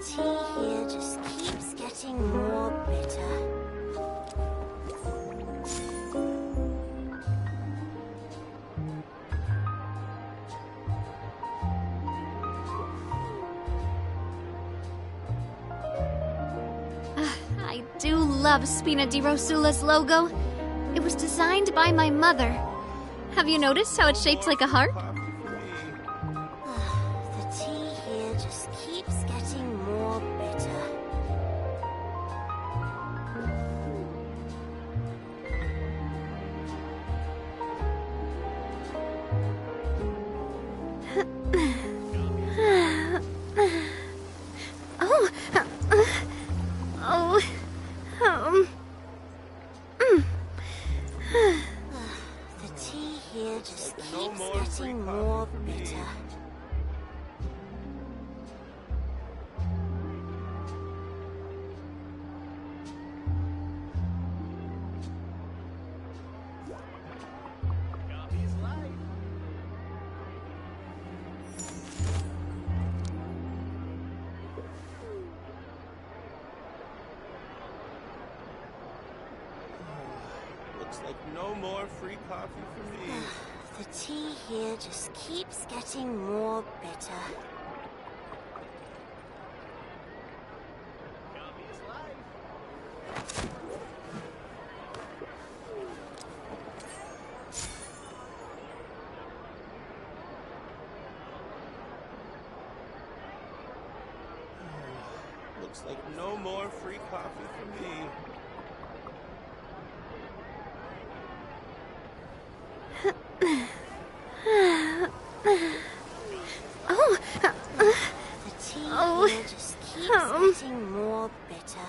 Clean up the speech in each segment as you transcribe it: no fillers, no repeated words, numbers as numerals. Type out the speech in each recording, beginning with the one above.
tea here just keeps getting more bitter. I do love Spina di Rosula's logo. It was designed by my mother. Have you noticed how it's shaped like a heart? The tea here just keeps getting more bitter. The tea here just keeps getting more bitter. Looks like no more free coffee for me. The tea here just keeps getting more bitter. Coffee is life. Looks like no more free coffee for me. The tea here just keeps getting more bitter.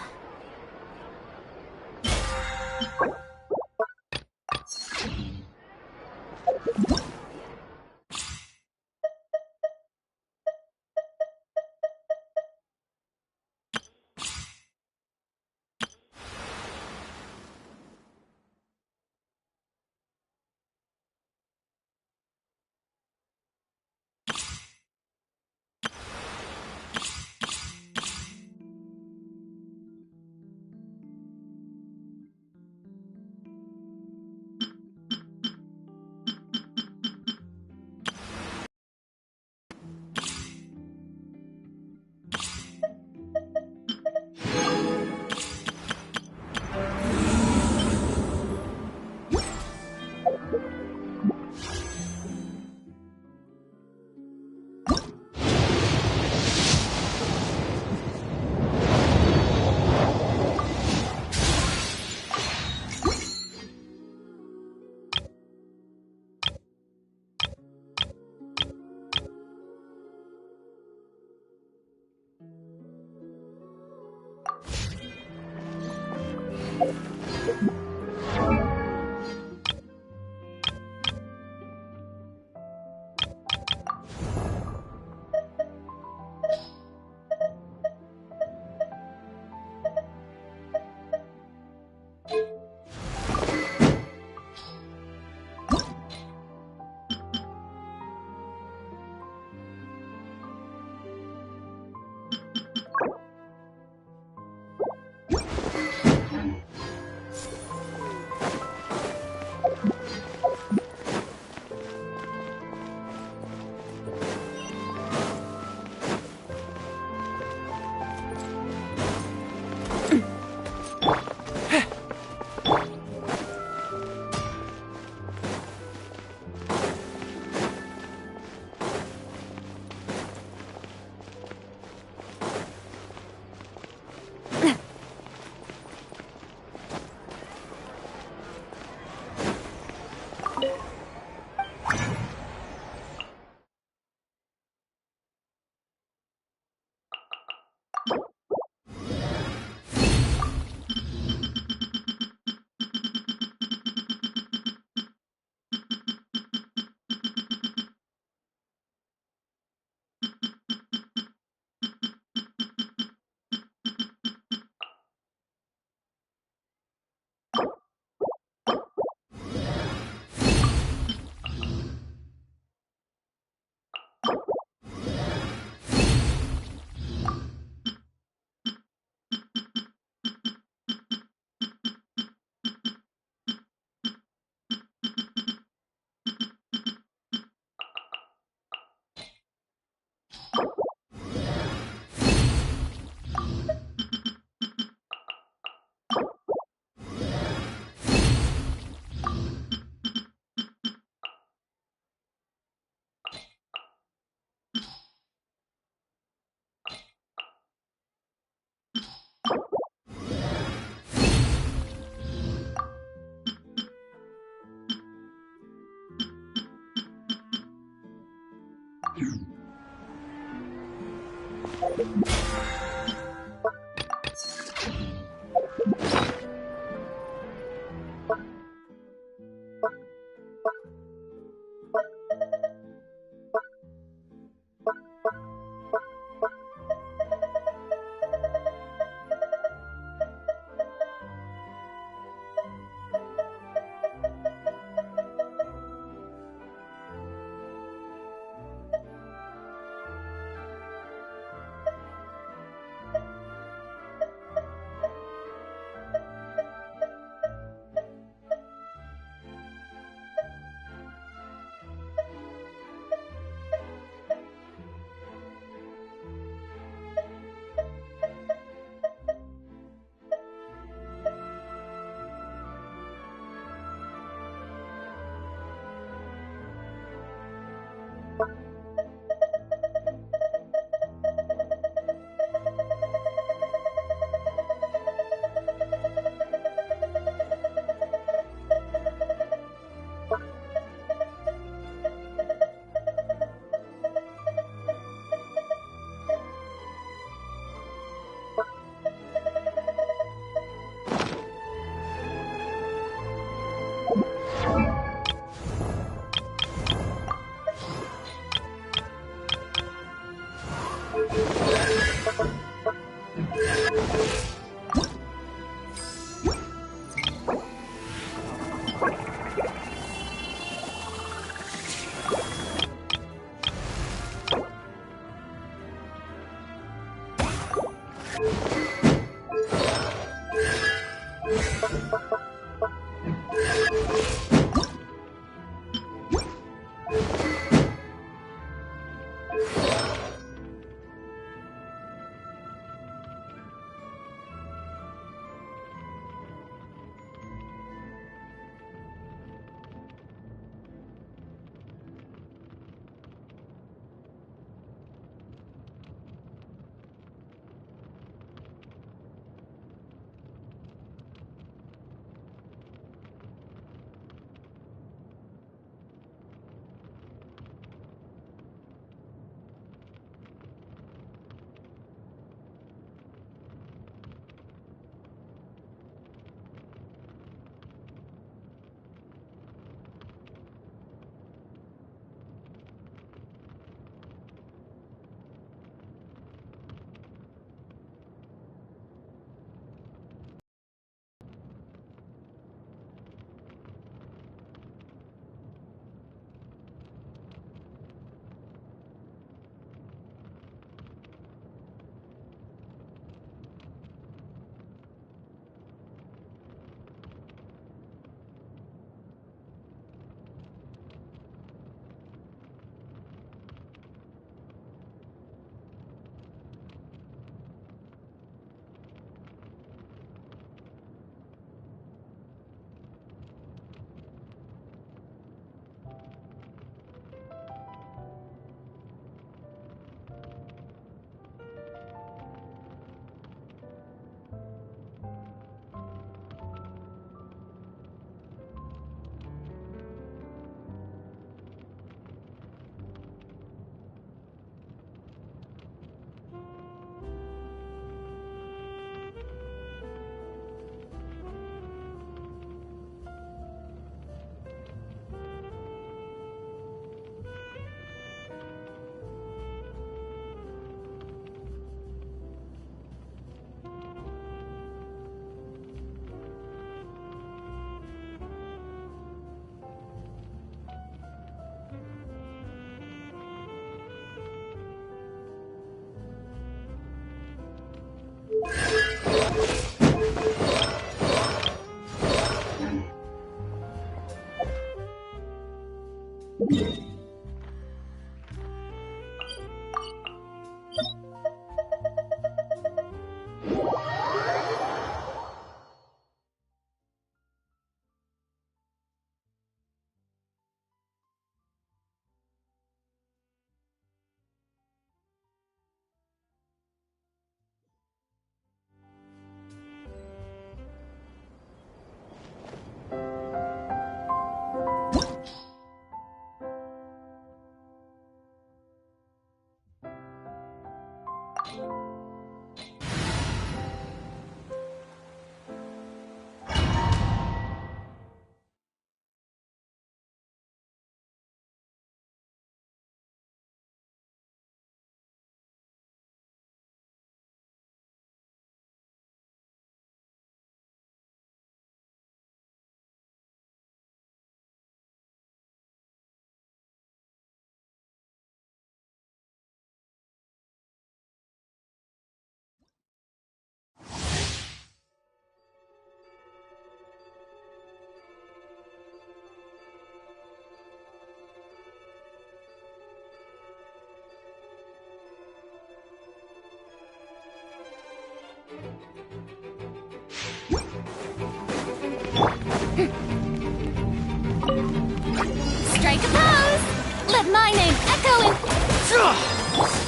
Strike a pose! Let my name echo in...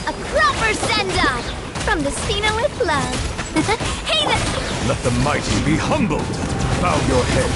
A proper send-off! From the Spina with love. Hey there! Let the mighty be humbled! Bow your head!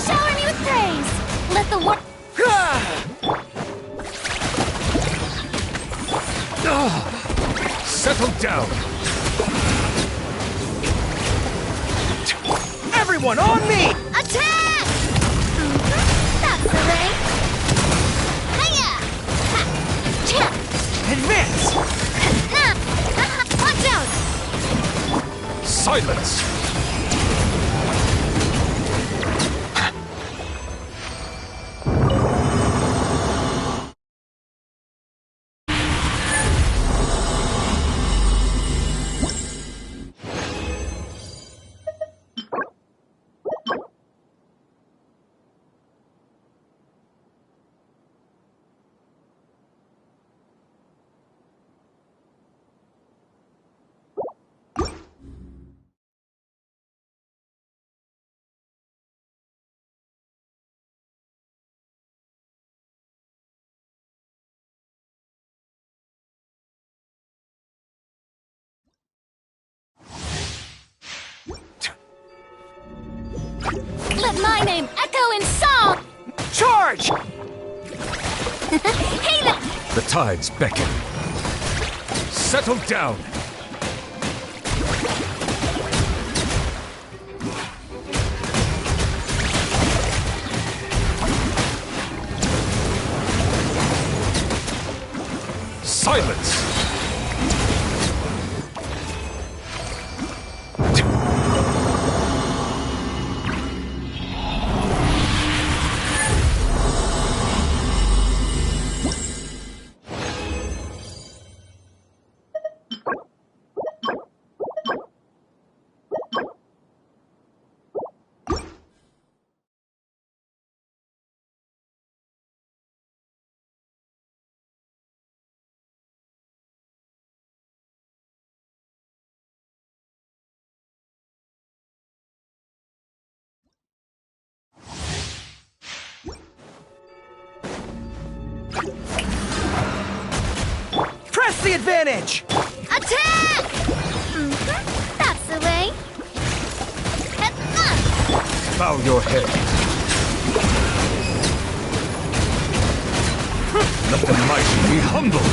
Shower me with praise! Let the world... Settle down! Everyone on me! Attack! That's the way! Hiya! Ha! Cha! Advance! Nah! Watch out! Silence! Let my name echo in song! Charge! Hey there! The tides beckon. Settle down! Silence! Press the advantage! Attack! That's the way. Bow your head. Let the mighty be humbled!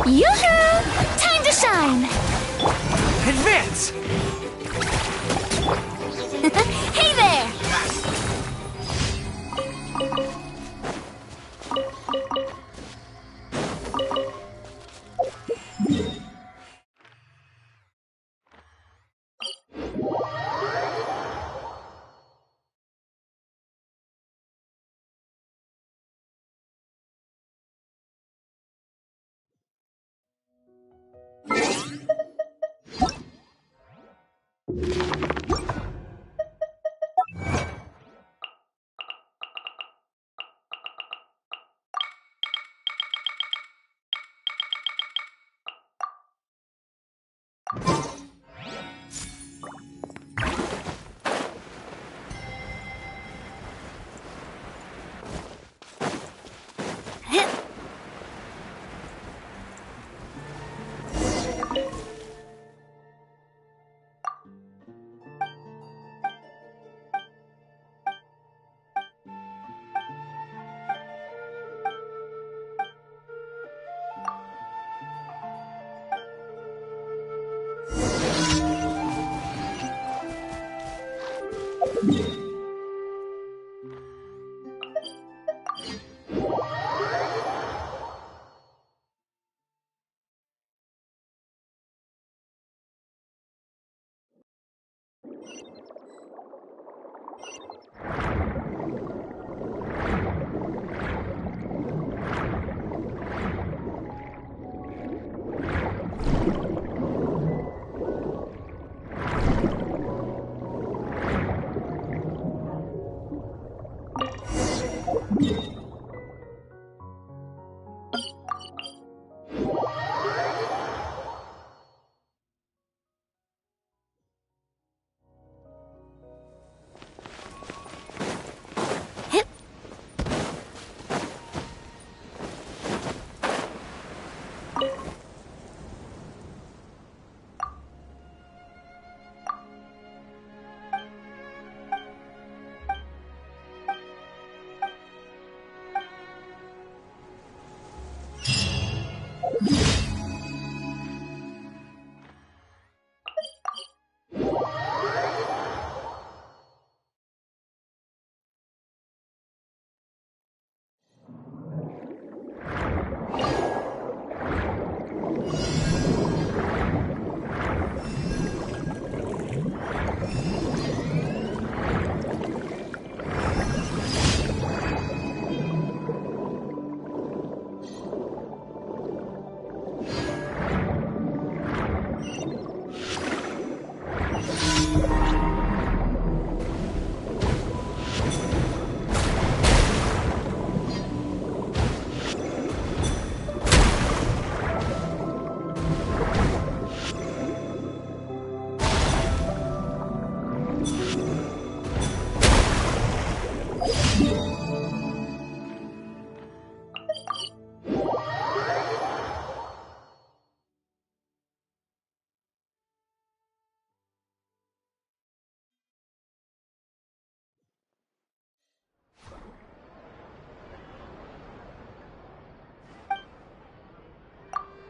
Yoo-hoo! Time to shine! Advance! Hey there!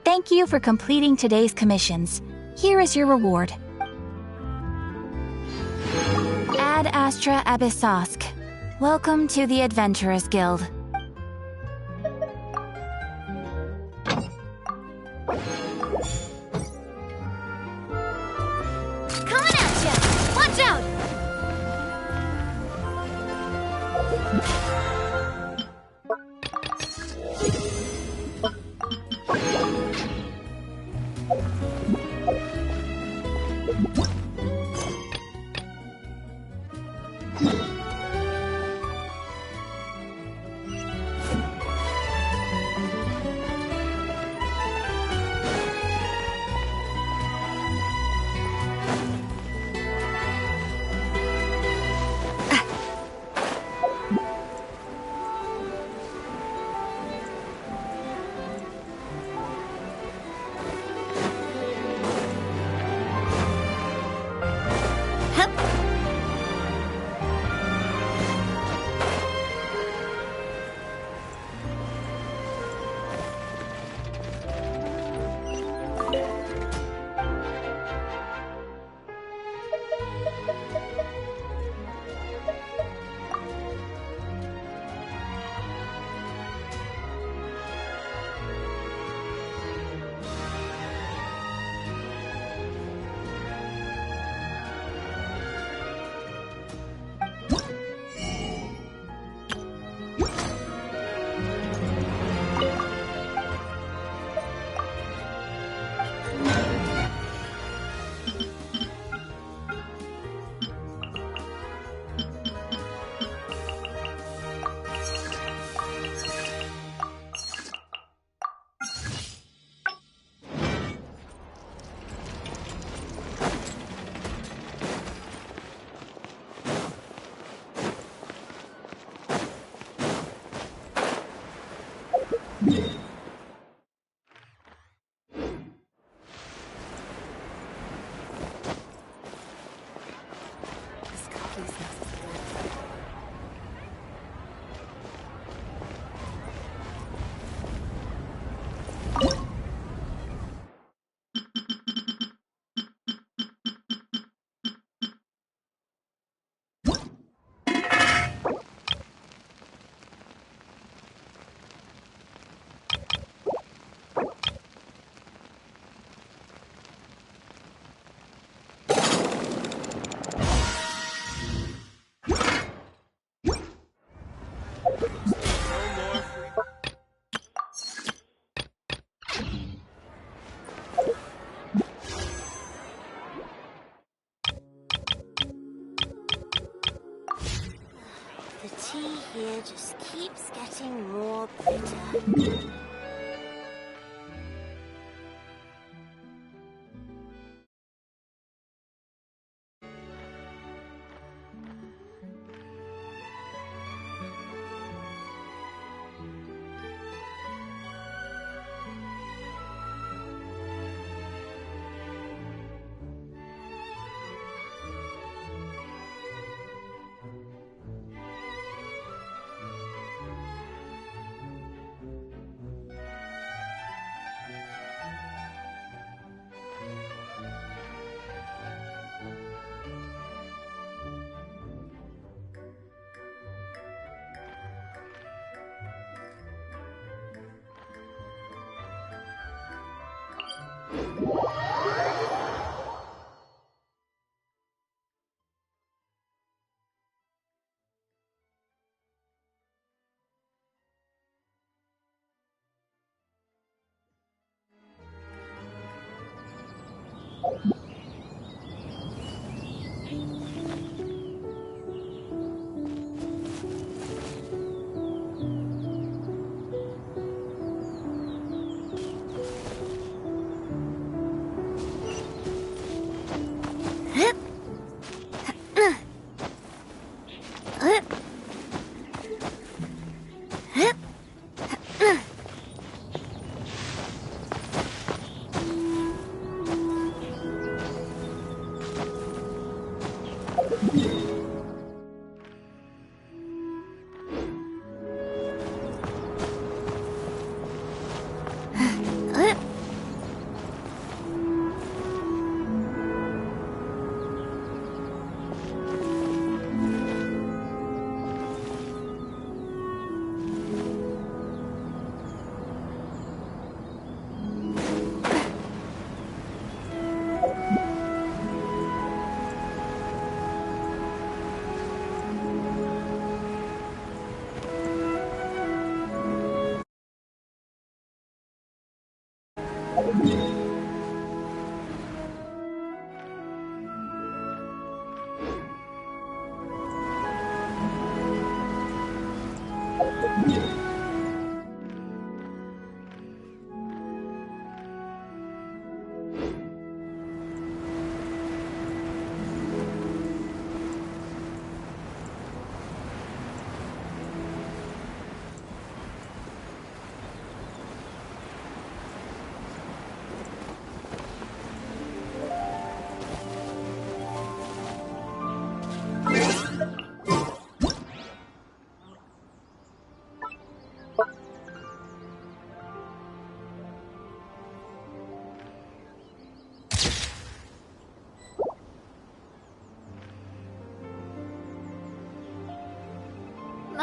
Thank you for completing today's commissions. Here is your reward. Ad Astra Abyssosk. Welcome to the Adventurers Guild. The tea here just keeps getting more bitter.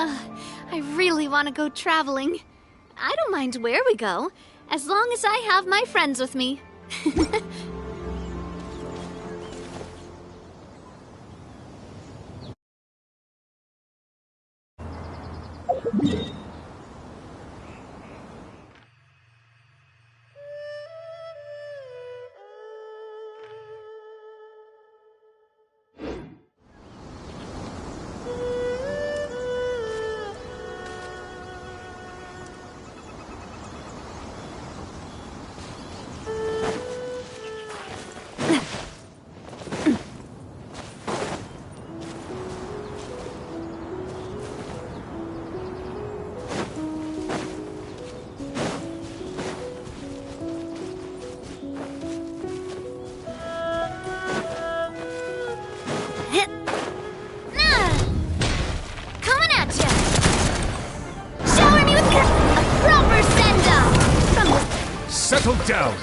I really want to go traveling. I don't mind where we go, as long as I have my friends with me. Coming at ya! Shower me with a proper send-off from the... Settle down!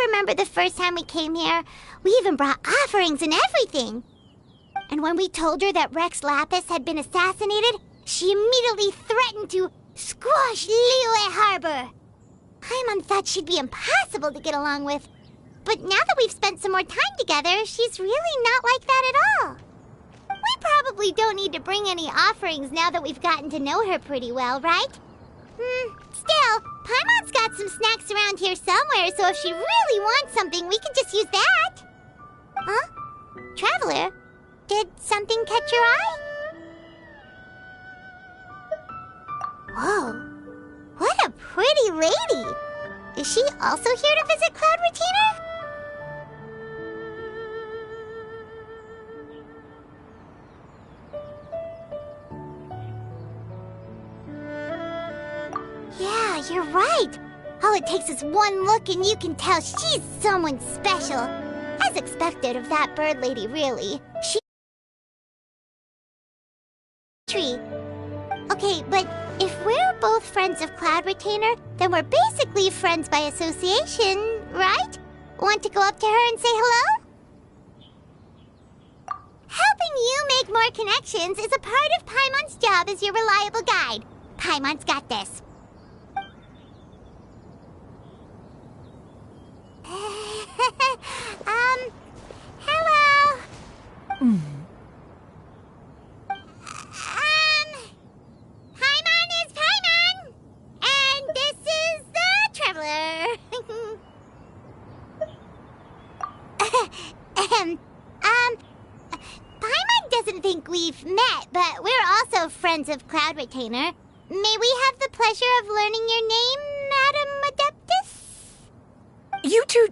remember the first time we came here? We even brought offerings and everything. And when we told her that Rex Lapis had been assassinated, she immediately threatened to squash Liyue Harbor. Paimon thought she'd be impossible to get along with. But now that we've spent some more time together, she's really not like that at all. We probably don't need to bring any offerings now that we've gotten to know her pretty well, right? Still, Paimon's got some snacks around here somewhere, so if she really wants something, we can just use that. Huh? Traveler, did something catch your eye? Whoa, what a pretty lady! Is she also here to visit Cloud Retainer? Yeah, you're right. All it takes is one look and you can tell she's someone special. As expected of that bird lady, really. She... Tree. Okay, but if we're both friends of Cloud Retainer, then we're basically friends by association, right? Want to go up to her and say hello? Helping you make more connections is a part of Paimon's job as your reliable guide. Paimon's got this. Hello. Paimon is Paimon, and this is the Traveler. Paimon doesn't think we've met, but we're also friends of Cloud Retainer. May we have the pleasure of learning your name, Madam Adeptus? You two...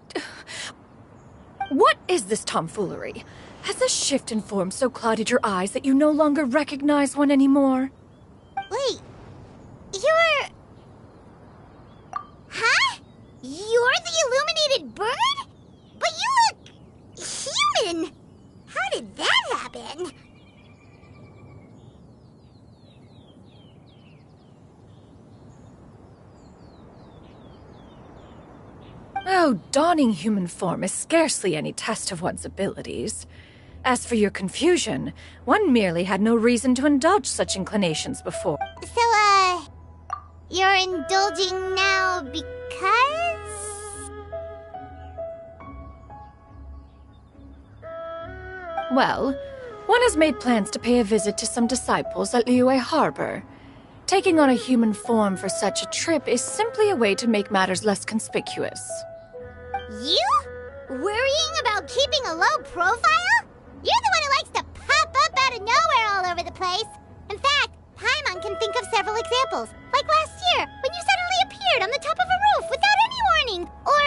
What is this tomfoolery? Has a shift in form so clouded your eyes that you no longer recognize one anymore? Wait, you're... Huh? You're the illuminated bird? But you look... human! How did that happen? Oh, donning human form is scarcely any test of one's abilities. As for your confusion, one merely had no reason to indulge such inclinations before. So, you're indulging now because? Well, one has made plans to pay a visit to some disciples at Liyue Harbor. Taking on a human form for such a trip is simply a way to make matters less conspicuous. You? Worrying about keeping a low profile? You're the one who likes to pop up out of nowhere all over the place. In fact, Paimon can think of several examples. Like last year, when you suddenly appeared on the top of a roof without any warning. Or...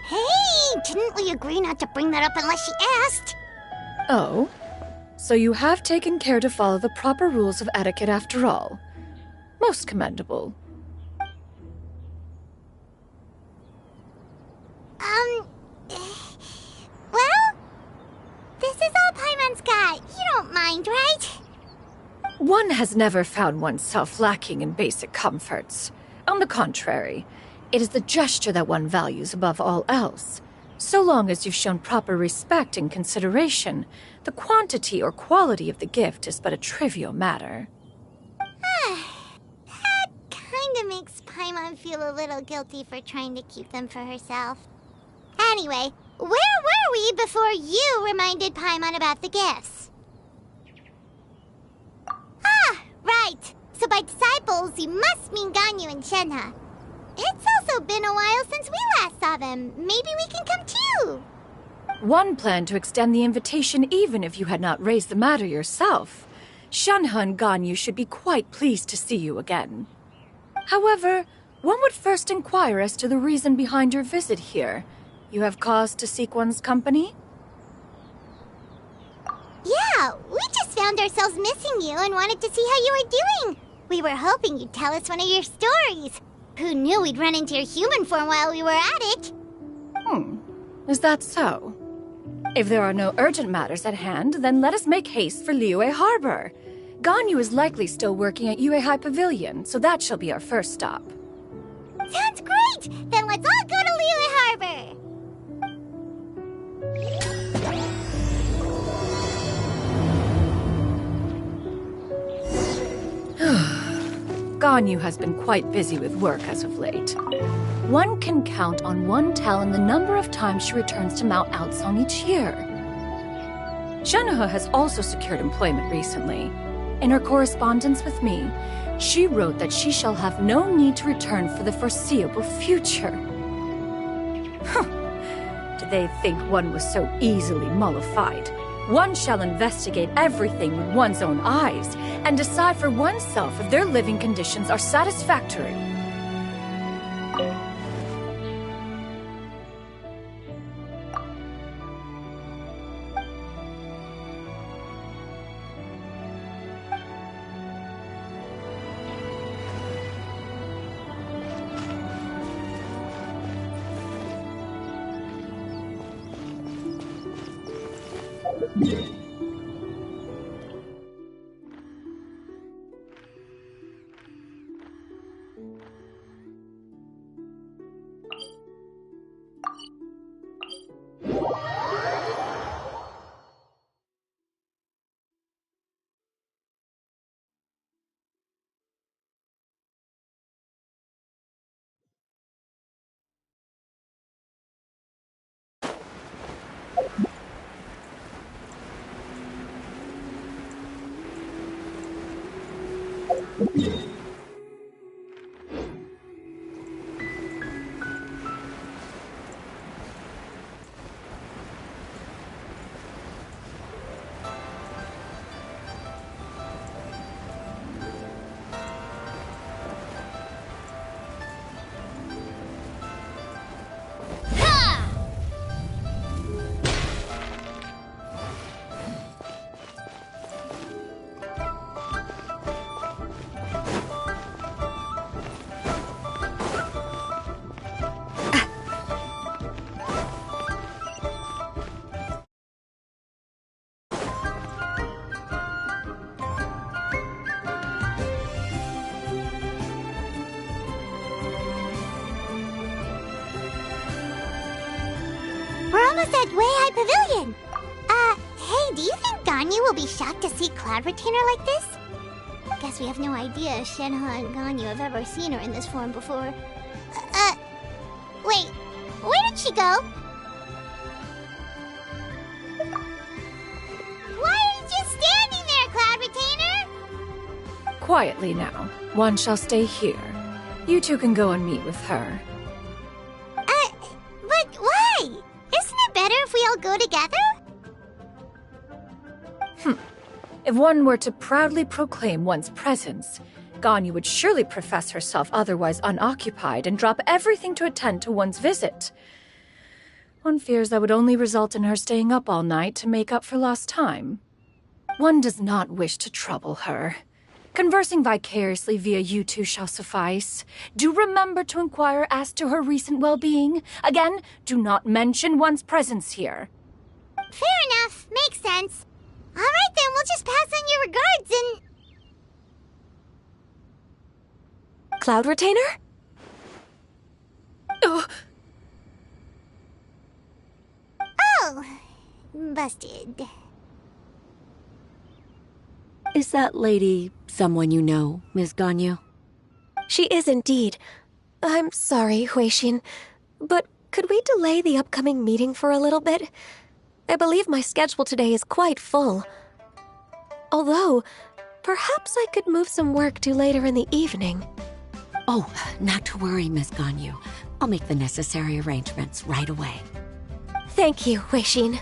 Hey, didn't we agree not to bring that up unless she asked? Oh? So you have taken care to follow the proper rules of etiquette after all. Most commendable. Well, this is all Paimon's got. You don't mind, right? One has never found oneself lacking in basic comforts. On the contrary, it is the gesture that one values above all else. So long as you've shown proper respect and consideration, the quantity or quality of the gift is but a trivial matter. That kinda makes Paimon feel a little guilty for trying to keep them for herself. Anyway, where were we before you reminded Paimon about the gifts? Ah, right. So by disciples, you must mean Ganyu and Shenhe. It's also been a while since we last saw them. Maybe we can come too. One planned to extend the invitation even if you had not raised the matter yourself. Shenhe and Ganyu should be quite pleased to see you again. However, one would first inquire as to the reason behind your visit here. You have cause to seek one's company? Yeah, we just found ourselves missing you and wanted to see how you were doing. We were hoping you'd tell us one of your stories. Who knew we'd run into your human form while we were at it? Is that so? If there are no urgent matters at hand, then let us make haste for Liyue Harbor. Ganyu is likely still working at Uehai Pavilion, so that shall be our first stop. Sounds great! Then let's all go to Liyue Harbor! Ganyu has been quite busy with work as of late. One can count on one talon the number of times she returns to Mount Outsong each year. Xianyun has also secured employment recently. In her correspondence with me, she wrote that she shall have no need to return for the foreseeable future. Did they think one was so easily mollified? One shall investigate everything with one's own eyes and decide for oneself if their living conditions are satisfactory. We're almost at Weihai Pavilion! Hey, do you think Ganyu will be shocked to see Cloud Retainer like this? Guess we have no idea if Shenhe and Ganyu have ever seen her in this form before. Wait, where did she go? Why are you just standing there, Cloud Retainer? Quietly now. One shall stay here. You two can go and meet with her. But why? Isn't it better if we all go together? If one were to proudly proclaim one's presence, Ganyu would surely profess herself otherwise unoccupied and drop everything to attend to one's visit. One fears that would only result in her staying up all night to make up for lost time. One does not wish to trouble her. Conversing vicariously via you two shall suffice. Do remember to inquire as to her recent well-being. Again, do not mention one's presence here. Fair enough, makes sense. Alright then, we'll just pass on your regards and... Cloud Retainer? Oh, busted. Is that lady someone you know, Ms. Ganyu? She is indeed. I'm sorry, Huixin, but could we delay the upcoming meeting for a little bit? I believe my schedule today is quite full. Although, perhaps I could move some work to later in the evening. Oh, not to worry, Ms. Ganyu. I'll make the necessary arrangements right away. Thank you, Huixin.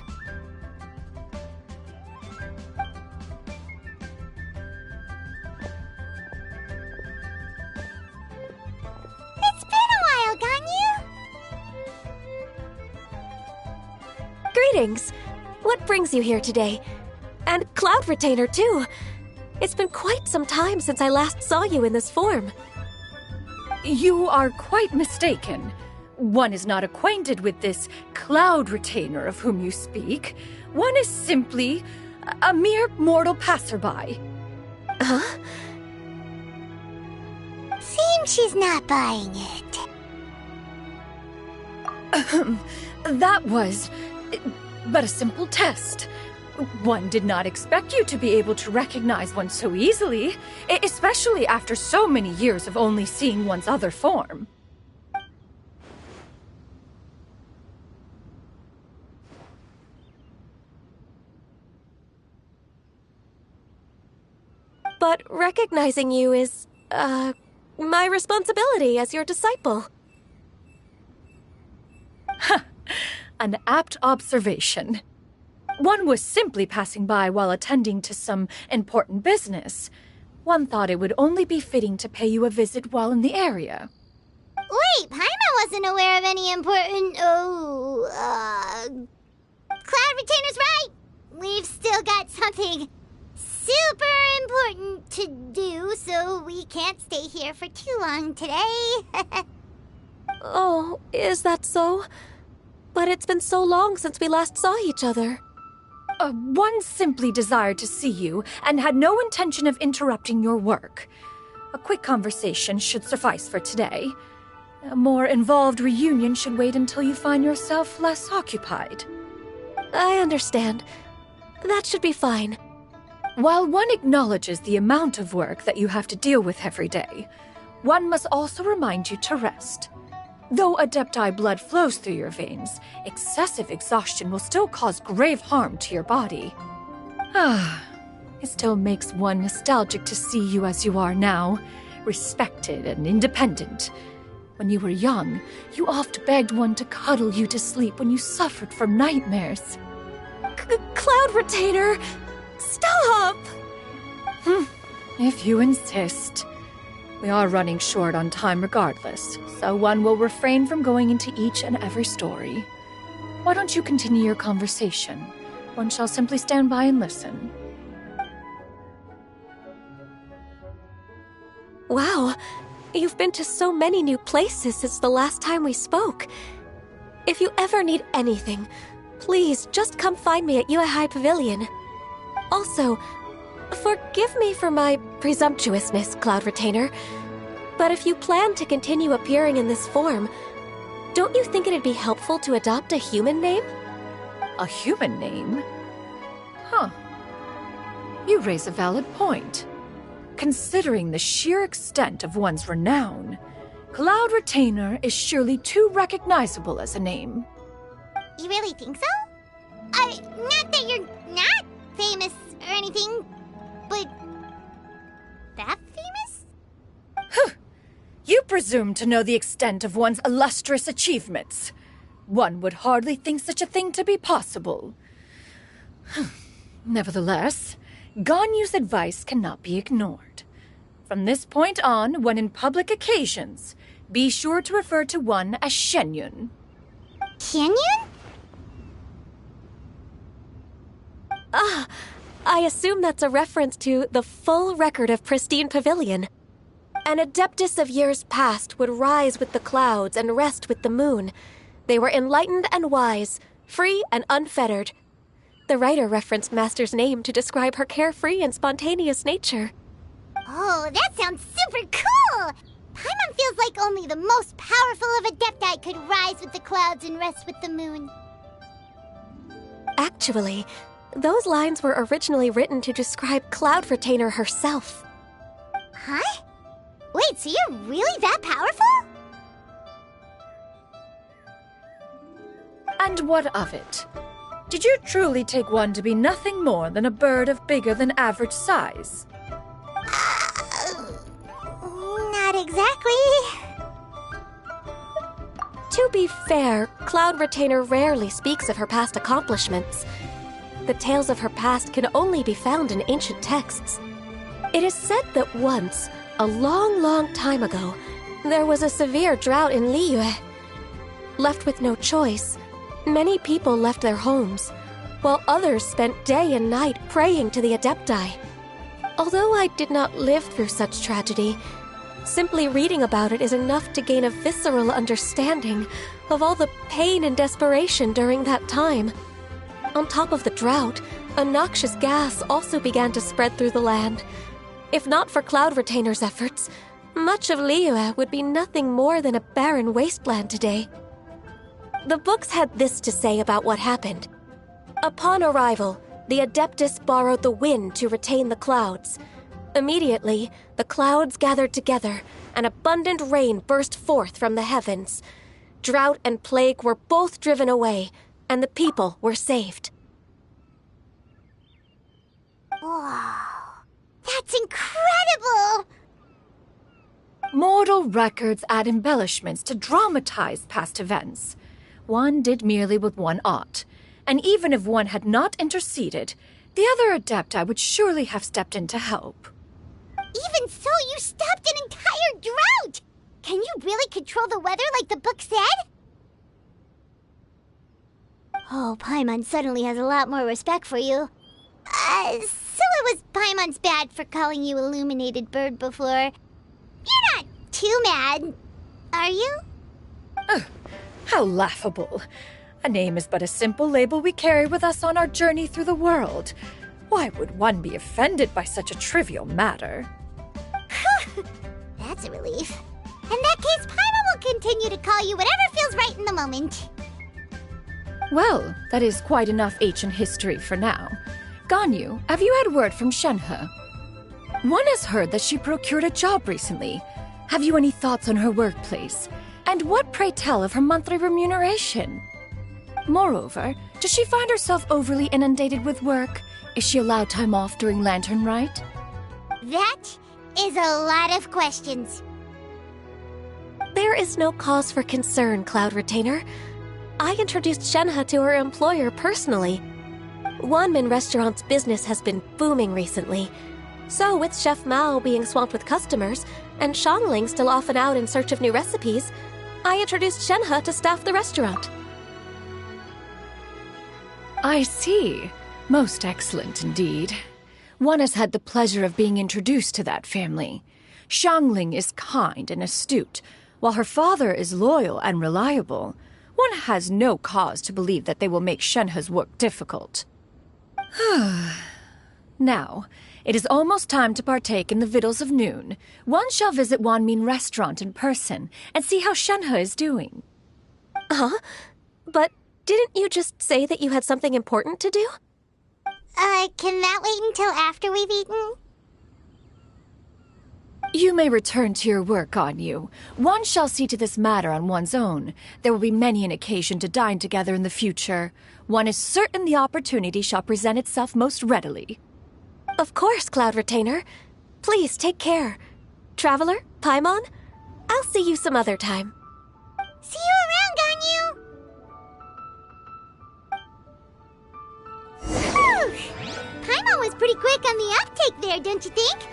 It's been a while, Ganyu. Greetings. What brings you here today? And Cloud Retainer, too. It's been quite some time since I last saw you in this form. You are quite mistaken. One is not acquainted with this Cloud Retainer of whom you speak. One is simply a mere mortal passerby. Huh? Seems she's not buying it. That was but a simple test. One did not expect you to be able to recognize one so easily, especially after so many years of only seeing one's other form. But recognizing you is, my responsibility as your disciple. An apt observation. One was simply passing by while attending to some important business. One thought it would only be fitting to pay you a visit while in the area. Wait, Paimon wasn't aware of any important... Cloud Retainer's right! We've still got something super important to do, so we can't stay here for too long today. Oh, is that so? But it's been so long since we last saw each other. One simply desired to see you and had no intention of interrupting your work. A quick conversation should suffice for today. A more involved reunion should wait until you find yourself less occupied. I understand. That should be fine. While one acknowledges the amount of work that you have to deal with every day, one must also remind you to rest. Though Adepti blood flows through your veins, excessive exhaustion will still cause grave harm to your body. It still makes one nostalgic to see you as you are now, respected and independent. When you were young, you oft begged one to cuddle you to sleep when you suffered from nightmares. Cloud Retainer! Stop! If you insist. We are running short on time regardless, so one will refrain from going into each and every story. Why don't you continue your conversation? One shall simply stand by and listen. Wow, you've been to so many new places since the last time we spoke. If you ever need anything, please just come find me at Uehai Pavilion. Also, forgive me for my presumptuousness, Cloud Retainer, but if you plan to continue appearing in this form, don't you think it'd be helpful to adopt a human name? A human name? Huh. You raise a valid point. Considering the sheer extent of one's renown, Cloud Retainer is surely too recognizable as a name. You really think so? Not that you're not famous or anything, but that famous? You presume to know the extent of one's illustrious achievements. One would hardly think such a thing to be possible. Nevertheless, Ganyu's advice cannot be ignored. From this point on, when in public occasions, be sure to refer to one as Xianyun. Xianyun? I assume that's a reference to the full record of Pristine Pavilion. An adeptus of years past would rise with the clouds and rest with the moon. They were enlightened and wise, free and unfettered. The writer referenced Master's name to describe her carefree and spontaneous nature. Oh, that sounds super cool! Paimon feels like only the most powerful of Adepti could rise with the clouds and rest with the moon. Actually, those lines were originally written to describe Cloud Retainer herself. Huh? Wait, so you're really that powerful? And what of it? Did you truly take one to be nothing more than a bird of bigger than average size? Not exactly. To be fair, Cloud Retainer rarely speaks of her past accomplishments. The tales of her past can only be found in ancient texts. It is said that once, a long, long time ago, there was a severe drought in Liyue. Left with no choice, many people left their homes, while others spent day and night praying to the Adepti. Although I did not live through such tragedy, simply reading about it is enough to gain a visceral understanding of all the pain and desperation during that time. On top of the drought, a noxious gas also began to spread through the land. If not for Cloud Retainer's efforts, much of Liyue would be nothing more than a barren wasteland today. The books had this to say about what happened. Upon arrival, the Adeptus borrowed the wind to retain the clouds. Immediately, the clouds gathered together, and abundant rain burst forth from the heavens. Drought and plague were both driven away, and the people were saved. Wow, that's incredible! Mortal records add embellishments to dramatize past events. One did merely what one ought, and even if one had not interceded, the other Adepti would surely have stepped in to help. Even so, you stopped an entire drought! Can you really control the weather like the book said? Oh, Paimon suddenly has a lot more respect for you. So it was Paimon's bad for calling you Illuminated Bird before. You're not too mad, are you? How laughable. A name is but a simple label we carry with us on our journey through the world. Why would one be offended by such a trivial matter? That's a relief. In that case, Paimon will continue to call you whatever feels right in the moment. Well, that is quite enough ancient history for now. Ganyu, have you had word from Shenhe? One has heard that she procured a job recently. Have you any thoughts on her workplace? And what, pray tell, of her monthly remuneration? Moreover, does she find herself overly inundated with work? Is she allowed time off during Lantern Rite? That is a lot of questions. There is no cause for concern, Cloud Retainer. I introduced Shenhe to her employer personally. Wanmin Restaurant's business has been booming recently. So with Chef Mao being swamped with customers, and Xiangling still off and out in search of new recipes, I introduced Shenhe to staff the restaurant. I see. Most excellent indeed. One has had the pleasure of being introduced to that family. Xiangling is kind and astute, while her father is loyal and reliable. One has no cause to believe that they will make Shenhe's work difficult. Now, it is almost time to partake in the victuals of noon. One shall visit Wanmin Restaurant in person and see how Shenhe is doing. Huh? But didn't you just say that you had something important to do? Can that wait until after we've eaten? You may return to your work, Ganyu. One shall see to this matter on one's own. There will be many an occasion to dine together in the future. One is certain the opportunity shall present itself most readily. Of course, Cloud Retainer. Please take care. Traveler, Paimon, I'll see you some other time. See you around, Ganyu! Paimon was pretty quick on the uptake there, don't you think?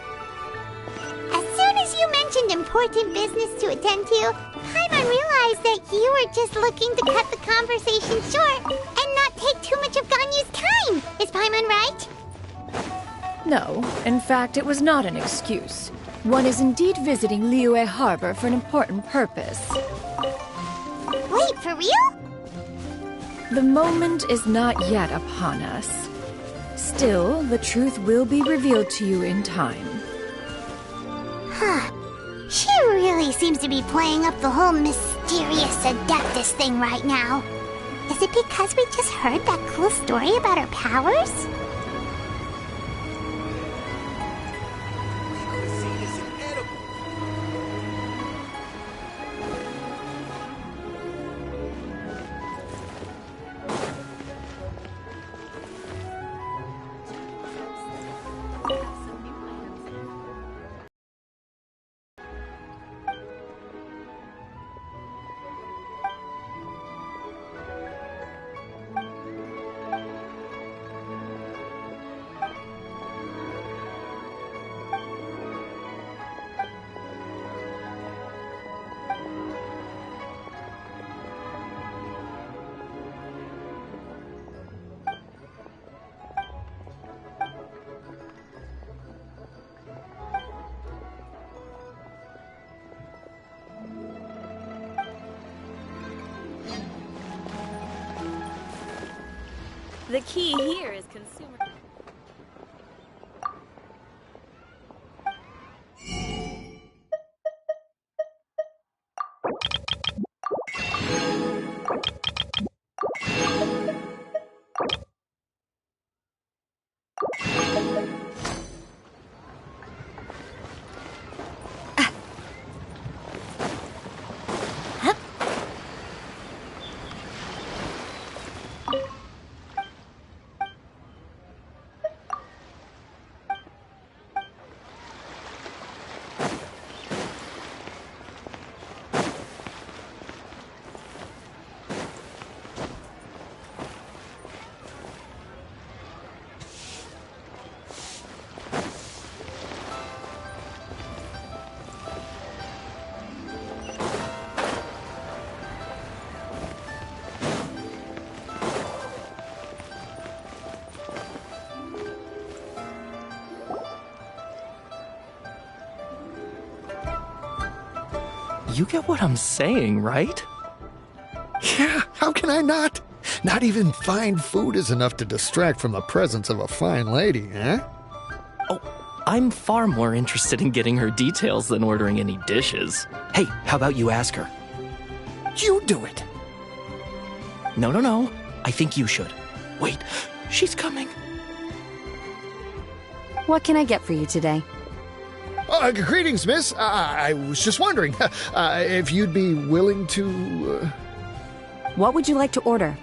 As soon as you mentioned important business to attend to, Paimon realized that you were just looking to cut the conversation short and not take too much of Ganyu's time. Is Paimon right? No, in fact, it was not an excuse. One is indeed visiting Liyue Harbor for an important purpose. Wait, for real? The moment is not yet upon us. Still, the truth will be revealed to you in time. Huh. She really seems to be playing up the whole mysterious Adeptus thing right now. Is it because we just heard that cool story about her powers? Cuisine is inedible. The key here is consumer. You get what I'm saying, right? Yeah, how can I not? Not even fine food is enough to distract from the presence of a fine lady, eh? Oh, I'm far more interested in getting her details than ordering any dishes. Hey, how about you ask her? You do it! No. I think you should. Wait, she's coming. What can I get for you today? Greetings, miss. I was just wondering if you'd be willing to... What would you like to order?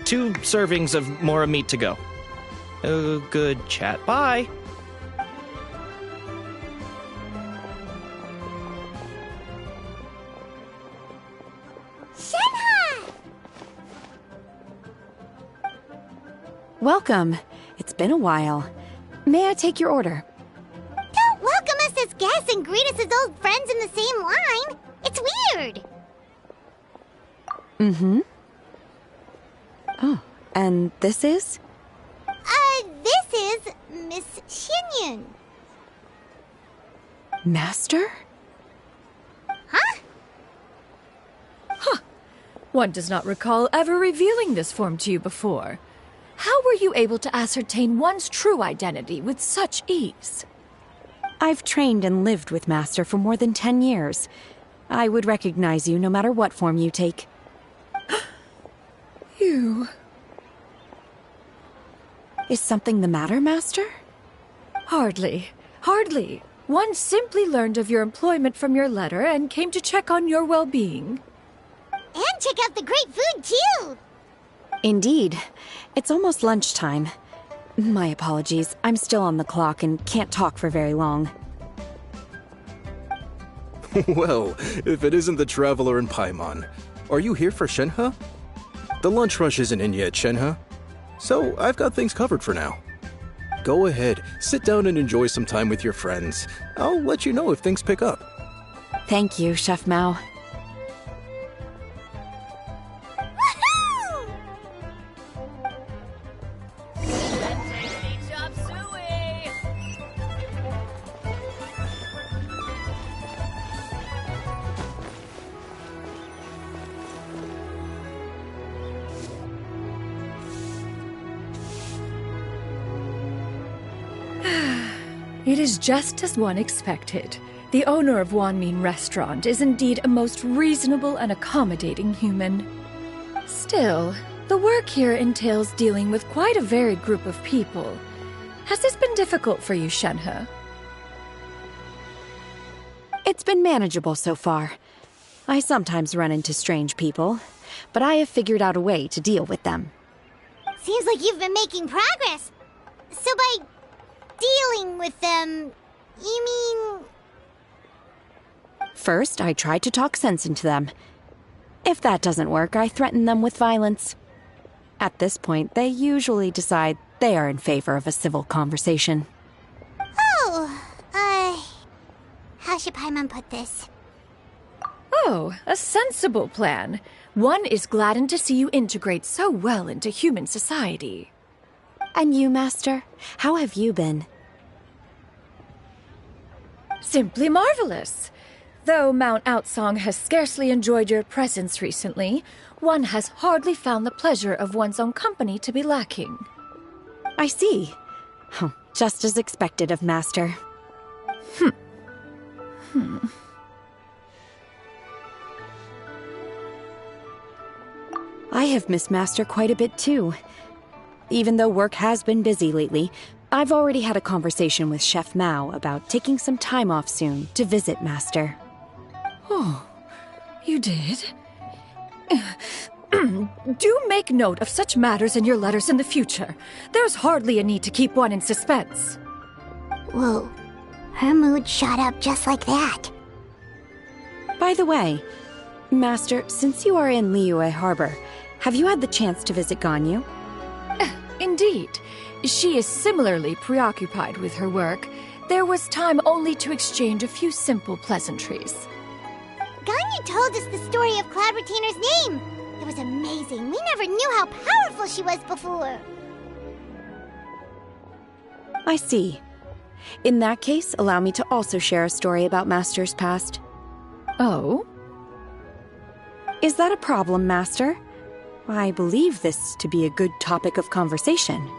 2 servings of mora meat to go. Oh, good chat. Bye. Shenhe! Welcome. It's been a while. May I take your order? Don't welcome us as guests and greet us as old friends in the same line. It's weird. Mm-hmm. Oh, and this is? This is Miss Xianyun. Master? Huh? One does not recall ever revealing this form to you before. How were you able to ascertain one's true identity with such ease? I've trained and lived with Master for more than 10 years. I would recognize you no matter what form you take. You... Is something the matter, Master? Hardly. One simply learned of your employment from your letter and came to check on your well-being. And check out the great food, too! Indeed. It's almost lunchtime. My apologies. I'm still on the clock and can't talk for very long. Well, if it isn't the Traveler in Paimon. Are you here for Shenhe? The lunch rush isn't in yet, Shenhe. So, I've got things covered for now. Go ahead, sit down and enjoy some time with your friends. I'll let you know if things pick up. Thank you, Chef Mao. Woohoo! It is just as one expected. The owner of Wanmin Restaurant is indeed a most reasonable and accommodating human. Still, the work here entails dealing with quite a varied group of people. Has this been difficult for you, Shenhe? It's been manageable so far. I sometimes run into strange people, but I have figured out a way to deal with them. Seems like you've been making progress. So by dealing with them, you mean... First, I try to talk sense into them. If that doesn't work, I threaten them with violence. At this point, they usually decide they are in favor of a civil conversation. Oh, how should Paimon put this? Oh, a sensible plan. One is gladdened to see you integrate so well into human society. And you, Master? How have you been? Simply marvelous. Though Mount Outsong has scarcely enjoyed your presence recently, one has hardly found the pleasure of one's own company to be lacking. I see. Just as expected of Master. I have missed Master quite a bit too. Even though work has been busy lately, I've already had a conversation with Chef Mao about taking some time off soon to visit Master. Oh, you did? Do make note of such matters in your letters in the future. There's hardly a need to keep one in suspense. Whoa, her mood shot up just like that. By the way, Master, since you are in Liyue Harbor, have you had the chance to visit Ganyu? Indeed. She is similarly preoccupied with her work. There was time only to exchange a few simple pleasantries. Ganyu told us the story of Cloud Retainer's name. It was amazing. We never knew how powerful she was before. I see. In that case, allow me to also share a story about Master's past. Oh? Is that a problem, Master? I believe this to be a good topic of conversation.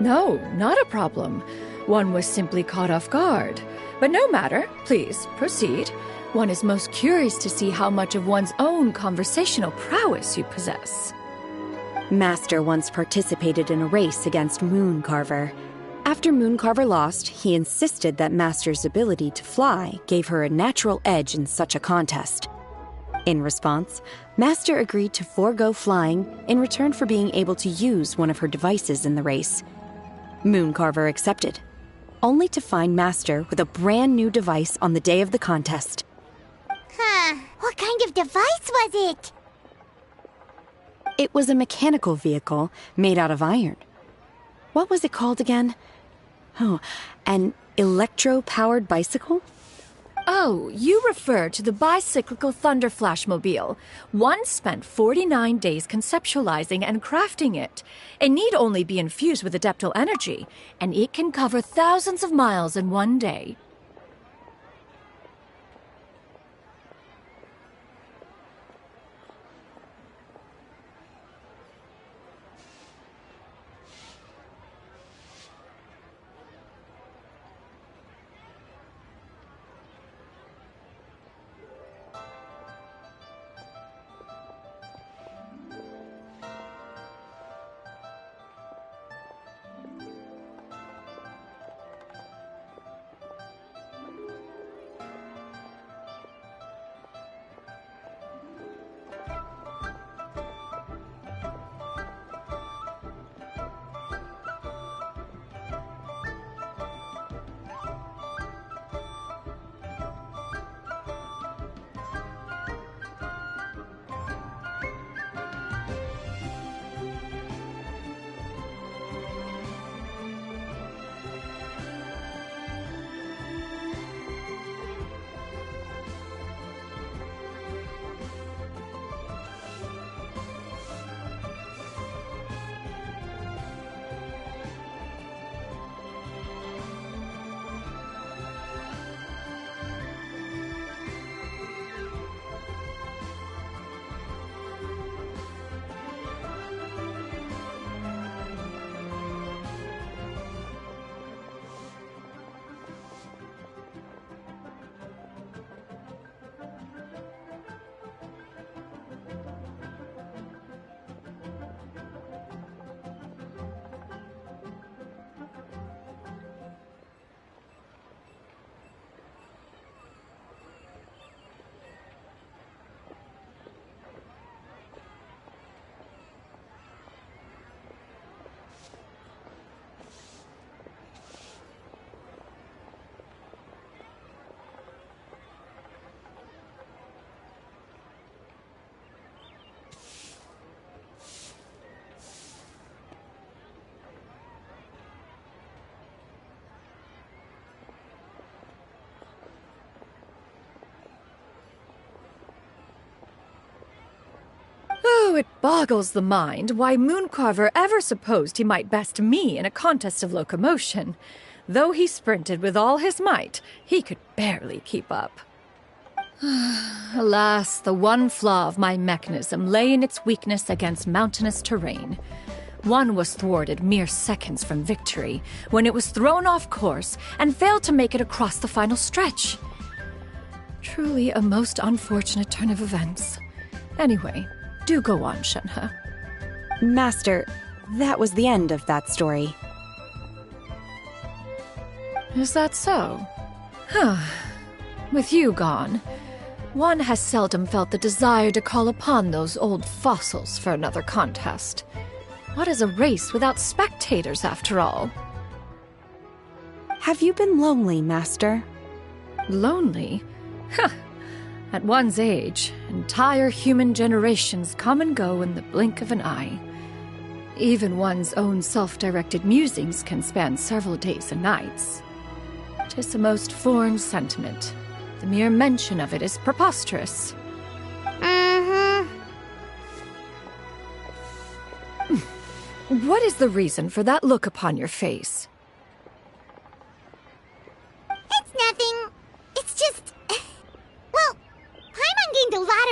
No, not a problem. One was simply caught off guard. But no matter. Please, proceed. One is most curious to see how much of one's own conversational prowess you possess. Master once participated in a race against Mooncarver. After Mooncarver lost, he insisted that Master's ability to fly gave her a natural edge in such a contest. In response, Master agreed to forego flying in return for being able to use one of her devices in the race. Mooncarver accepted, only to find Master with a brand new device on the day of the contest. Huh. What kind of device was it? It was a mechanical vehicle made out of iron. What was it called again? Oh, an electro-powered bicycle? Oh, you refer to the bicyclical Thunder Flashmobile. One spent 49 days conceptualizing and crafting it. It need only be infused with adeptal energy, and it can cover thousands of miles in one day. Oh, it boggles the mind why Mooncarver ever supposed he might best me in a contest of locomotion. Though he sprinted with all his might, he could barely keep up. Alas, the one flaw of my mechanism lay in its weakness against mountainous terrain. One was thwarted mere seconds from victory, when it was thrown off course and failed to make it across the final stretch. Truly a most unfortunate turn of events. Anyway, do go on, Shenhe. Master, that was the end of that story. Is that so? Huh. With you gone, one has seldom felt the desire to call upon those old fossils for another contest. What is a race without spectators, after all? Have you been lonely, Master? Lonely? Huh. At one's age, entire human generations come and go in the blink of an eye. Even one's own self-directed musings can span several days and nights. 'Tis a most foreign sentiment. The mere mention of it is preposterous. What is the reason for that look upon your face?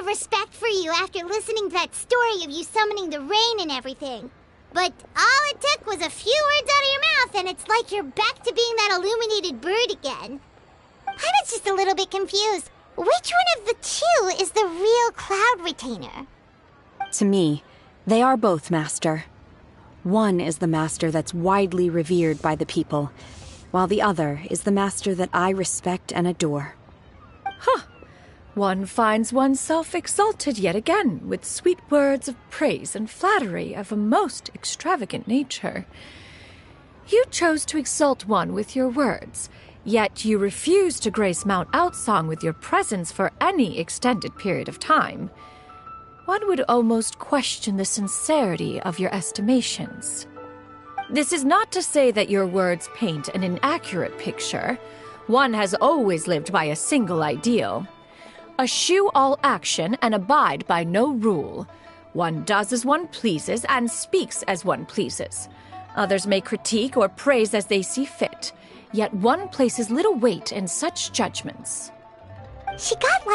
of respect for you after listening to that story of you summoning the rain and everything. But all it took was a few words out of your mouth, and it's like you're back to being that illuminated bird again. I was just a little bit confused. Which one of the two is the real cloud retainer? To me, they are both, Master. One is the master that's widely revered by the people, while the other is the master that I respect and adore. Huh. One finds oneself exalted yet again with sweet words of praise and flattery of a most extravagant nature. You chose to exalt one with your words, yet you refuse to grace Mount Outsong with your presence for any extended period of time. One would almost question the sincerity of your estimations. This is not to say that your words paint an inaccurate picture. One has always lived by a single ideal. Eschew all action and abide by no rule. One does as one pleases and speaks as one pleases. Others may critique or praise as they see fit, yet one places little weight in such judgments. She got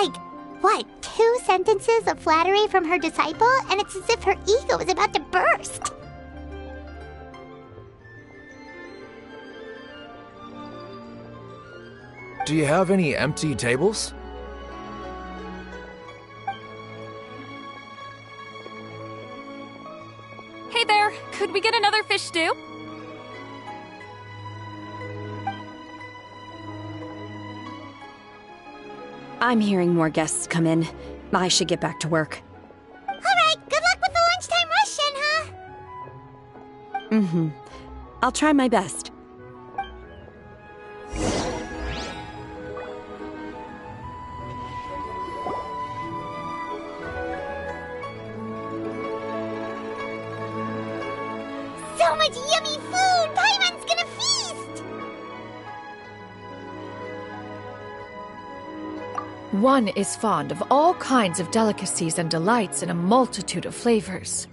what, 2 sentences of flattery from her disciple, and it's as if her ego is about to burst. Do you have any empty tables? Hey there, could we get another fish stew? I'm hearing more guests come in. I should get back to work. All right, good luck with the lunchtime rush, Shenhe. Mm-hmm. I'll try my best. So much yummy food! Paimon's gonna feast! One is fond of all kinds of delicacies and delights in a multitude of flavors.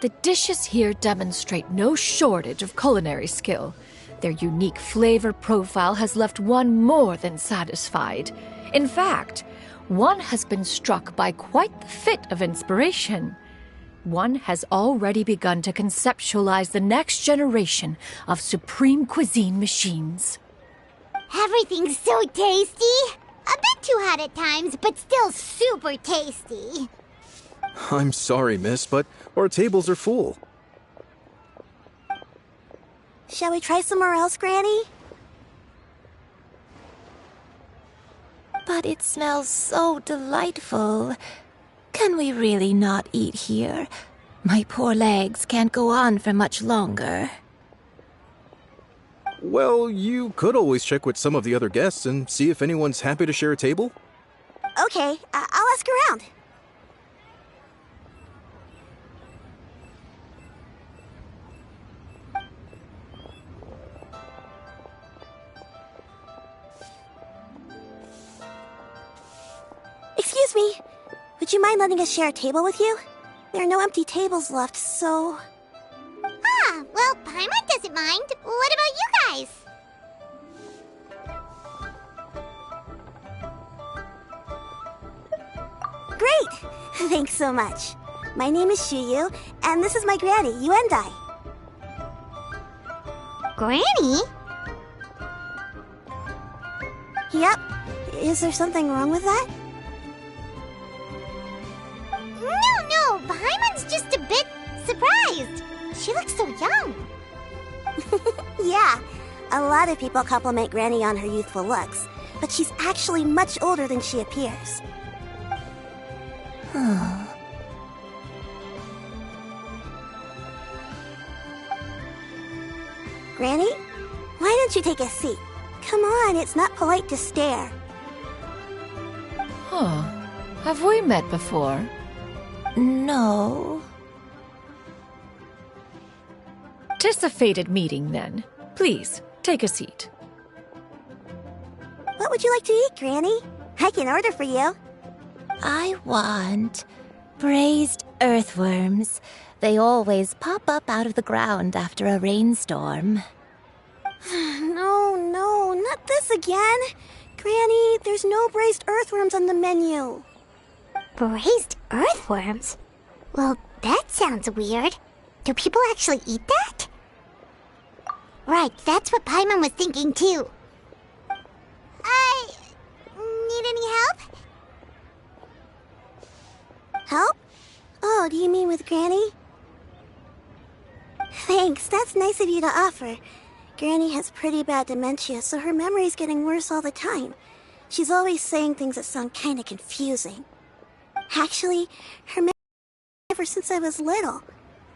The dishes here demonstrate no shortage of culinary skill. Their unique flavor profile has left one more than satisfied. In fact, one has been struck by quite the fit of inspiration. One has already begun to conceptualize the next generation of supreme cuisine machines. Everything's so tasty! A bit too hot at times, but still super tasty. I'm sorry, miss, but our tables are full. Shall we try somewhere else, Granny? But it smells so delightful. Can we really not eat here? My poor legs can't go on for much longer. Well, you could always check with some of the other guests and see if anyone's happy to share a table. Okay, I'll ask around. Excuse me. Would you mind letting us share a table with you? There are no empty tables left, so... Ah, well, Paimon doesn't mind. What about you guys? Great! Thanks so much. My name is Xianyun, and this is my granny, Yuendai. Granny? Yep. Is there something wrong with that? No, Paimon's just a bit surprised. She looks so young. Yeah, a lot of people compliment Granny on her youthful looks, but she's actually much older than she appears. Granny, why don't you take a seat? Come on, it's not polite to stare. Huh. Have we met before? No. 'Tis a fated meeting, then. Please, take a seat. What would you like to eat, Granny? I can order for you. I want braised earthworms. They always pop up out of the ground after a rainstorm. No, not this again. Granny, there's no braised earthworms on the menu. Braised earthworms? Well, that sounds weird. Do people actually eat that? Right, that's what Paimon was thinking too. Need any help? Help? Oh, do you mean with Granny? Thanks, that's nice of you to offer. Granny has pretty bad dementia, so her memory's getting worse all the time. She's always saying things that sound kinda confusing. Actually, her memory ever since I was little.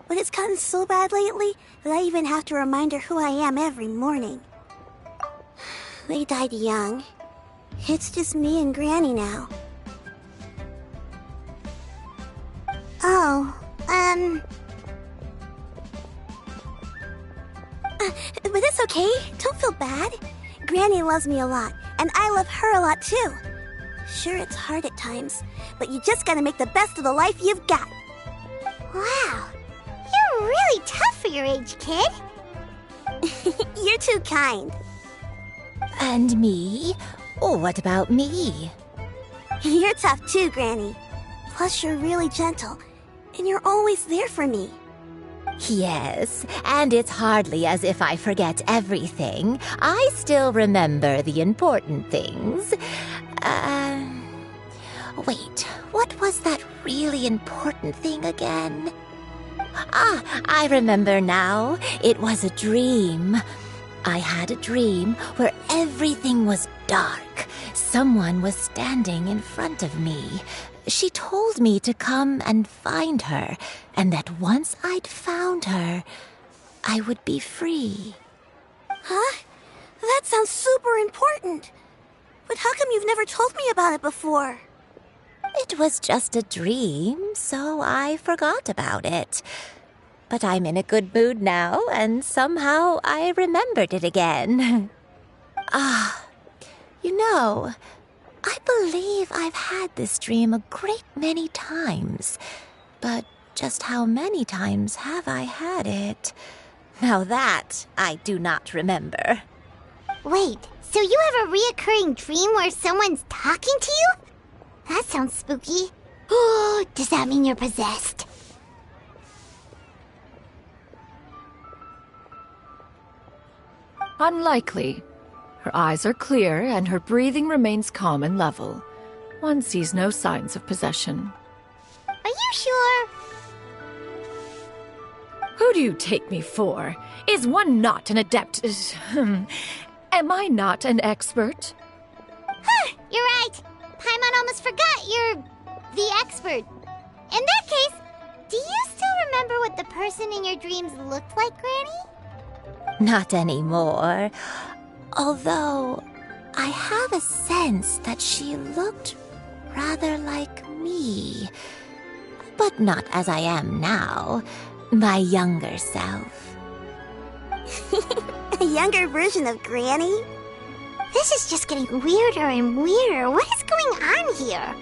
But it's gotten so bad lately that I even have to remind her who I am every morning. They died young. It's just me and Granny now. Oh, but it's okay. Don't feel bad. Granny loves me a lot, and I love her a lot too. Sure, it's hard at times, but you just gotta make the best of the life you've got. Wow, you're really tough for your age, kid. You're too kind. And me? Oh, what about me? You're tough too, Granny. Plus, you're really gentle, and you're always there for me. Yes, and it's hardly as if I forget everything. I still remember the important things. Wait, what was that really important thing again? Ah, I remember now. It was a dream. I had a dream where everything was dark. Someone was standing in front of me. She told me to come and find her, and that once I'd found her, I would be free. Huh? That sounds super important. But how come you've never told me about it before? It was just a dream, so I forgot about it. But I'm in a good mood now, and somehow I remembered it again. You know, I believe I've had this dream a great many times. But just how many times have I had it? Now that I do not remember. Wait, so you have a reoccurring dream where someone's talking to you? That sounds spooky. Oh, does that mean you're possessed? Unlikely. Her eyes are clear and her breathing remains calm and level. One sees no signs of possession. Are you sure? Who do you take me for? Is one not an adept? Am I not an expert? Huh, you're right. Paimon almost forgot you're the expert. In that case, do you still remember what the person in your dreams looked like, Granny? Not anymore. Although, I have a sense that she looked rather like me. But not as I am now. My younger self. A younger version of Granny? This is just getting weirder and weirder. What is going on here?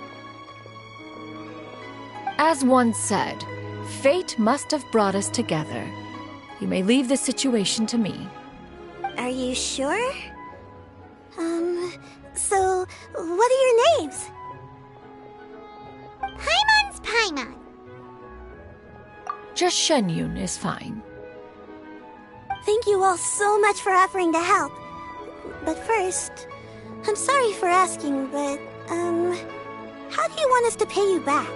As one said, fate must have brought us together. You may leave this situation to me. Are you sure? So, what are your names? Paimon's Paimon. Just Xianyun is fine. Thank you all so much for offering to help. But first, I'm sorry for asking, but, how do you want us to pay you back?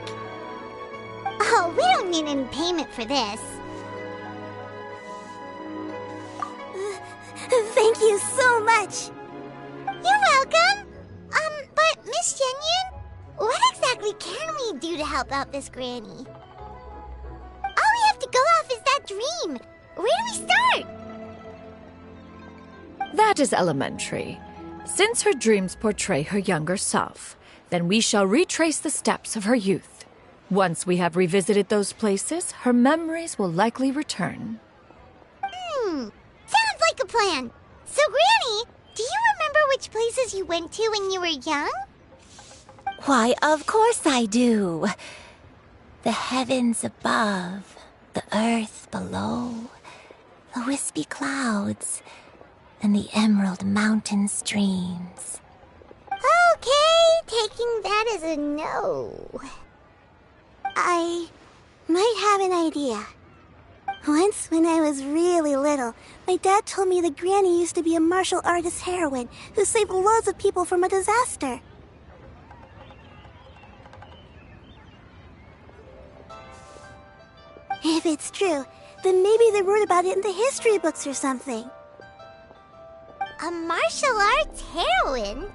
Oh, we don't need any payment for this. Thank you so much. You're welcome. But Miss Xianyun, what exactly can we do to help out this Granny? All we have to go off is that dream. Where do we start? That is elementary. Since her dreams portray her younger self, then we shall retrace the steps of her youth. Once we have revisited those places, her memories will likely return. Sounds like a plan. So, Granny, do you remember which places you went to when you were young? Why, of course I do. The heavens above, the earth below, the wispy clouds, and the emerald mountain streams. Okay, taking that as a no. I might have an idea. Once, when I was really little, my dad told me that Granny used to be a martial artist heroine who saved loads of people from a disaster. If it's true, then maybe they wrote about it in the history books or something. A martial arts heroine?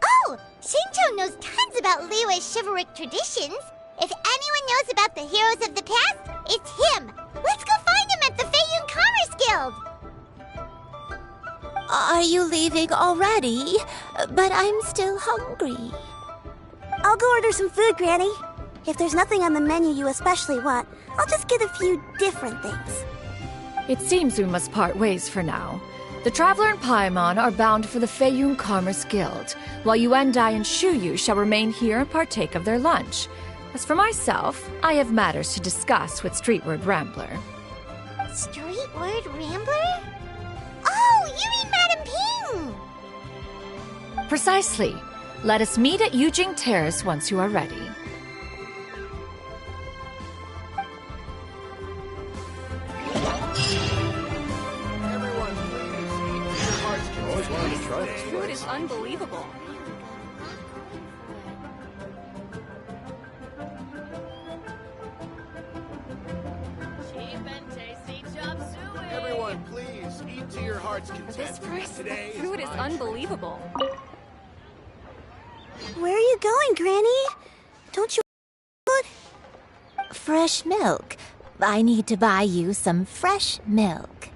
Oh, Shincho knows tons about Liyue's chivalric traditions. If anyone knows about the heroes of the past, it's him. Let's go find him at the Feiyun Commerce Guild. Are you leaving already? But I'm still hungry. I'll go order some food, Granny. If there's nothing on the menu you especially want, I'll just get a few different things. It seems we must part ways for now. The Traveler and Paimon are bound for the Feiyun Commerce Guild, while Yuendai and Shuyu shall remain here and partake of their lunch. As for myself, I have matters to discuss with Streetward Rambler. Streetward Rambler? Oh, you mean Madam Ping! Precisely. Let us meet at Yujing Terrace once you are ready. Food is unbelievable. Everyone, please eat to your heart's content. This price of Today food is unbelievable. Where are you going, Granny? Don't you want food? Fresh milk. I need to buy you some fresh milk.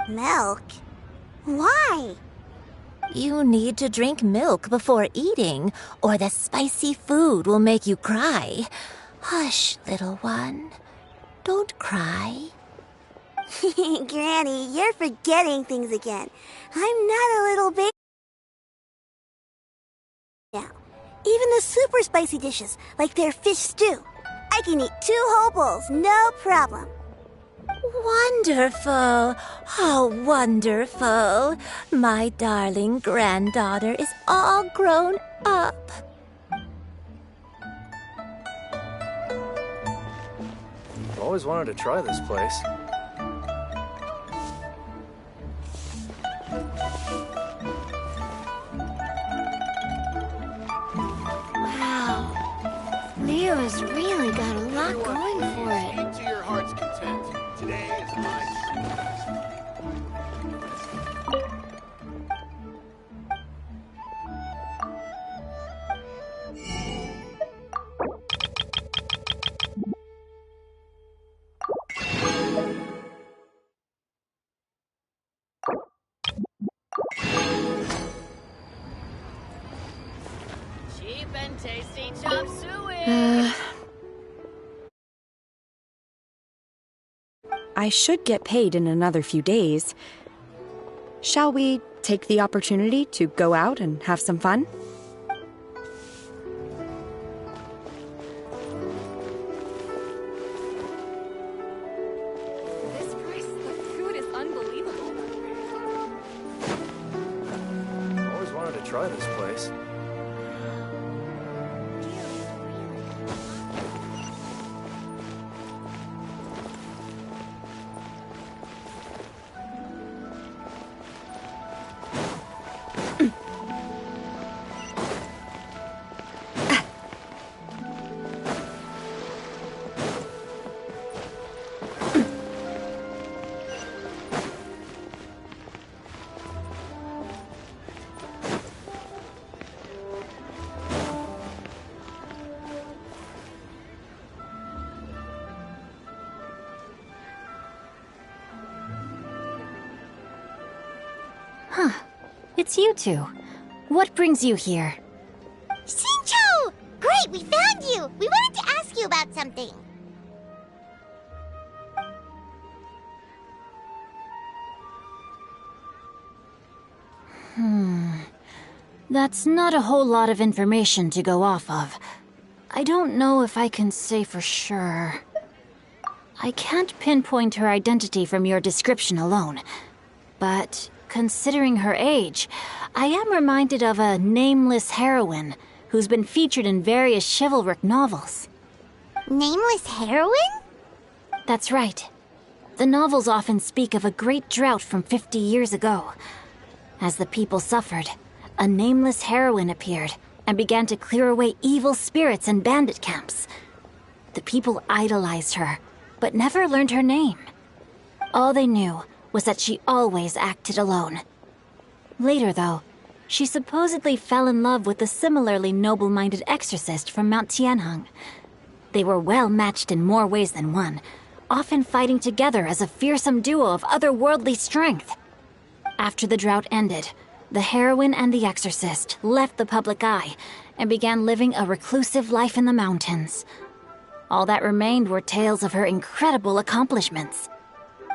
Milk? Why? You need to drink milk before eating, or the spicy food will make you cry. Hush, little one. Don't cry. Granny, you're forgetting things again. I'm not a little baby now. Even the super spicy dishes, like their fish stew, I can eat 2 whole bowls, no problem. Wonderful. How wonderful. My darling granddaughter is all grown up. Always wanted to try this place. Wow. Leo has really got a lot going for it. Eat to your heart's content. Today is my Cheap and tasty chop suey. I should get paid in another few days. Shall we take the opportunity to go out and have some fun? This price of food is unbelievable. Always wanted to try this place. Huh. It's you two. What brings you here? Shincho! Great, we found you! We wanted to ask you about something. That's not a whole lot of information to go off of. I don't know if I can say for sure. I can't pinpoint her identity from your description alone. But considering her age, I am reminded of a nameless heroine who's been featured in various chivalric novels. Nameless heroine? That's right. The novels often speak of a great drought from 50 years ago. As the people suffered, a nameless heroine appeared and began to clear away evil spirits and bandit camps. The people idolized her, but never learned her name. All they knew was that she always acted alone. Later, though, she supposedly fell in love with a similarly noble-minded exorcist from Mount Tianheng. They were well matched in more ways than one, often fighting together as a fearsome duo of otherworldly strength. After the drought ended, the heroine and the exorcist left the public eye and began living a reclusive life in the mountains. All that remained were tales of her incredible accomplishments.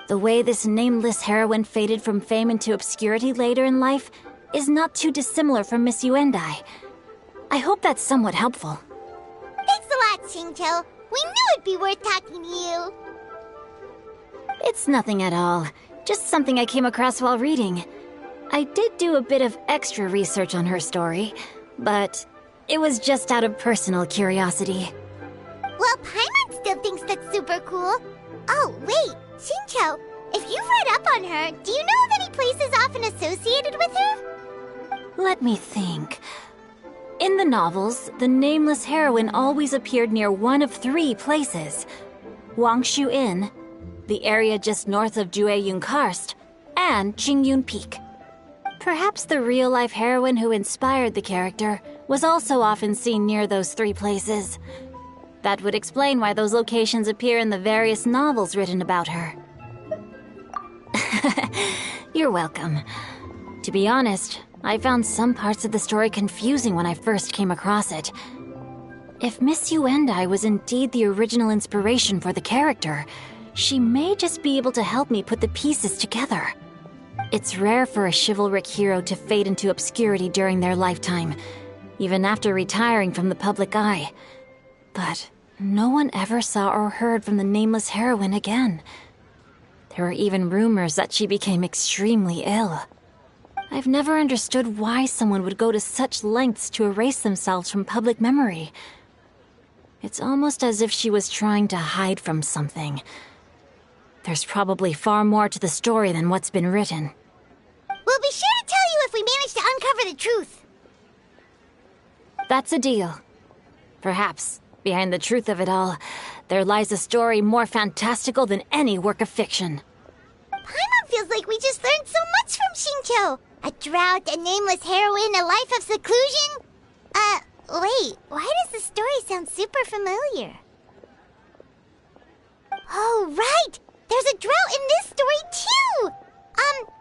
The way this nameless heroine faded from fame into obscurity later in life is not too dissimilar from Miss Yuendai. I hope that's somewhat helpful. Thanks a lot, Xingqiu. We knew it'd be worth talking to you. It's nothing at all. Just something I came across while reading. I did do a bit of extra research on her story, but it was just out of personal curiosity. Well, Paimon still thinks that's super cool. Oh, wait, Xingqiu, if you've read up on her, do you know of any places often associated with her? Let me think. In the novels, the nameless heroine always appeared near one of 3 places. Wangshu Inn, the area just north of Jueyun Karst, and Qingyun Peak. Perhaps the real-life heroine who inspired the character was also often seen near those 3 places. That would explain why those locations appear in the various novels written about her. You're welcome. To be honest, I found some parts of the story confusing when I first came across it. If Miss Yuendai was indeed the original inspiration for the character, she may just be able to help me put the pieces together. It's rare for a chivalric hero to fade into obscurity during their lifetime, even after retiring from the public eye. But no one ever saw or heard from the nameless heroine again. There were even rumors that she became extremely ill. I've never understood why someone would go to such lengths to erase themselves from public memory. It's almost as if she was trying to hide from something. There's probably far more to the story than what's been written. We'll be sure to tell you if we manage to uncover the truth. That's a deal. Perhaps, behind the truth of it all, there lies a story more fantastical than any work of fiction. Paimon feels like we just learned so much from Xingqiu. A drought, a nameless heroine, a life of seclusion. Wait, why does the story sound super familiar? Oh, right! There's a drought in this story, too!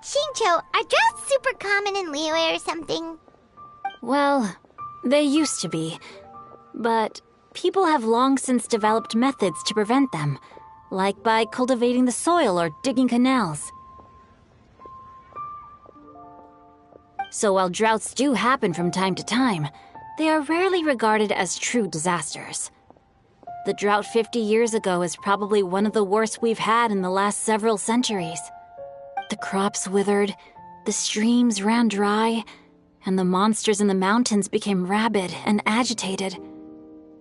Xingqiu, are droughts super common in Liyue or something? Well, they used to be. But people have long since developed methods to prevent them, like by cultivating the soil or digging canals. So while droughts do happen from time to time, they are rarely regarded as true disasters. The drought 50 years ago is probably one of the worst we've had in the last several centuries. The crops withered, the streams ran dry, and the monsters in the mountains became rabid and agitated.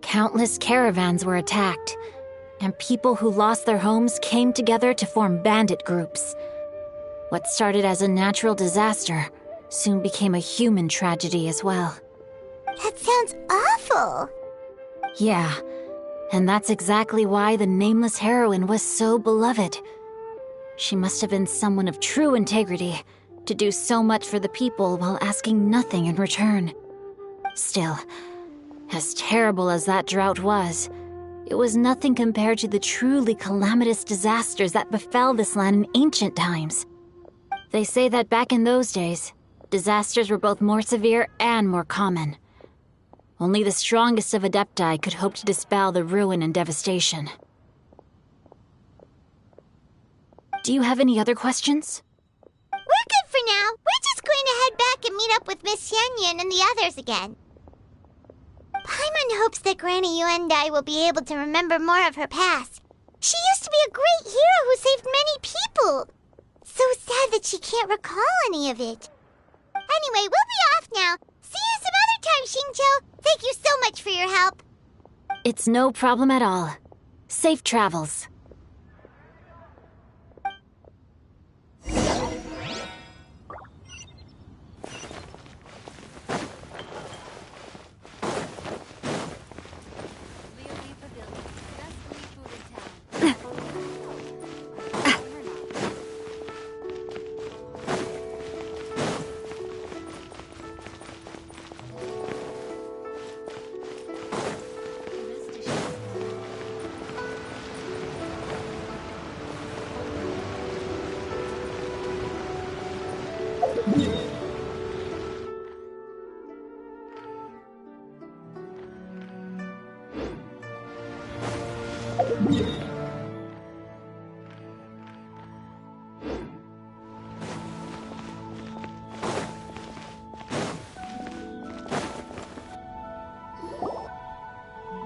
Countless caravans were attacked, and people who lost their homes came together to form bandit groups. What started as a natural disaster soon became a human tragedy as well. That sounds awful. Yeah, and that's exactly why the nameless heroine was so beloved. She must have been someone of true integrity, to do so much for the people while asking nothing in return. Still, as terrible as that drought was, it was nothing compared to the truly calamitous disasters that befell this land in ancient times. They say that back in those days, disasters were both more severe and more common. Only the strongest of Adepti could hope to dispel the ruin and devastation. Do you have any other questions? We're good for now. We're just going to head back and meet up with Miss Xianyun and the others again. Paimon hopes that Granny Yuendai will be able to remember more of her past. She used to be a great hero who saved many people. So sad that she can't recall any of it. Anyway, we'll be off now. See you some other time, Xingqiu. Thank you so much for your help. It's no problem at all. Safe travels.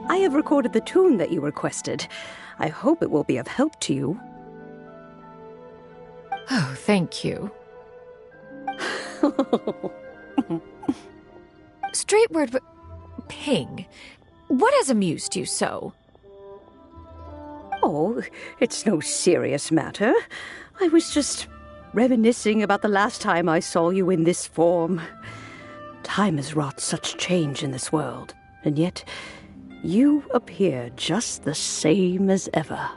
I have recorded the tune that you requested. I hope it will be of help to you. Oh, thank you. Straightward, Ping, what has amused you so? Oh, it's no serious matter. I was just reminiscing about the last time I saw you in this form. Time has wrought such change in this world, and yet you appear just the same as ever.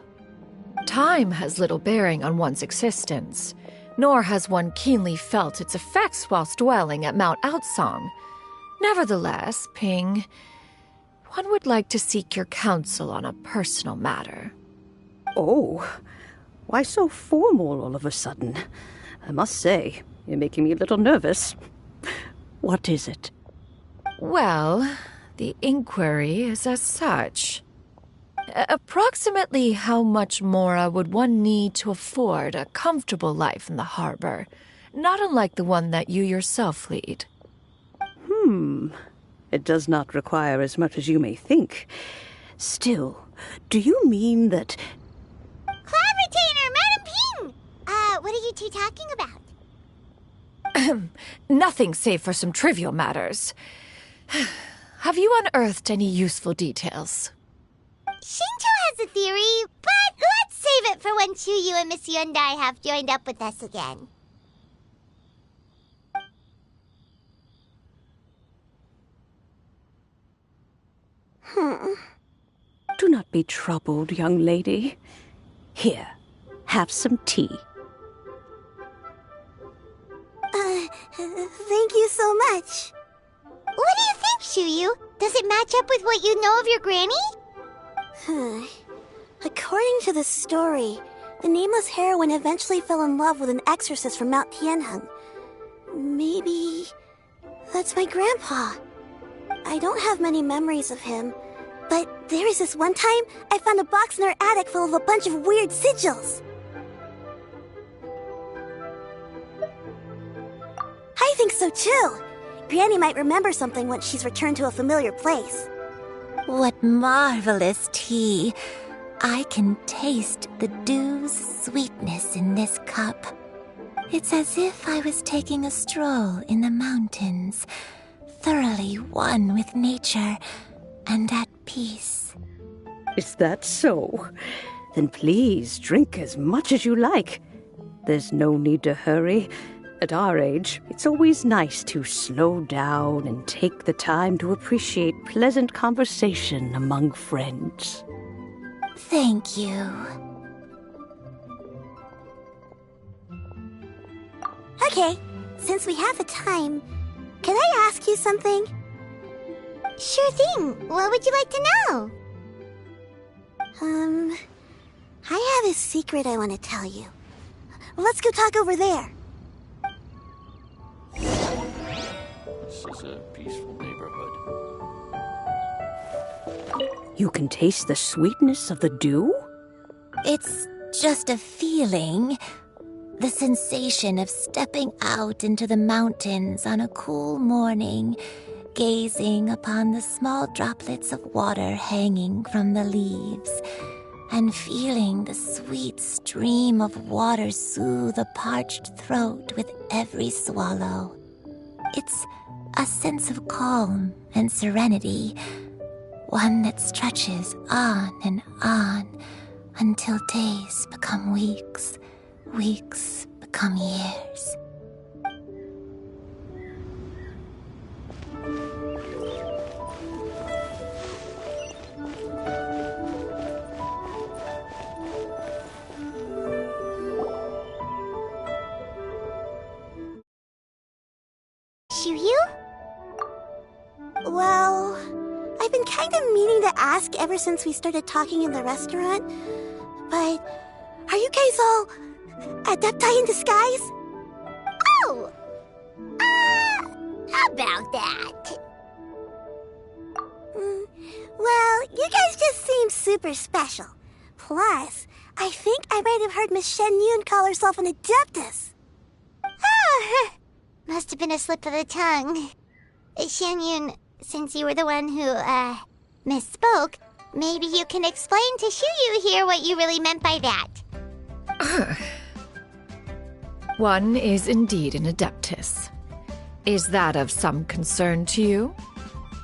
Time has little bearing on one's existence, nor has one keenly felt its effects whilst dwelling at Mount Outsong. Nevertheless, Ping, one would like to seek your counsel on a personal matter. Oh, why so formal all of a sudden? I must say, you're making me a little nervous. What is it? Well, the inquiry is as such. Approximately how much more would one need to afford a comfortable life in the harbor, not unlike the one that you yourself lead? It does not require as much as you may think. Still, do you mean that... Cloud Retainer, Madam Ping! What are you two talking about? Nothing save for some trivial matters. Have you unearthed any useful details? Shinto has a theory, but let's save it for when Chuyu and Miss Yundai have joined up with us again. Do not be troubled, young lady. Here, have some tea. Thank you so much. What do you think, Chuyu? Does it match up with what you know of your granny? According to the story, the nameless heroine eventually fell in love with an exorcist from Mount Tianheng. Maybe that's my grandpa. I don't have many memories of him, but there was this one time I found a box in our attic full of a bunch of weird sigils. I think so too. Granny might remember something once she's returned to a familiar place. What marvelous tea. I can taste the dew's sweetness in this cup. It's as if I was taking a stroll in the mountains, thoroughly one with nature and at peace. Is that so? Then please drink as much as you like. There's no need to hurry. At our age, it's always nice to slow down and take the time to appreciate pleasant conversation among friends. Thank you. Okay, since we have the time, can I ask you something? Sure thing. What would you like to know? I have a secret I want to tell you. Let's go talk over there. This is a peaceful neighborhood. You can taste the sweetness of the dew? It's just a feeling. The sensation of stepping out into the mountains on a cool morning, gazing upon the small droplets of water hanging from the leaves, and feeling the sweet stream of water soothe a parched throat with every swallow. It's a sense of calm and serenity, One that stretches on and on until days become weeks, weeks become years. Shiryu? Well, I've been kind of meaning to ask ever since we started talking in the restaurant, but are you guys all adepti in disguise? Oh! About that. Well, you guys just seem super special. Plus, I think I might have heard Miss Xianyun call herself an adeptus. Oh, must have been a slip of the tongue. Xianyun, since you were the one who, misspoke, maybe you can explain to Shiryu here what you really meant by that. One is indeed an adeptus. Is that of some concern to you?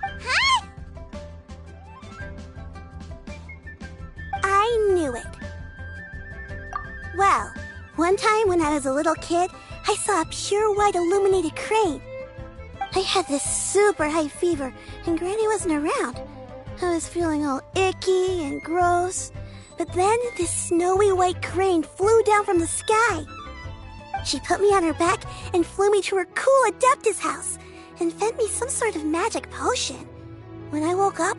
Huh? I knew it. Well, one time when I was a little kid, I saw a pure white illuminated crane. I had this super high fever, and Granny wasn't around. I was feeling all icky and gross. But then this snowy white crane flew down from the sky. She put me on her back and flew me to her cool Adeptus house and fed me some sort of magic potion. When I woke up,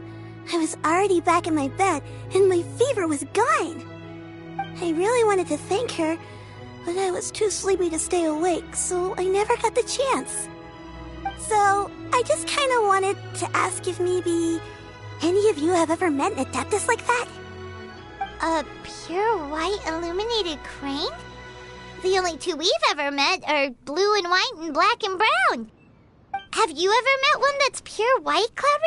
I was already back in my bed and my fever was gone. I really wanted to thank her, but I was too sleepy to stay awake, so I never got the chance. So, I just kind of wanted to ask if maybe any of you have ever met an Adeptus like that? A pure white illuminated crane? The only two we've ever met are blue and white and black and brown. Have you ever met one that's pure white, Cloud?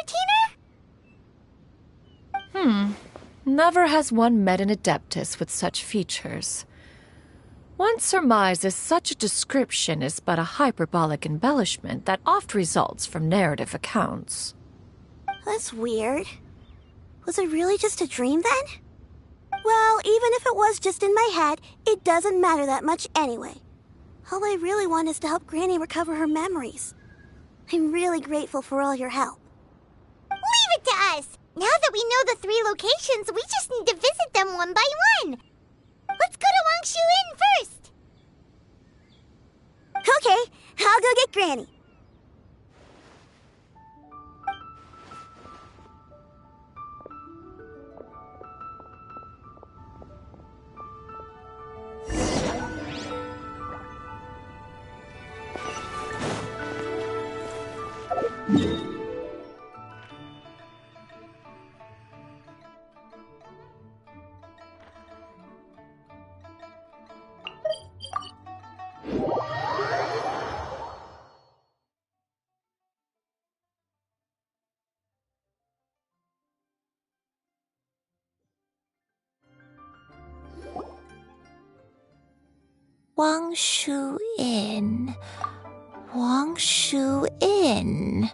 Never has one met an adeptus with such features. One surmises such a description is but a hyperbolic embellishment that oft results from narrative accounts. That's weird. Was it really just a dream then? Well, even if it was just in my head, it doesn't matter that much anyway. All I really want is to help Granny recover her memories. I'm really grateful for all your help. Leave it to us! Now that we know the 3 locations, we just need to visit them one by one. Let's go to Wangshu Inn first. Okay, I'll go get Granny. Wangshu Inn. Wangshu Inn.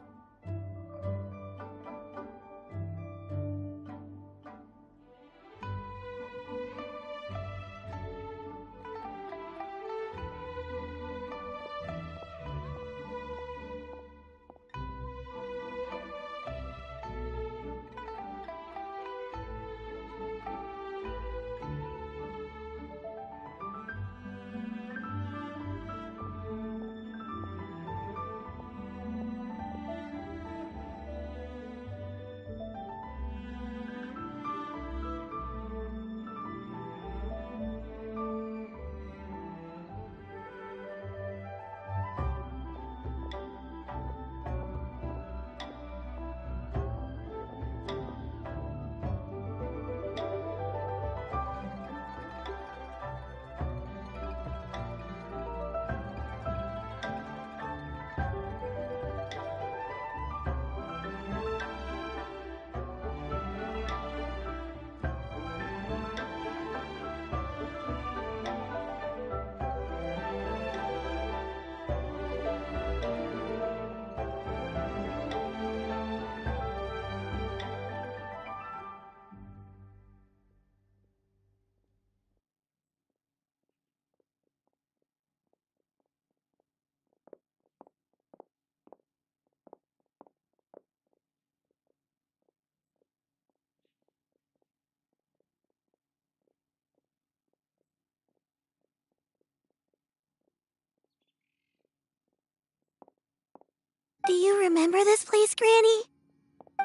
Do you remember this place, Granny?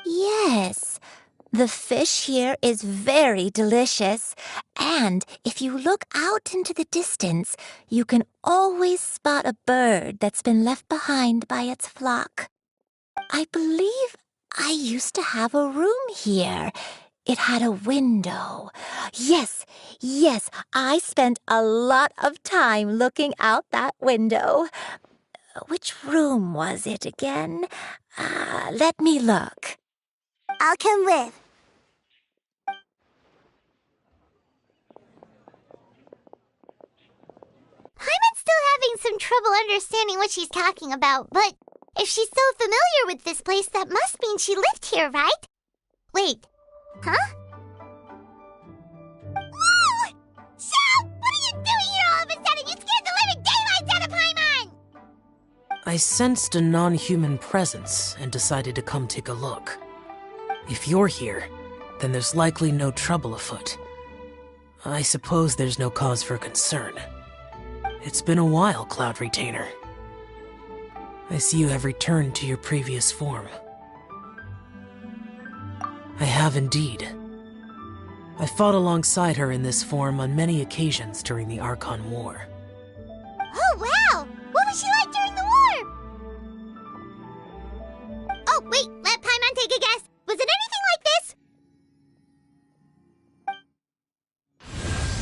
Yes. The fish here is very delicious, and if you look out into the distance, you can always spot a bird that's been left behind by its flock. I believe I used to have a room here. It had a window. Yes, I spent a lot of time looking out that window. Which room was it again? Let me look. I'll come with. Paimon's still having some trouble understanding what she's talking about, but if she's so familiar with this place, that must mean she lived here, right? Wait, huh? Whoa! Chef! What are you doing here all of a sudden? You scared the living daylights out of Paimon! I sensed a non-human presence and decided to come take a look. If you're here, then there's likely no trouble afoot. I suppose there's no cause for concern. It's been a while, Cloud Retainer. I see you have returned to your previous form. I have indeed. I fought alongside her in this form on many occasions during the Archon War. Oh, wow! What was she like during the war? Oh, wait, let Paimon take a guess. Was it anything like this?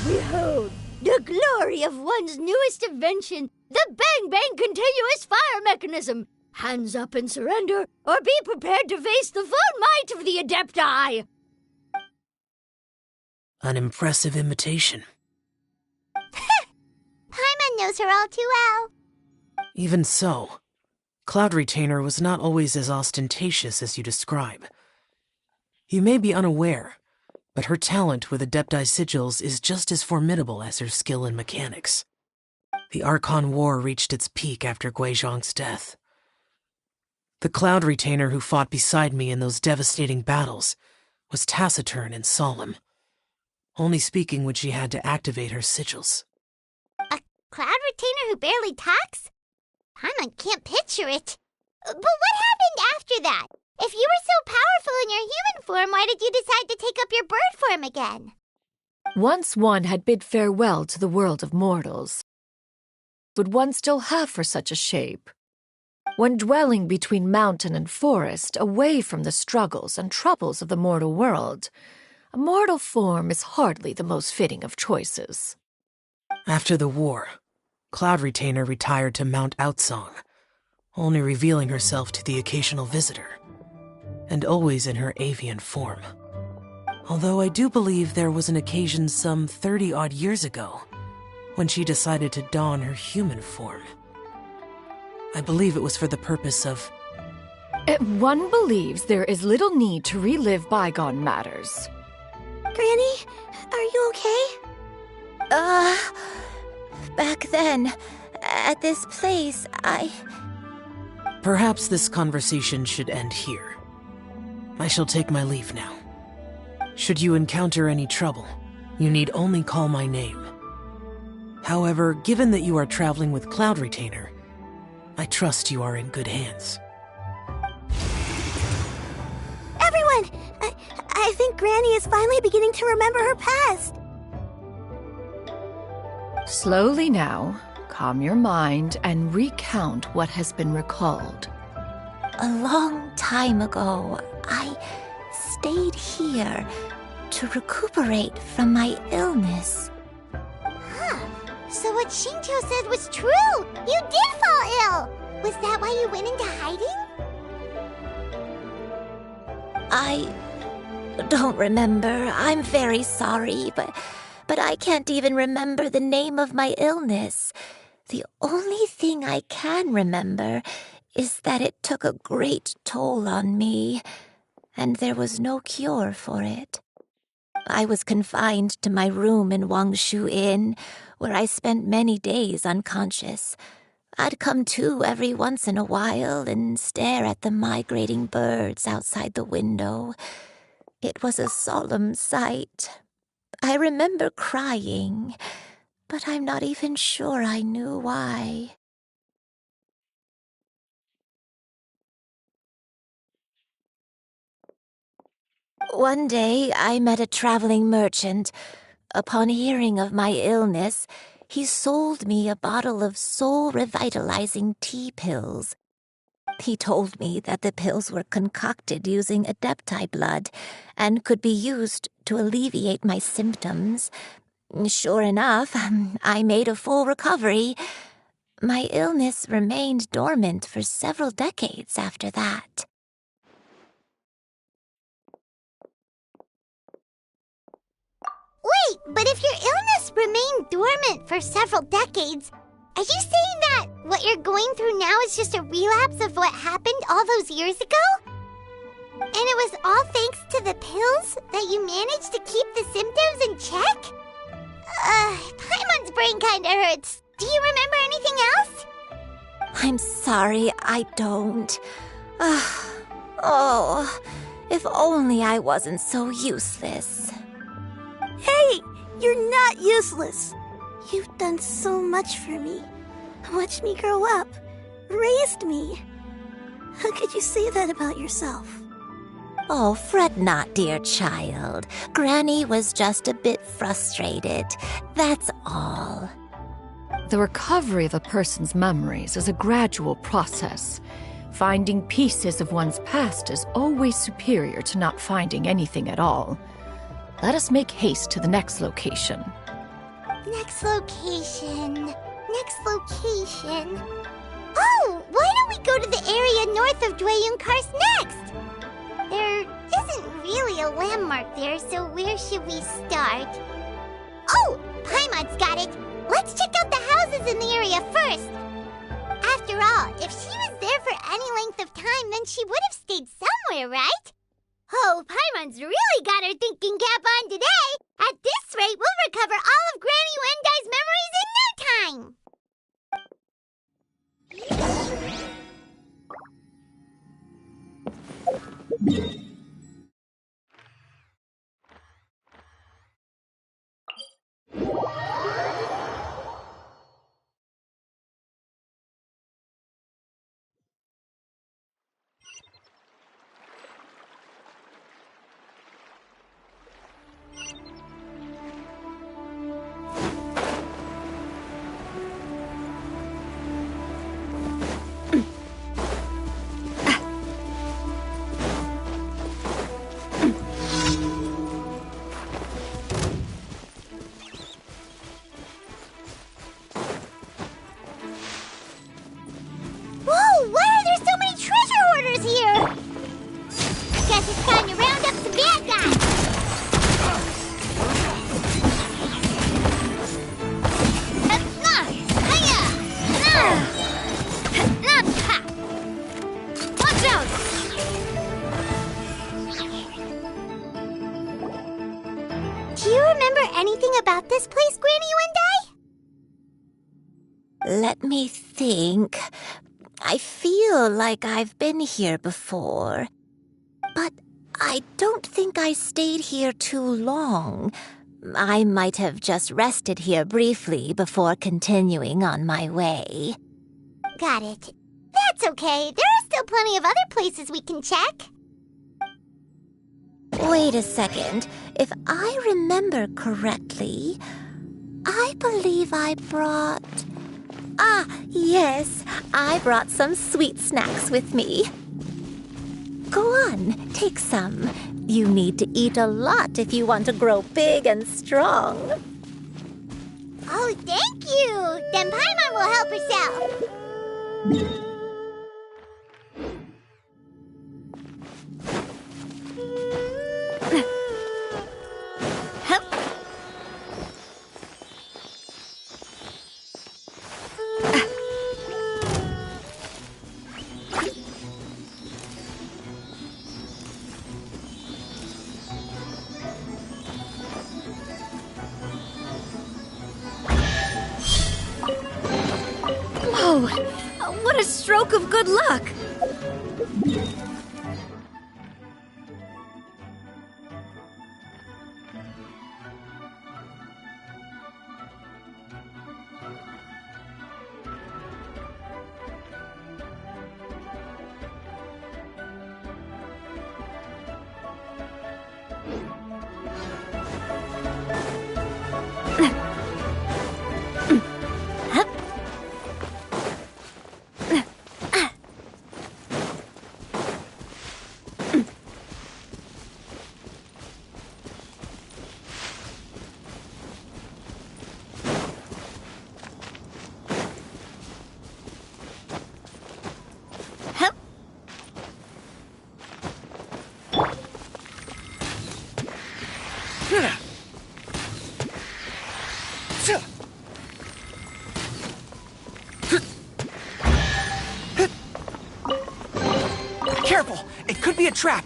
Behold, the glory of one's newest invention, the Bang Bang Continuous Fire Mechanism. Hands up and surrender, or be prepared to face the full might of the Adepti. An impressive imitation. Paimon knows her all too well. Even so, Cloud Retainer was not always as ostentatious as you describe. You may be unaware, but her talent with Adepti sigils is just as formidable as her skill in mechanics. The Archon War reached its peak after Guizhong's death. The Cloud Retainer who fought beside me in those devastating battles was taciturn and solemn, only speaking when she had to activate her sigils. A Cloud Retainer who barely talks? Paimon can't picture it. But what happened after that? If you were so powerful in your human form, why did you decide to take up your bird form again? Once one had bid farewell to the world of mortals, would one still have for such a shape? When dwelling between mountain and forest, away from the struggles and troubles of the mortal world, a mortal form is hardly the most fitting of choices. After the war, Cloud Retainer retired to Mount Outsong, only revealing herself to the occasional visitor, and always in her avian form. Although I do believe there was an occasion some 30-odd years ago when she decided to don her human form. I believe it was for the purpose of... One believes there is little need to relive bygone matters. Granny, are you okay? Back then, at this place, Perhaps this conversation should end here. I shall take my leave now. Should you encounter any trouble, you need only call my name. However, given that you are traveling with Cloud Retainer, I trust you are in good hands. Everyone! I think Granny is finally beginning to remember her past. Slowly now, calm your mind and recount what has been recalled. A long time ago, I stayed here to recuperate from my illness. Huh. So what Shinto said was true! You did fall ill! Was that why you went into hiding? I don't remember. I'm very sorry, but I can't even remember the name of my illness. The only thing I can remember is that it took a great toll on me, and there was no cure for it. I was confined to my room in Wangshu Inn, where I spent many days unconscious. I'd come to every once in a while and stare at the migrating birds outside the window. It was a solemn sight. I remember crying, but I'm not even sure I knew why. One day, I met a traveling merchant. Upon hearing of my illness, he sold me a bottle of soul-revitalizing tea pills. He told me that the pills were concocted using Adepti blood and could be used to alleviate my symptoms. Sure enough, I made a full recovery. My illness remained dormant for several decades after that. Wait, but if your illness remained dormant for several decades, are you saying that what you're going through now is just a relapse of what happened all those years ago? And it was all thanks to the pills that you managed to keep the symptoms in check? Paimon's brain kinda hurts. Do you remember anything else? I'm sorry, I don't. Oh, if only I wasn't so useless. Hey, you're not useless. You've done so much for me. Watched me grow up. Raised me. How could you say that about yourself? Oh, fret not, dear child. Granny was just a bit frustrated. That's all. The recovery of a person's memories is a gradual process. Finding pieces of one's past is always superior to not finding anything at all. Let us make haste to the next location. Next location. Next location. Oh, why don't we go to the area north of Dwayun Karst next? There isn't really a landmark there, so where should we start? Oh, Paimon's got it. Let's check out the houses in the area first. After all, if she was there for any length of time, then she would have stayed somewhere, right? Oh, Paimon's really got her thinking cap on today. At this rate, we'll recover all of Granny Wendai's memories in no time. Whoa, why are there so many treasure hoarders here? Guess it's time to round up some bad guys. Watch out! Do you remember anything about this place, Granny Wendai? Let me think. I feel like I've been here before. But I don't think I stayed here too long. I might have just rested here briefly before continuing on my way. Got it. That's okay. There are still plenty of other places we can check. Wait a second. If I remember correctly, I believe I brought... Ah, yes. I brought some sweet snacks with me. Go on, take some. You need to eat a lot if you want to grow big and strong. Oh, thank you. Then Paimon will help herself. Whoa! What a stroke of good luck! Careful! It could be a trap!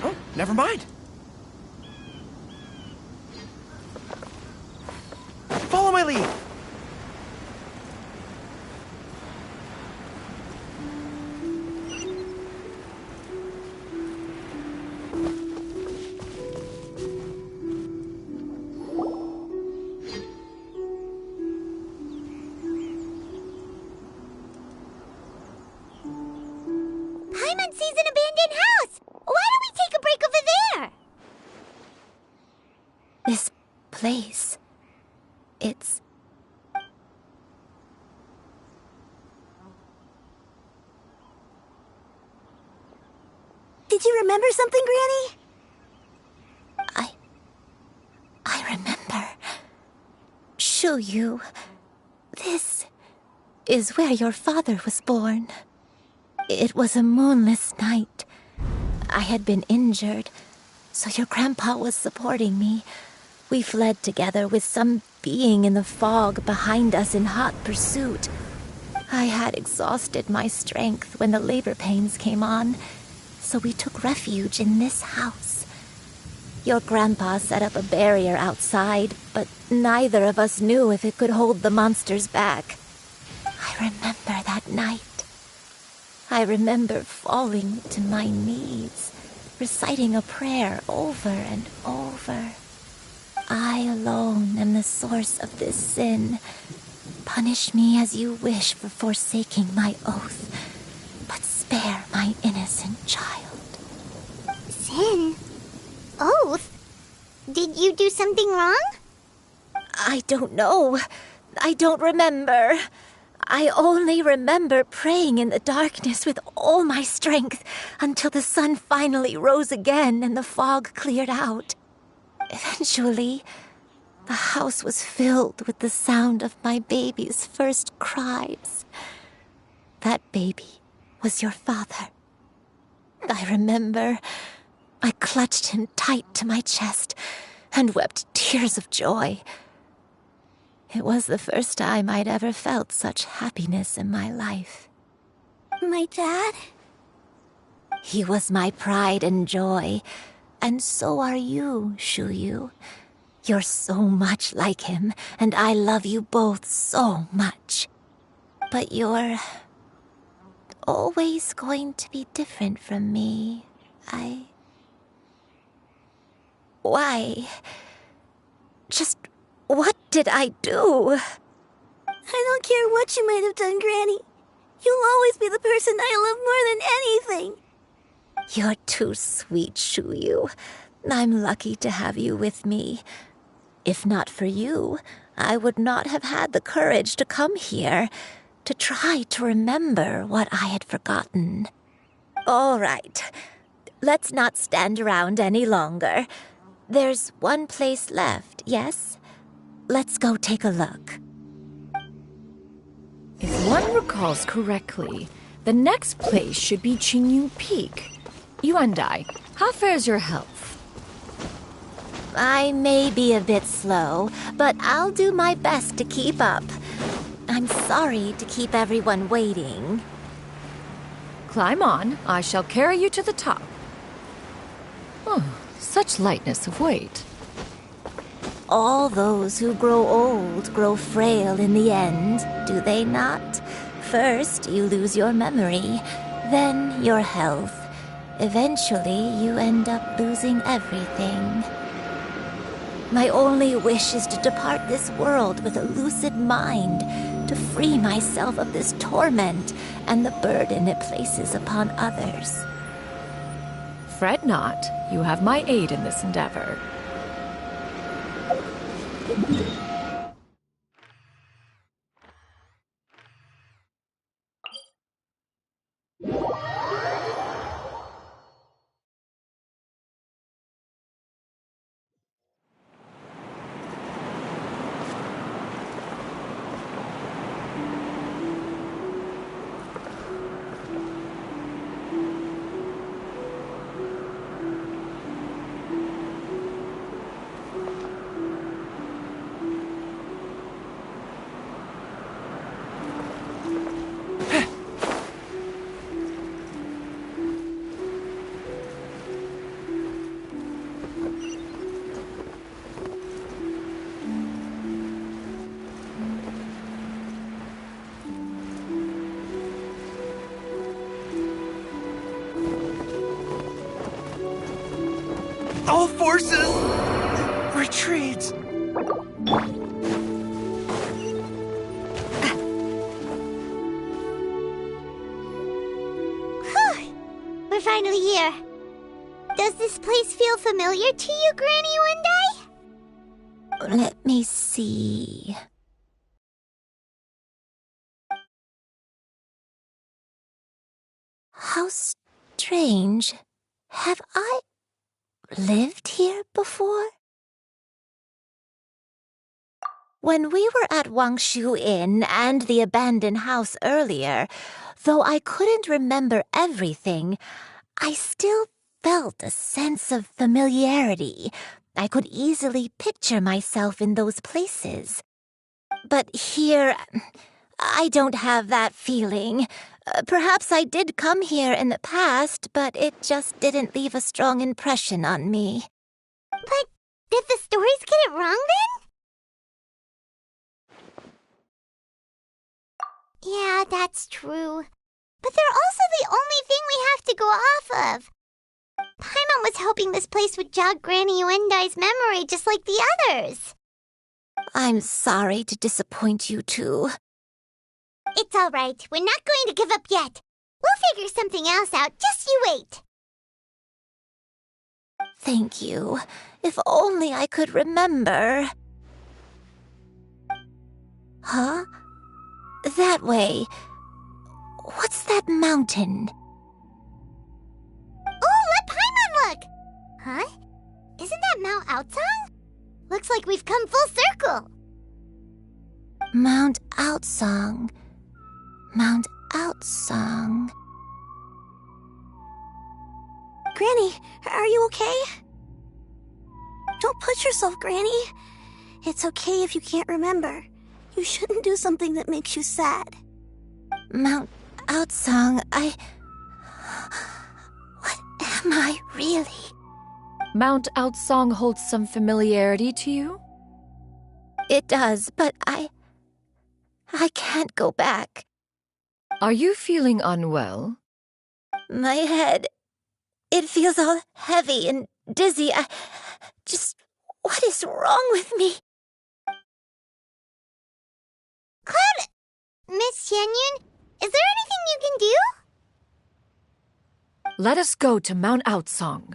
Oh, never mind. Follow my lead! Paimon sees an abandoned house! Why don't we take a break over there? This place. It's... Did you remember something, Granny? I remember. Xianyun. This is where your father was born. It was a moonless night. I had been injured, so your grandpa was supporting me. We fled together with some being in the fog behind us in hot pursuit. I had exhausted my strength when the labor pains came on, so we took refuge in this house. Your grandpa set up a barrier outside, but neither of us knew if it could hold the monsters back. I remember that night. I remember falling to my knees, reciting a prayer over and over. I alone am the source of this sin. Punish me as you wish for forsaking my oath, but spare my innocent child. Sin? Oath? Did you do something wrong? I don't know. I don't remember. I only remember praying in the darkness with all my strength until the sun finally rose again and the fog cleared out. Eventually, the house was filled with the sound of my baby's first cries. That baby was your father. I remember I clutched him tight to my chest and wept tears of joy. It was the first time I'd ever felt such happiness in my life. My dad? He was my pride and joy, and so are you, Xianyun. You're so much like him, and I love you both so much. But you're always going to be different from me. Why? Just what did I do? I don't care what you might have done, Granny. You'll always be the person I love more than anything. You're too sweet, Xianyun. I'm lucky to have you with me. If not for you, I would not have had the courage to come here, to try to remember what I had forgotten. All right, let's not stand around any longer. There's one place left, yes? Let's go take a look. If one recalls correctly, the next place should be Xianyun Peak. Yuandai, how fares your health? I may be a bit slow, but I'll do my best to keep up. I'm sorry to keep everyone waiting. Climb on. I shall carry you to the top. Oh, such lightness of weight. All those who grow old grow frail in the end, do they not? First, you lose your memory, then your health. Eventually, you end up losing everything. My only wish is to depart this world with a lucid mind, to free myself of this torment and the burden it places upon others. Fret not. You have my aid in this endeavor. All forces! Retreat! We're finally here. Does this place feel familiar to you, Granny Wendai? Let me see. How strange. Have I lived here before? When we were at Wangshu Inn and the abandoned house earlier, though I couldn't remember everything, I still felt a sense of familiarity. I could easily picture myself in those places. But here, I don't have that feeling. Perhaps I did come here in the past, but it just didn't leave a strong impression on me. But did the stories get it wrong then? Yeah, that's true. But they're also the only thing we have to go off of. Paimon was hoping this place would jog Granny Wendai's memory just like the others. I'm sorry to disappoint you too. It's all right. We're not going to give up yet. We'll figure something else out. Just you wait. Thank you. If only I could remember. Huh? That way. What's that mountain? Oh, let Paimon look! Huh? Isn't that Mount Outsang? Looks like we've come full circle. Mount Outsang. Mount Outsang. Granny, are you okay? Don't push yourself, Granny. It's okay if you can't remember. You shouldn't do something that makes you sad. Mount Outsang, What am I really? Mount Outsang holds some familiarity to you? It does, but I can't go back. Are you feeling unwell? My head, it feels all heavy and dizzy. What is wrong with me? Cloud, Miss Xianyun, is there anything you can do? Let us go to Mount Outsang.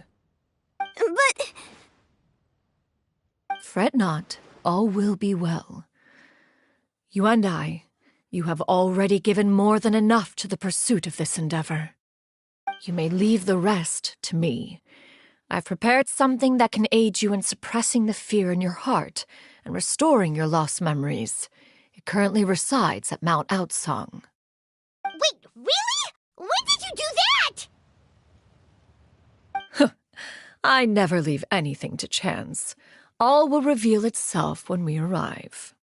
But... Fret not, all will be well. You and I, you have already given more than enough to the pursuit of this endeavor. You may leave the rest to me. I've prepared something that can aid you in suppressing the fear in your heart and restoring your lost memories. It currently resides at Mount Outsang. Wait, really? When did you do that? I never leave anything to chance. All will reveal itself when we arrive.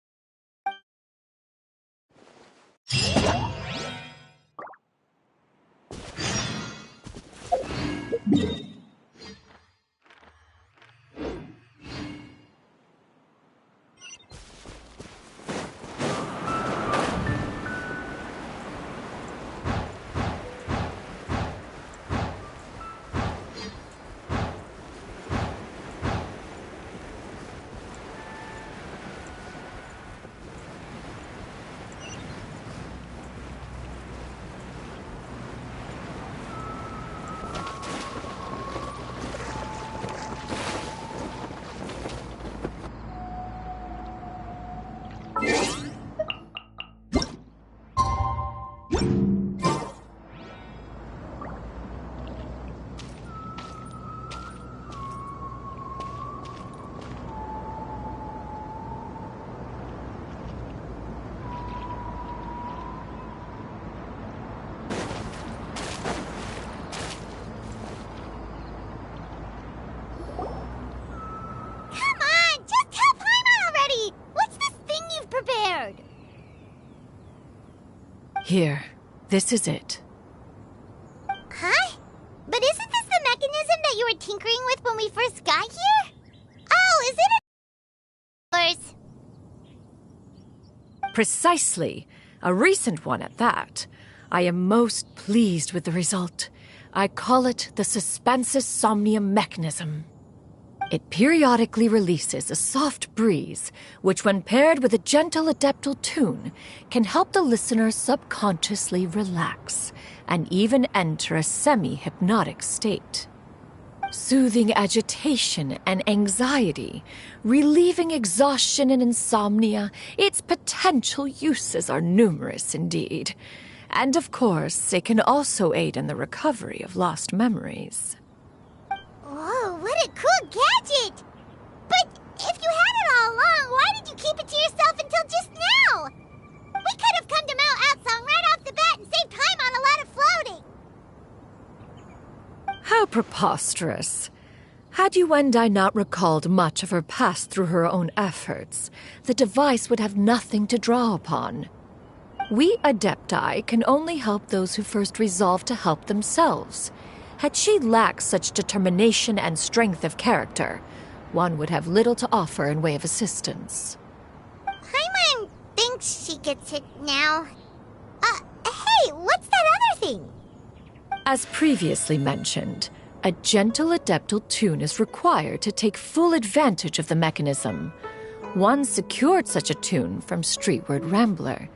Here, this is it. Huh? But isn't this the mechanism that you were tinkering with when we first got here? Oh, is it Precisely. A recent one at that. I am most pleased with the result. I call it the Suspensus Somnium mechanism. It periodically releases a soft breeze, which when paired with a gentle adeptal tune, can help the listener subconsciously relax and even enter a semi-hypnotic state. Soothing agitation and anxiety, relieving exhaustion and insomnia, its potential uses are numerous indeed. And of course, it can also aid in the recovery of lost memories. Whoa, what a cool gadget! But if you had it all along, why did you keep it to yourself until just now? We could have come to Mount Outsong right off the bat and saved time on a lot of floating. How preposterous. Had Yuendai not recalled much of her past through her own efforts, the device would have nothing to draw upon. We Adepti can only help those who first resolve to help themselves. Had she lacked such determination and strength of character, one would have little to offer in way of assistance. Paimon thinks she gets it now. Hey, what's that other thing? As previously mentioned, a gentle adeptal tune is required to take full advantage of the mechanism. One secured such a tune from Streetward Rambler.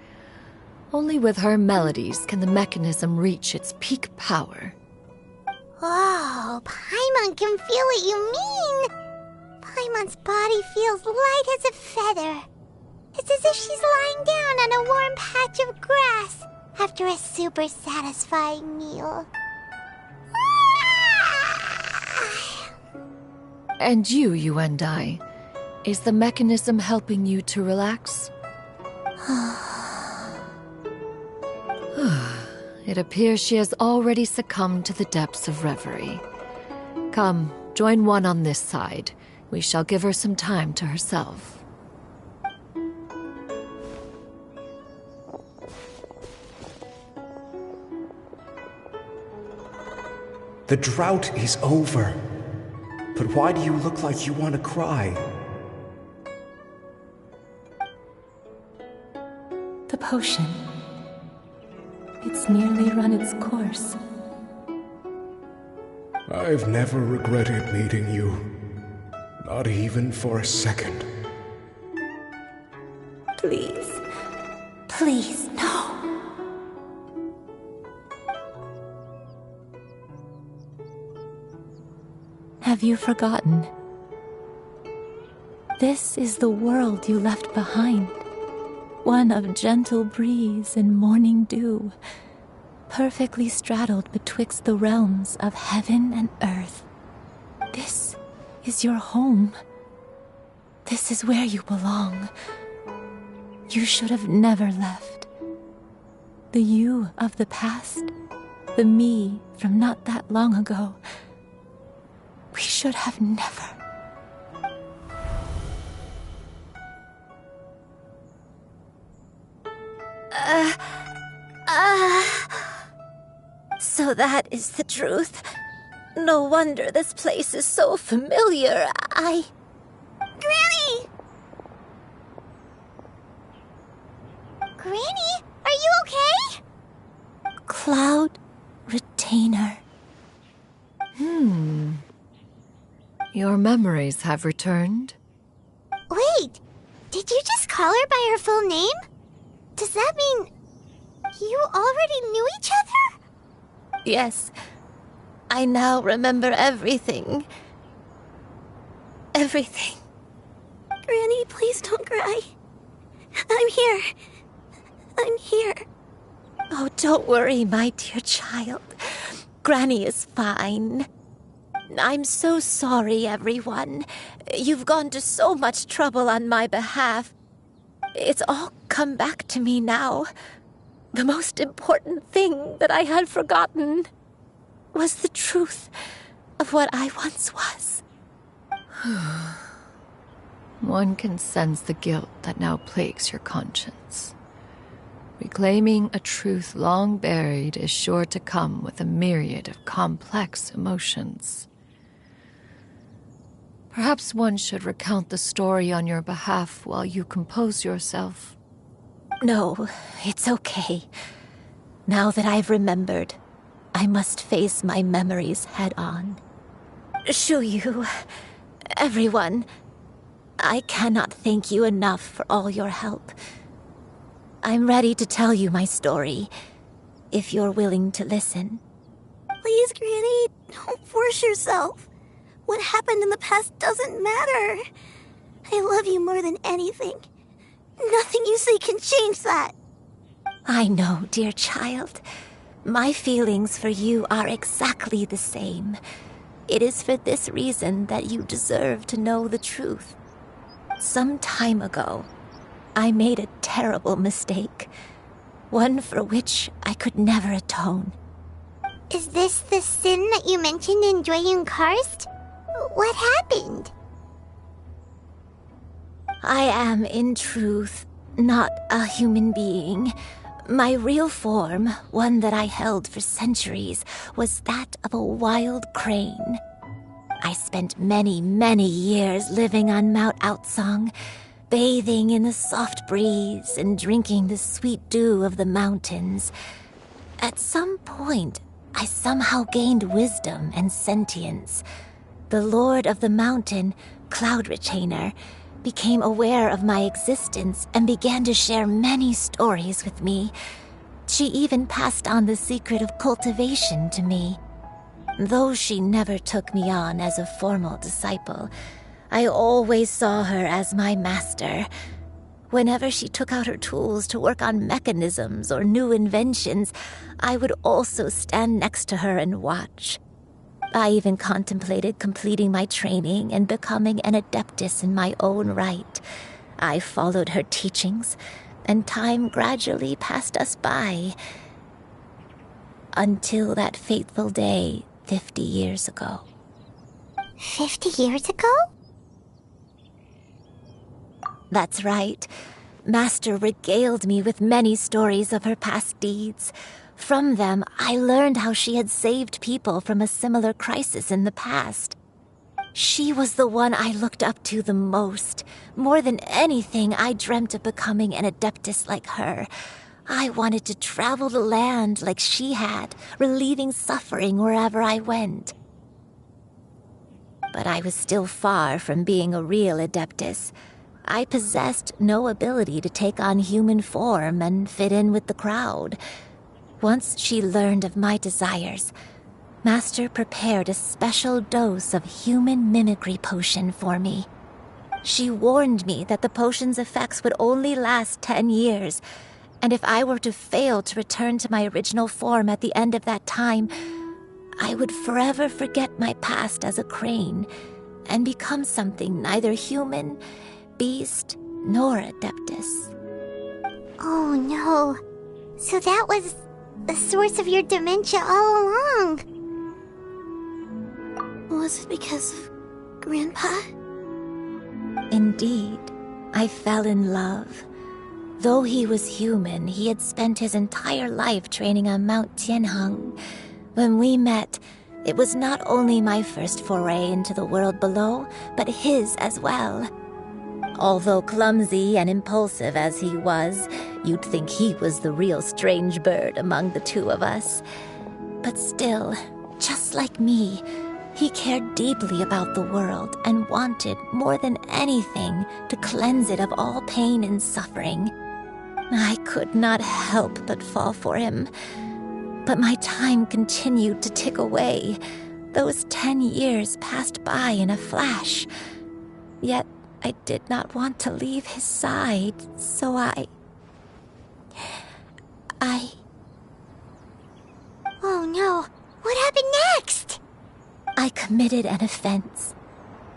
Only with her melodies can the mechanism reach its peak power. Whoa, Paimon can feel what you mean. Paimon's body feels light as a feather. It's as if she's lying down on a warm patch of grass after a super satisfying meal. And you and I, is the mechanism helping you to relax? It appears she has already succumbed to the depths of reverie. Come, join one on this side. We shall give her some time to herself. The drought is over. But why do you look like you want to cry? The potion. It's nearly run its course. I've never regretted meeting you. Not even for a second. Please. Please, no. Have you forgotten? This is the world you left behind. One of gentle breeze and morning dew, perfectly straddled betwixt the realms of heaven and earth. This is your home. This is where you belong. You should have never left. The you of the past, the me from not that long ago, we should have never. So that is the truth. No wonder this place is so familiar. Granny! Granny, are you okay? Cloud Retainer. Your memories have returned? Wait, did you just call her by her full name? Does that mean you already knew each other? Yes. I now remember everything. Everything. Granny, please don't cry. I'm here. I'm here. Oh, don't worry, my dear child. Granny is fine. I'm so sorry, everyone. You've gone to so much trouble on my behalf. It's all come back to me now. The most important thing that I had forgotten was the truth of what I once was. One can sense the guilt that now plagues your conscience. Reclaiming a truth long buried is sure to come with a myriad of complex emotions. Perhaps one should recount the story on your behalf while you compose yourself. No, it's okay. Now that I've remembered, I must face my memories head on. Shuyu, everyone. I cannot thank you enough for all your help. I'm ready to tell you my story, if you're willing to listen. Please, Granny, don't force yourself. What happened in the past doesn't matter. I love you more than anything. Nothing you say can change that. I know, dear child. My feelings for you are exactly the same. It is for this reason that you deserve to know the truth. Some time ago, I made a terrible mistake. One for which I could never atone. Is this the sin that you mentioned in Xianyun Karst? What happened? I am, in truth, not a human being. My real form, one that I held for centuries, was that of a wild crane. I spent many, many years living on Mount Outsong, bathing in the soft breeze and drinking the sweet dew of the mountains. At some point, I somehow gained wisdom and sentience. The Lord of the Mountain, Cloud Retainer, became aware of my existence and began to share many stories with me. She even passed on the secret of cultivation to me. Though she never took me on as a formal disciple, I always saw her as my master. Whenever she took out her tools to work on mechanisms or new inventions, I would also stand next to her and watch. I even contemplated completing my training and becoming an adeptus in my own right. I followed her teachings, and time gradually passed us by. Until that fateful day 50 years ago. 50 years ago? That's right. Master regaled me with many stories of her past deeds. From them, I learned how she had saved people from a similar crisis in the past. She was the one I looked up to the most. More than anything, I dreamt of becoming an adeptus like her. I wanted to travel the land like she had, relieving suffering wherever I went. But I was still far from being a real adeptus. I possessed no ability to take on human form and fit in with the crowd. Once she learned of my desires, Master prepared a special dose of human mimicry potion for me. She warned me that the potion's effects would only last 10 years, and if I were to fail to return to my original form at the end of that time, I would forever forget my past as a crane and become something neither human, beast, nor adeptus. Oh no. So that was the source of your dementia all along. Was it because of Grandpa? Indeed, I fell in love. Though he was human, he had spent his entire life training on Mount Tianheng. When we met, it was not only my first foray into the world below, but his as well. Although clumsy and impulsive as he was, you'd think he was the real strange bird among the two of us. But still, just like me, he cared deeply about the world and wanted, more than anything, to cleanse it of all pain and suffering. I could not help but fall for him. But my time continued to tick away. Those 10 years passed by in a flash. Yet I did not want to leave his side, so I... Oh no, what happened next? I committed an offense.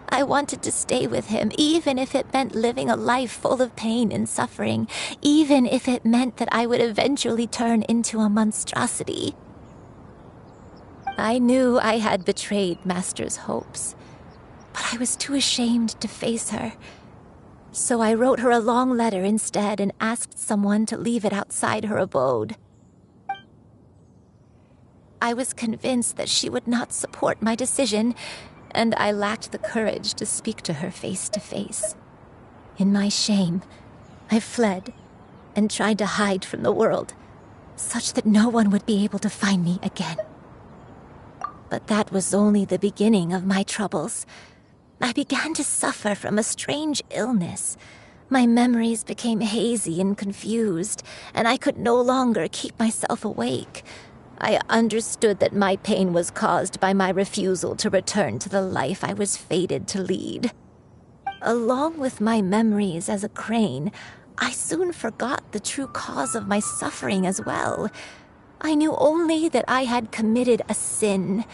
I wanted to stay with him, even if it meant living a life full of pain and suffering, even if it meant that I would eventually turn into a monstrosity. I knew I had betrayed Master's hopes, but I was too ashamed to face her. So I wrote her a long letter instead and asked someone to leave it outside her abode. I was convinced that she would not support my decision, and I lacked the courage to speak to her face to face. In my shame, I fled and tried to hide from the world, such that no one would be able to find me again. But that was only the beginning of my troubles. I began to suffer from a strange illness. My memories became hazy and confused, and I could no longer keep myself awake. I understood that my pain was caused by my refusal to return to the life I was fated to lead. Along with my memories as a crane, I soon forgot the true cause of my suffering as well. I knew only that I had committed a sin.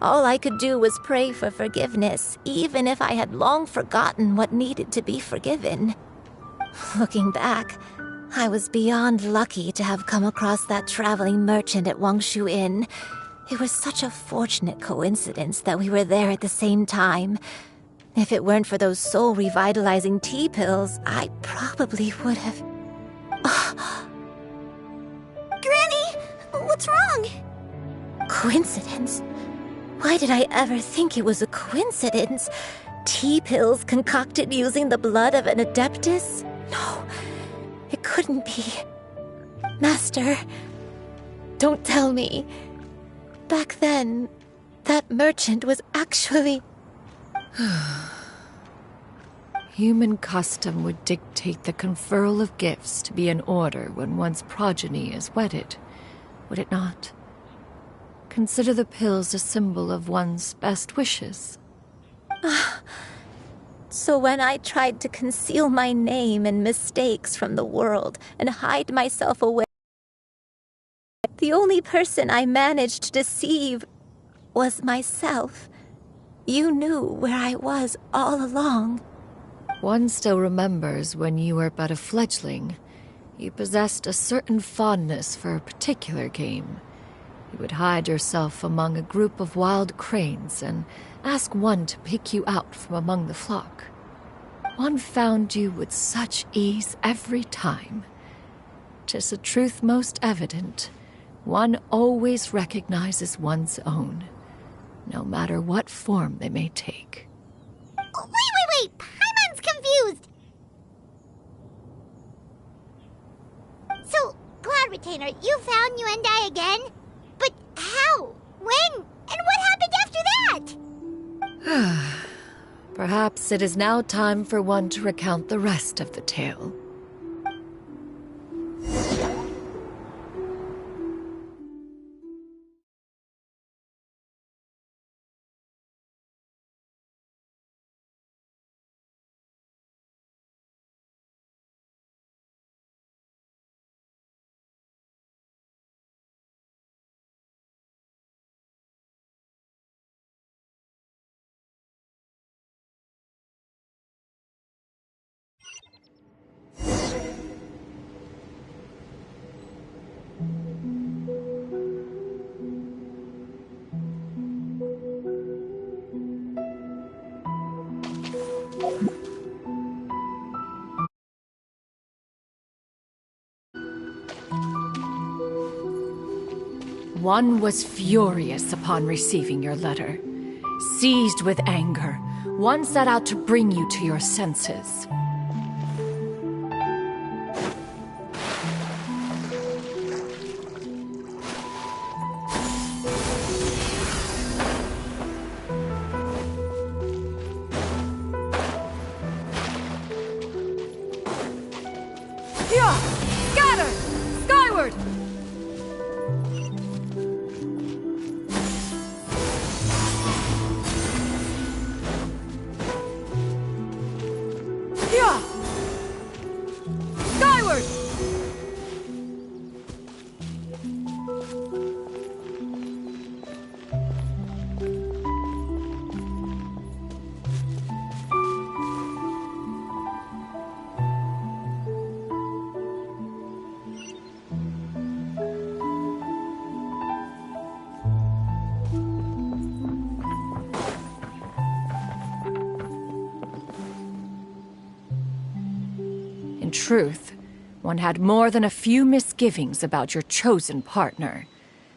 All I could do was pray for forgiveness, even if I had long forgotten what needed to be forgiven. Looking back, I was beyond lucky to have come across that traveling merchant at Wangshu Inn. It was such a fortunate coincidence that we were there at the same time. If it weren't for those soul-revitalizing tea pills, I probably would have... Granny! What's wrong? Coincidence? Why did I ever think it was a coincidence? Tea pills concocted using the blood of an adeptus? No, it couldn't be. Master, don't tell me. Back then, that merchant was actually... Human custom would dictate the conferral of gifts to be in order when one's progeny is wedded, would it not? Consider the pills a symbol of one's best wishes. So when I tried to conceal my name and mistakes from the world and hide myself away, the only person I managed to deceive was myself. You knew where I was all along. One still remembers when you were but a fledgling. You possessed a certain fondness for a particular game. You would hide yourself among a group of wild cranes and ask one to pick you out from among the flock. One found you with such ease every time. 'Tis a truth most evident. One always recognizes one's own, no matter what form they may take. Wait! Paimon's confused! So, Cloud Retainer, you found Yuendai again? But how? When? And what happened after that? Perhaps it is now time for one to recount the rest of the tale. One was furious upon receiving your letter. Seized with anger, one set out to bring you to your senses. Yeah! Scatter! Skyward! Yeah! Skyward! In truth, one had more than a few misgivings about your chosen partner.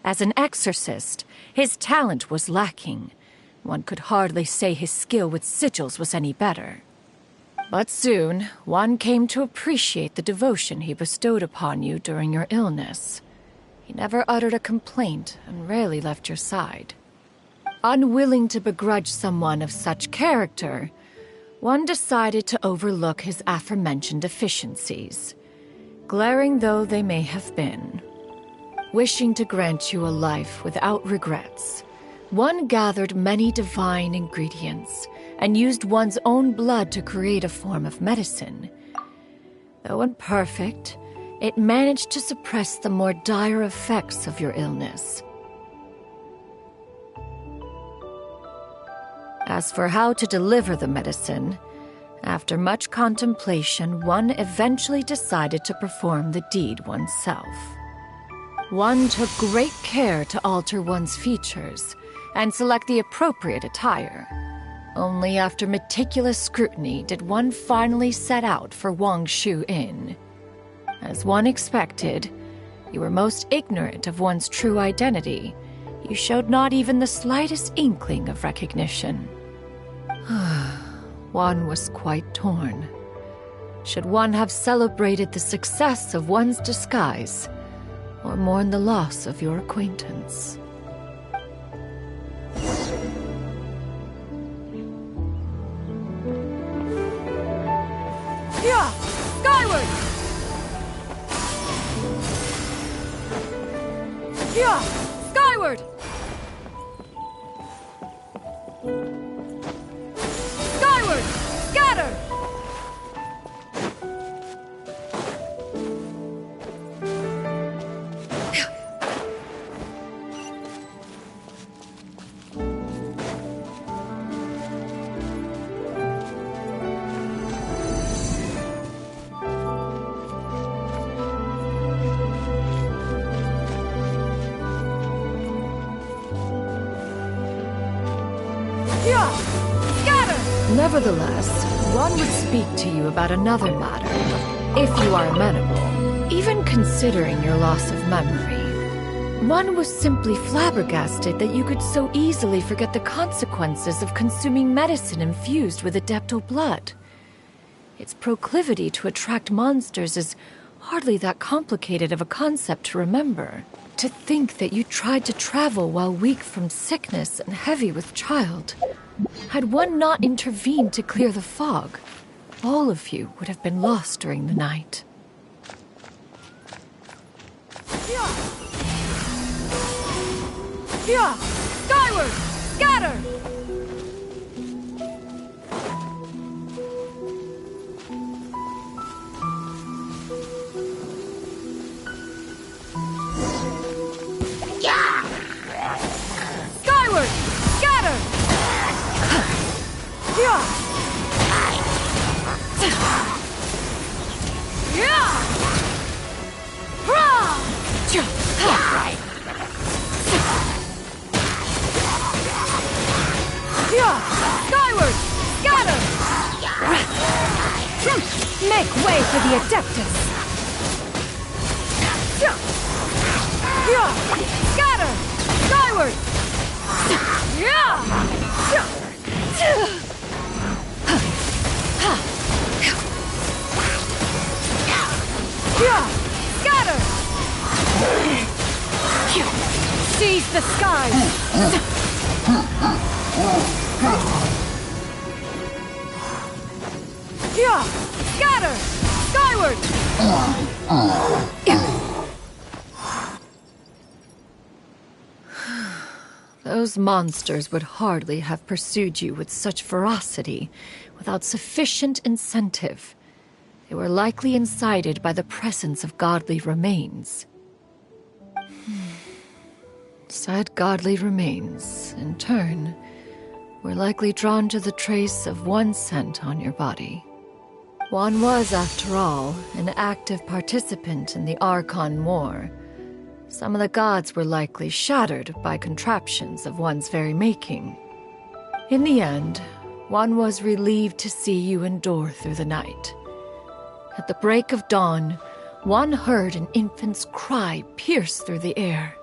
As an exorcist, his talent was lacking. One could hardly say his skill with sigils was any better. But soon, one came to appreciate the devotion he bestowed upon you during your illness. He never uttered a complaint and rarely left your side. Unwilling to begrudge someone of such character, one decided to overlook his aforementioned deficiencies, glaring though they may have been. Wishing to grant you a life without regrets, one gathered many divine ingredients and used one's own blood to create a form of medicine. Though imperfect, it managed to suppress the more dire effects of your illness. As for how to deliver the medicine, after much contemplation, one eventually decided to perform the deed oneself. One took great care to alter one's features and select the appropriate attire. Only after meticulous scrutiny did one finally set out for Wangshu Inn. As one expected, you were most ignorant of one's true identity. You showed not even the slightest inkling of recognition. One was quite torn. Should one have celebrated the success of one's disguise, or mourn the loss of your acquaintance? Yeah! Skyward! Yeah! Skyward! Skyward! Scatter! Nevertheless, one would speak to you about another matter, if you are amenable. Even considering your loss of memory, one was simply flabbergasted that you could so easily forget the consequences of consuming medicine infused with adeptal blood. Its proclivity to attract monsters is hardly that complicated of a concept to remember. To think that you tried to travel while weak from sickness and heavy with child. Had one not intervened to clear the fog, all of you would have been lost during the night. Yeah! Skyward! Scatter! Skyward! Scatter! Yeah! Skyward! Scatter! Make way for the Adeptus! Scatter! Skyward! Scatter! Seize the skies! Scatter! Skyward! Those monsters would hardly have pursued you with such ferocity without sufficient incentive. They were likely incited by the presence of godly remains. Said godly remains, in turn, were likely drawn to the trace of one scent on your body. One was, after all, an active participant in the Archon War. Some of the gods were likely shattered by contraptions of one's very making. In the end, one was relieved to see you endure through the night. At the break of dawn, one heard an infant's cry pierce through the air,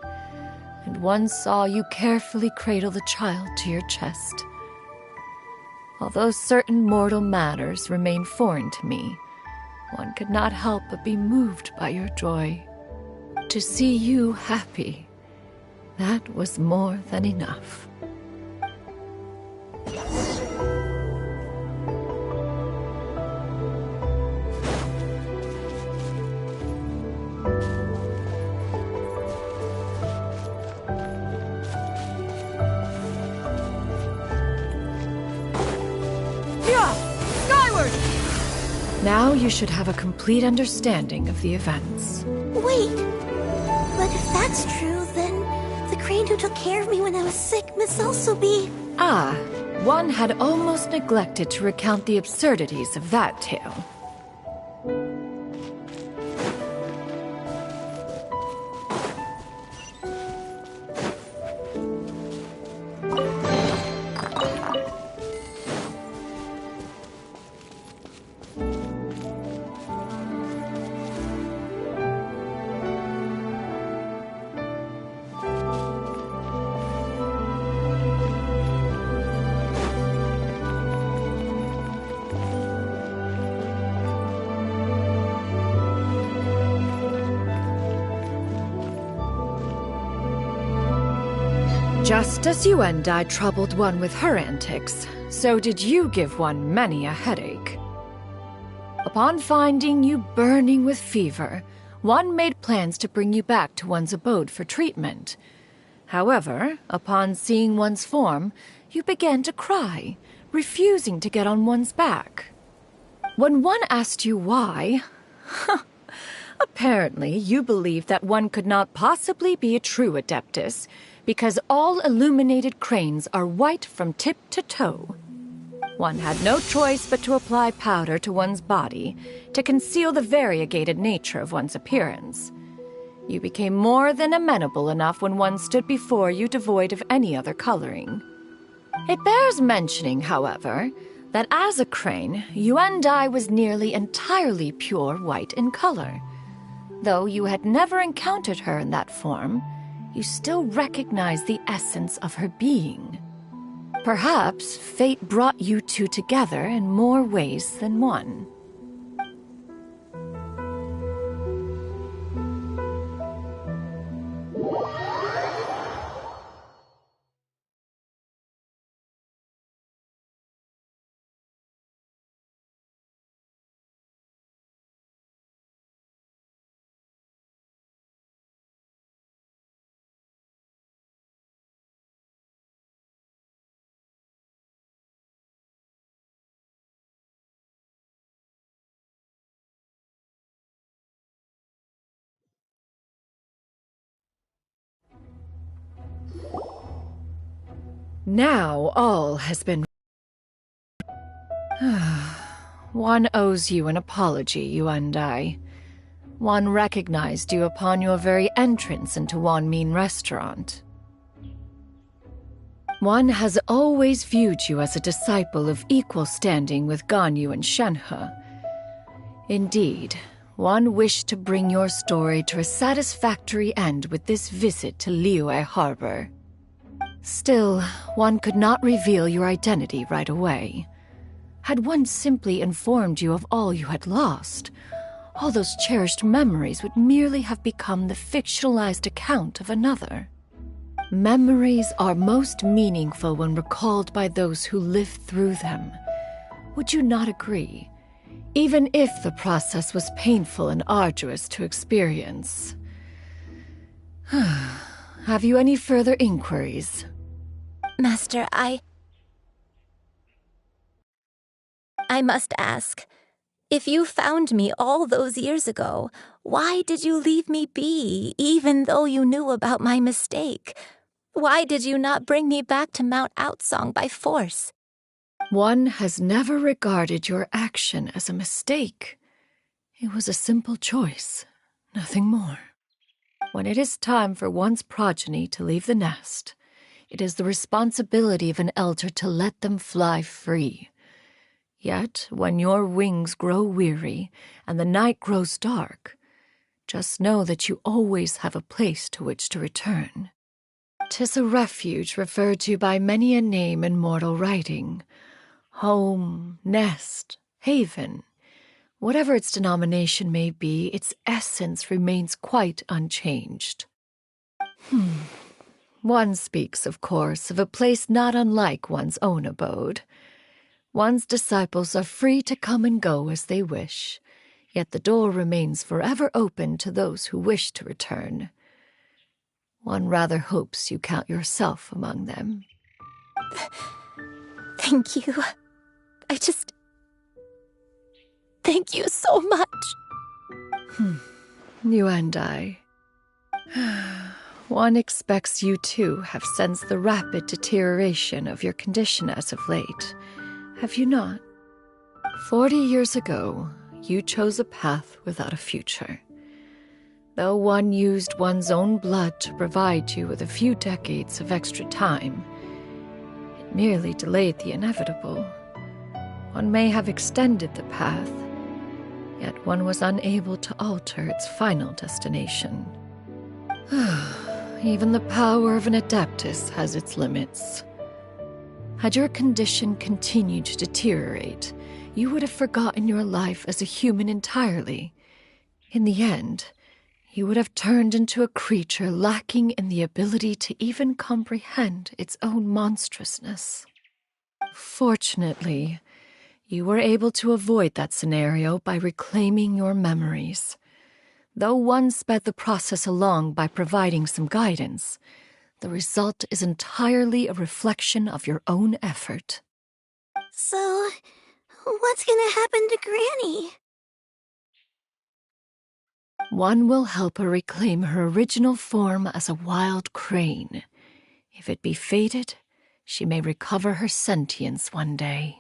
and one saw you carefully cradle the child to your chest. Although certain mortal matters remain foreign to me, one could not help but be moved by your joy. To see you happy, that was more than enough. Yeah! Skyward! Now you should have a complete understanding of the events. Wait! But if that's true, then the crane who took care of me when I was sick must also be... Ah, one had almost neglected to recount the absurdities of that tale. Just as you and I troubled one with her antics, so did you give one many a headache. Upon finding you burning with fever, one made plans to bring you back to one's abode for treatment. However, upon seeing one's form, you began to cry, refusing to get on one's back. When one asked you why, apparently you believed that one could not possibly be a true Adeptus, because all illuminated cranes are white from tip to toe. One had no choice but to apply powder to one's body to conceal the variegated nature of one's appearance. You became more than amenable enough when one stood before you devoid of any other coloring. It bears mentioning, however, that as a crane, Yuandai was nearly entirely pure white in color. Though you had never encountered her in that form, you still recognize the essence of her being. Perhaps fate brought you two together in more ways than one. Now all has been... One owes you an apology, you and I. One recognized you upon your very entrance into Wanmin restaurant. One has always viewed you as a disciple of equal standing with Ganyu and Shenhe. Indeed, one wished to bring your story to a satisfactory end with this visit to Liyue Harbor. Still, one could not reveal your identity right away. Had one simply informed you of all you had lost, all those cherished memories would merely have become the fictionalized account of another. Memories are most meaningful when recalled by those who lived through them. Would you not agree? Even if the process was painful and arduous to experience. Have you any further inquiries? Master, I must ask. If you found me all those years ago, why did you leave me be, even though you knew about my mistake? Why did you not bring me back to Mount Outsong by force? One has never regarded your action as a mistake. It was a simple choice, nothing more. When it is time for one's progeny to leave the nest, it is the responsibility of an elder to let them fly free. Yet, when your wings grow weary and the night grows dark, just know that you always have a place to which to return. 'Tis a refuge referred to by many a name in mortal writing. Home, nest, haven. Whatever its denomination may be, its essence remains quite unchanged. One speaks, of course, of a place not unlike one's own abode. One's disciples are free to come and go as they wish, yet the door remains forever open to those who wish to return. One rather hopes you count yourself among them. Thank you. Thank you so much. You and I. One expects you too have sensed the rapid deterioration of your condition as of late. Have you not? 40 years ago, you chose a path without a future. Though one used one's own blood to provide you with a few decades of extra time, it merely delayed the inevitable. One may have extended the path, yet one was unable to alter its final destination. Even the power of an Adeptus has its limits. Had your condition continued to deteriorate, you would have forgotten your life as a human entirely. In the end, you would have turned into a creature lacking in the ability to even comprehend its own monstrousness. Fortunately, you were able to avoid that scenario by reclaiming your memories. Though one sped the process along by providing some guidance, the result is entirely a reflection of your own effort. So, what's gonna happen to Granny? One will help her reclaim her original form as a wild crane. If it be fated, she may recover her sentience one day.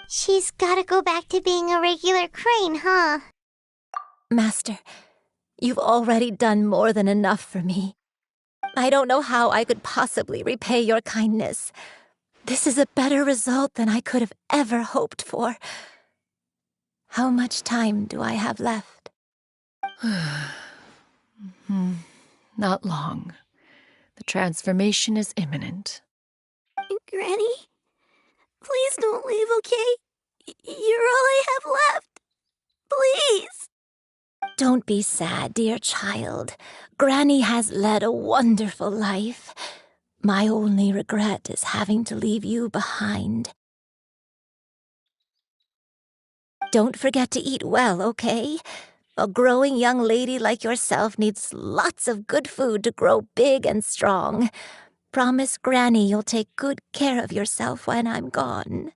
She's gotta go back to being a regular crane, huh? Master, you've already done more than enough for me. I don't know how I could possibly repay your kindness. This is a better result than I could have ever hoped for. How much time do I have left? Not long. The transformation is imminent. Granny? Please don't leave, okay? You're all I have left. Please! Don't be sad, dear child. Granny has led a wonderful life. My only regret is having to leave you behind. Don't forget to eat well, okay? A growing young lady like yourself needs lots of good food to grow big and strong. Promise Granny you'll take good care of yourself when I'm gone.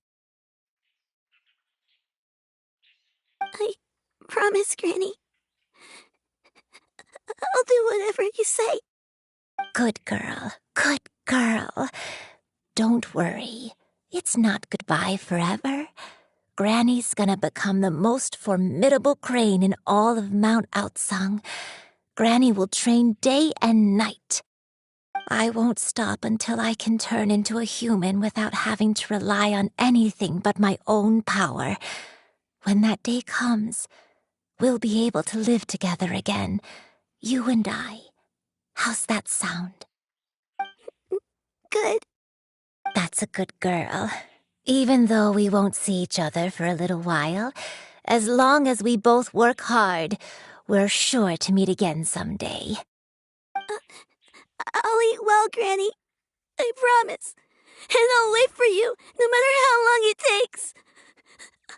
I promise, Granny. I'll do whatever you say. Good girl, good girl. Don't worry. It's not goodbye forever. Granny's gonna become the most formidable crane in all of Mount Outsung. Granny will train day and night. I won't stop until I can turn into a human without having to rely on anything but my own power. When that day comes, we'll be able to live together again, you and I. How's that sound? Good. That's a good girl. Even though we won't see each other for a little while, as long as we both work hard, we're sure to meet again someday. I'll eat well, Granny. I promise. And I'll wait for you, no matter how long it takes.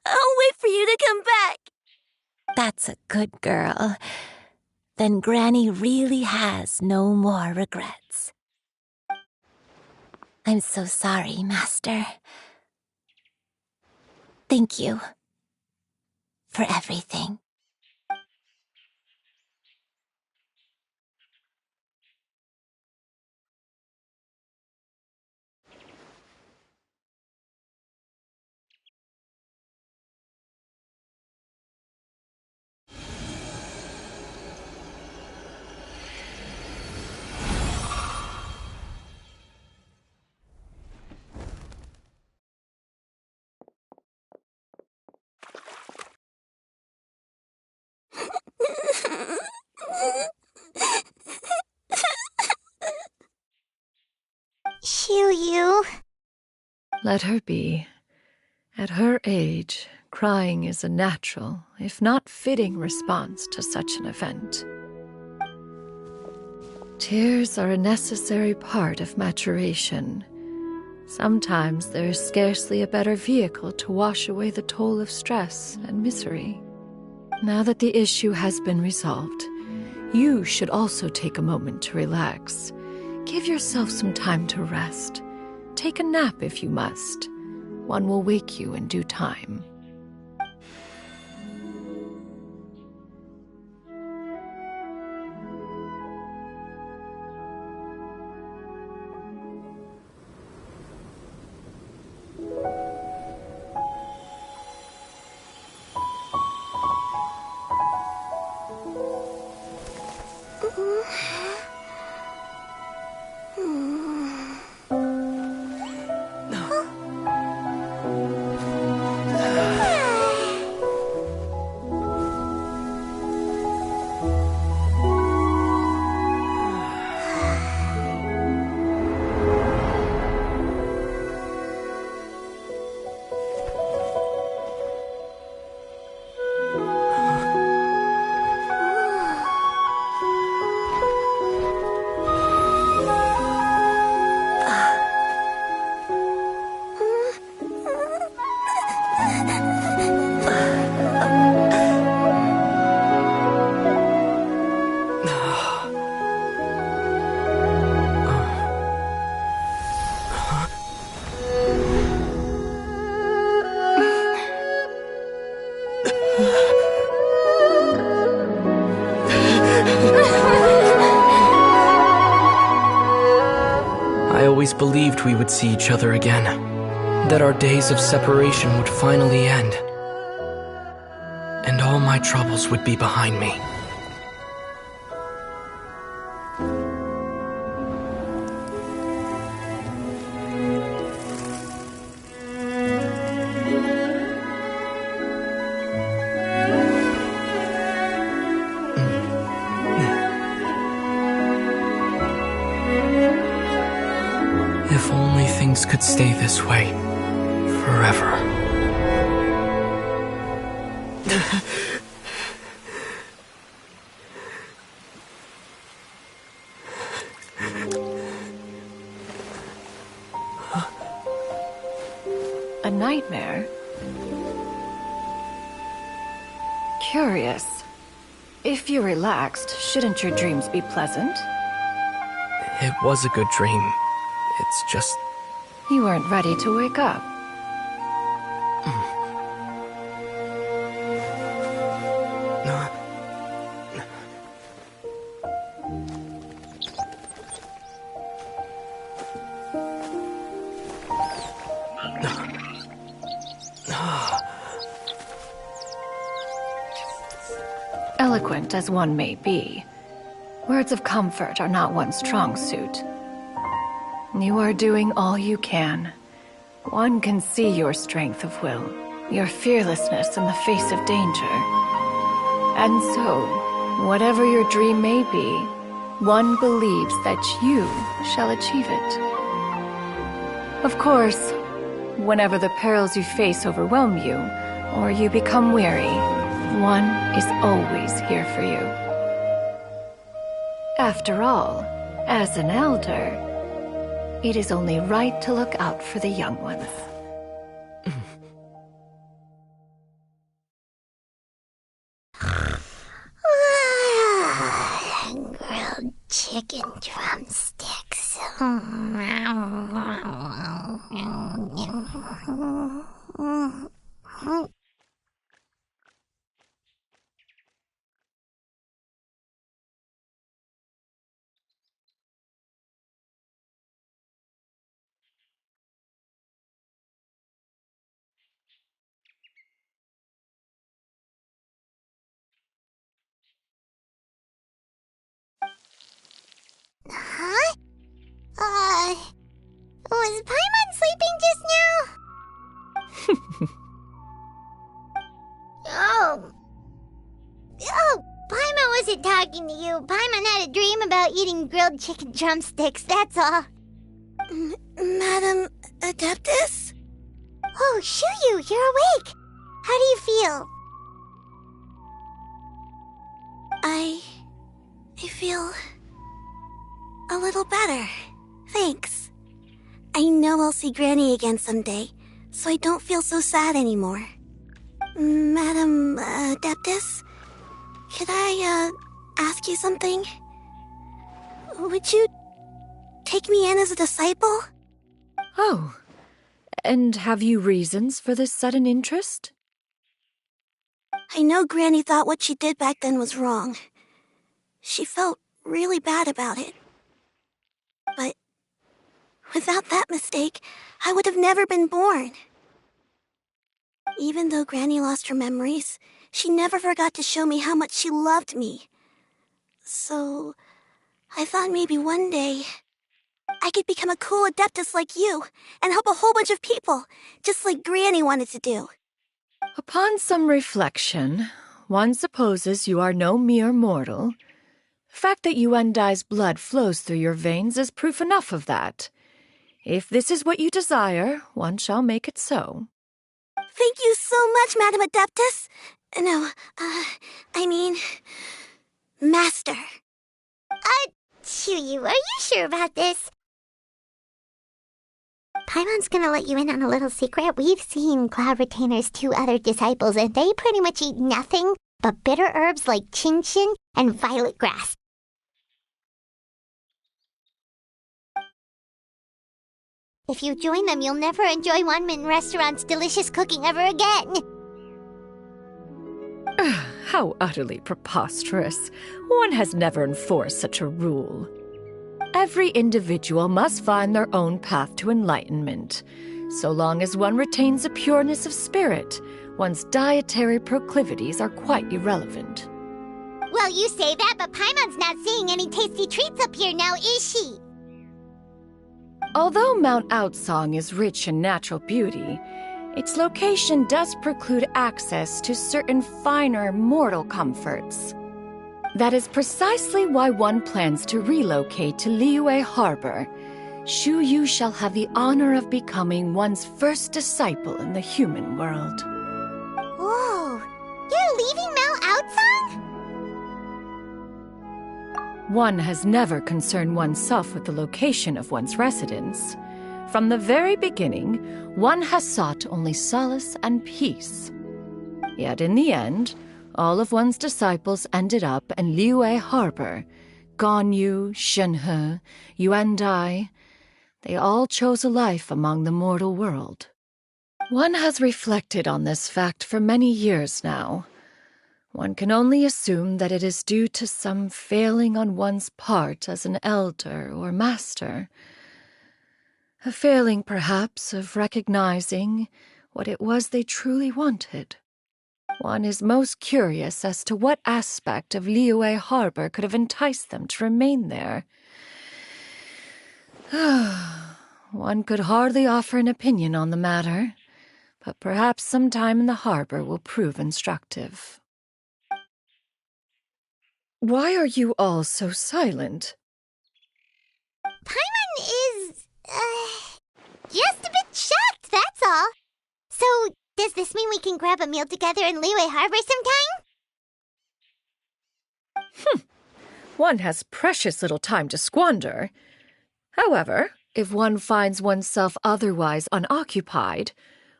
I'll wait for you to come back. That's a good girl. Then Granny really has no more regrets. I'm so sorry, Master. Thank you for everything. Xianyun. Let her be. At her age, crying is a natural, if not fitting, response to such an event. Tears are a necessary part of maturation. Sometimes there is scarcely a better vehicle to wash away the toll of stress and misery. Now that the issue has been resolved, you should also take a moment to relax. Give yourself some time to rest. Take a nap if you must. One will wake you in due time. I always believed we would see each other again, that our days of separation would finally end, and all my troubles would be behind me. If only things could stay this way forever. A nightmare? Curious. If you're relaxed, shouldn't your dreams be pleasant? It was a good dream. It's just... You weren't ready to wake up. Eloquent as one may be, words of comfort are not one's strong suit. You are doing all you can. One can see your strength of will, your fearlessness in the face of danger. And so, whatever your dream may be, one believes that you shall achieve it. Of course, whenever the perils you face overwhelm you, or you become weary, one is always here for you. After all, as an elder, it is only right to look out for the young ones. Grilled chicken drumsticks. Huh? Was Paimon sleeping just now? Oh, Paimon wasn't talking to you. Paimon had a dream about eating grilled chicken drumsticks, that's all. Madam Adeptus? Oh, Xianyun, you're awake. How do you feel? I feel a little better. Thanks. I know I'll see Granny again someday, so I don't feel so sad anymore. Madam Adeptus, could I ask you something? Would you take me in as a disciple? Oh, And have you reasons for this sudden interest? I know Granny thought what she did back then was wrong. She felt really bad about it. But without that mistake, I would have never been born. Even though Granny lost her memories, she never forgot to show me how much she loved me. So, I thought maybe one day I could become a cool adeptus like you and help a whole bunch of people, just like Granny wanted to do. Upon some reflection, one supposes you are no mere mortal. The fact that Yuendai's blood flows through your veins is proof enough of that. If this is what you desire, one shall make it so. Thank you so much, Madam Adeptus. No, I mean, Master. Xianyun, are you sure about this? Paimon's gonna let you in on a little secret. We've seen Cloud Retainer's 2 other disciples, and they pretty much eat nothing but bitter herbs like Genshin and violet grass. If you join them, you'll never enjoy Wanmin Restaurant's delicious cooking ever again. How utterly preposterous. One has never enforced such a rule. Every individual must find their own path to enlightenment. So long as one retains a pureness of spirit, one's dietary proclivities are quite irrelevant. Well, you say that, but Paimon's not seeing any tasty treats up here now, is she? Although Mount Outsong is rich in natural beauty, its location does preclude access to certain finer mortal comforts. That is precisely why one plans to relocate to Liyue Harbor. Shu Yu shall have the honor of becoming one's first disciple in the human world. Whoa! You're leaving Mount Outsong? One has never concerned oneself with the location of one's residence. From the very beginning, one has sought only solace and peace. Yet in the end, all of one's disciples ended up in Liyue Harbor. Ganyu, Shenhe, Yuendai, they all chose a life among the mortal world. One has reflected on this fact for many years now. One can only assume that it is due to some failing on one's part as an elder or master. A failing, perhaps, of recognizing what it was they truly wanted. One is most curious as to what aspect of Liyue Harbor could have enticed them to remain there. One could hardly offer an opinion on the matter, but perhaps some time in the harbor will prove instructive. Why are you all so silent? Paimon is, just a bit shocked, that's all. So, does this mean we can grab a meal together in Liyue Harbor sometime? One has precious little time to squander. However, if one finds oneself otherwise unoccupied,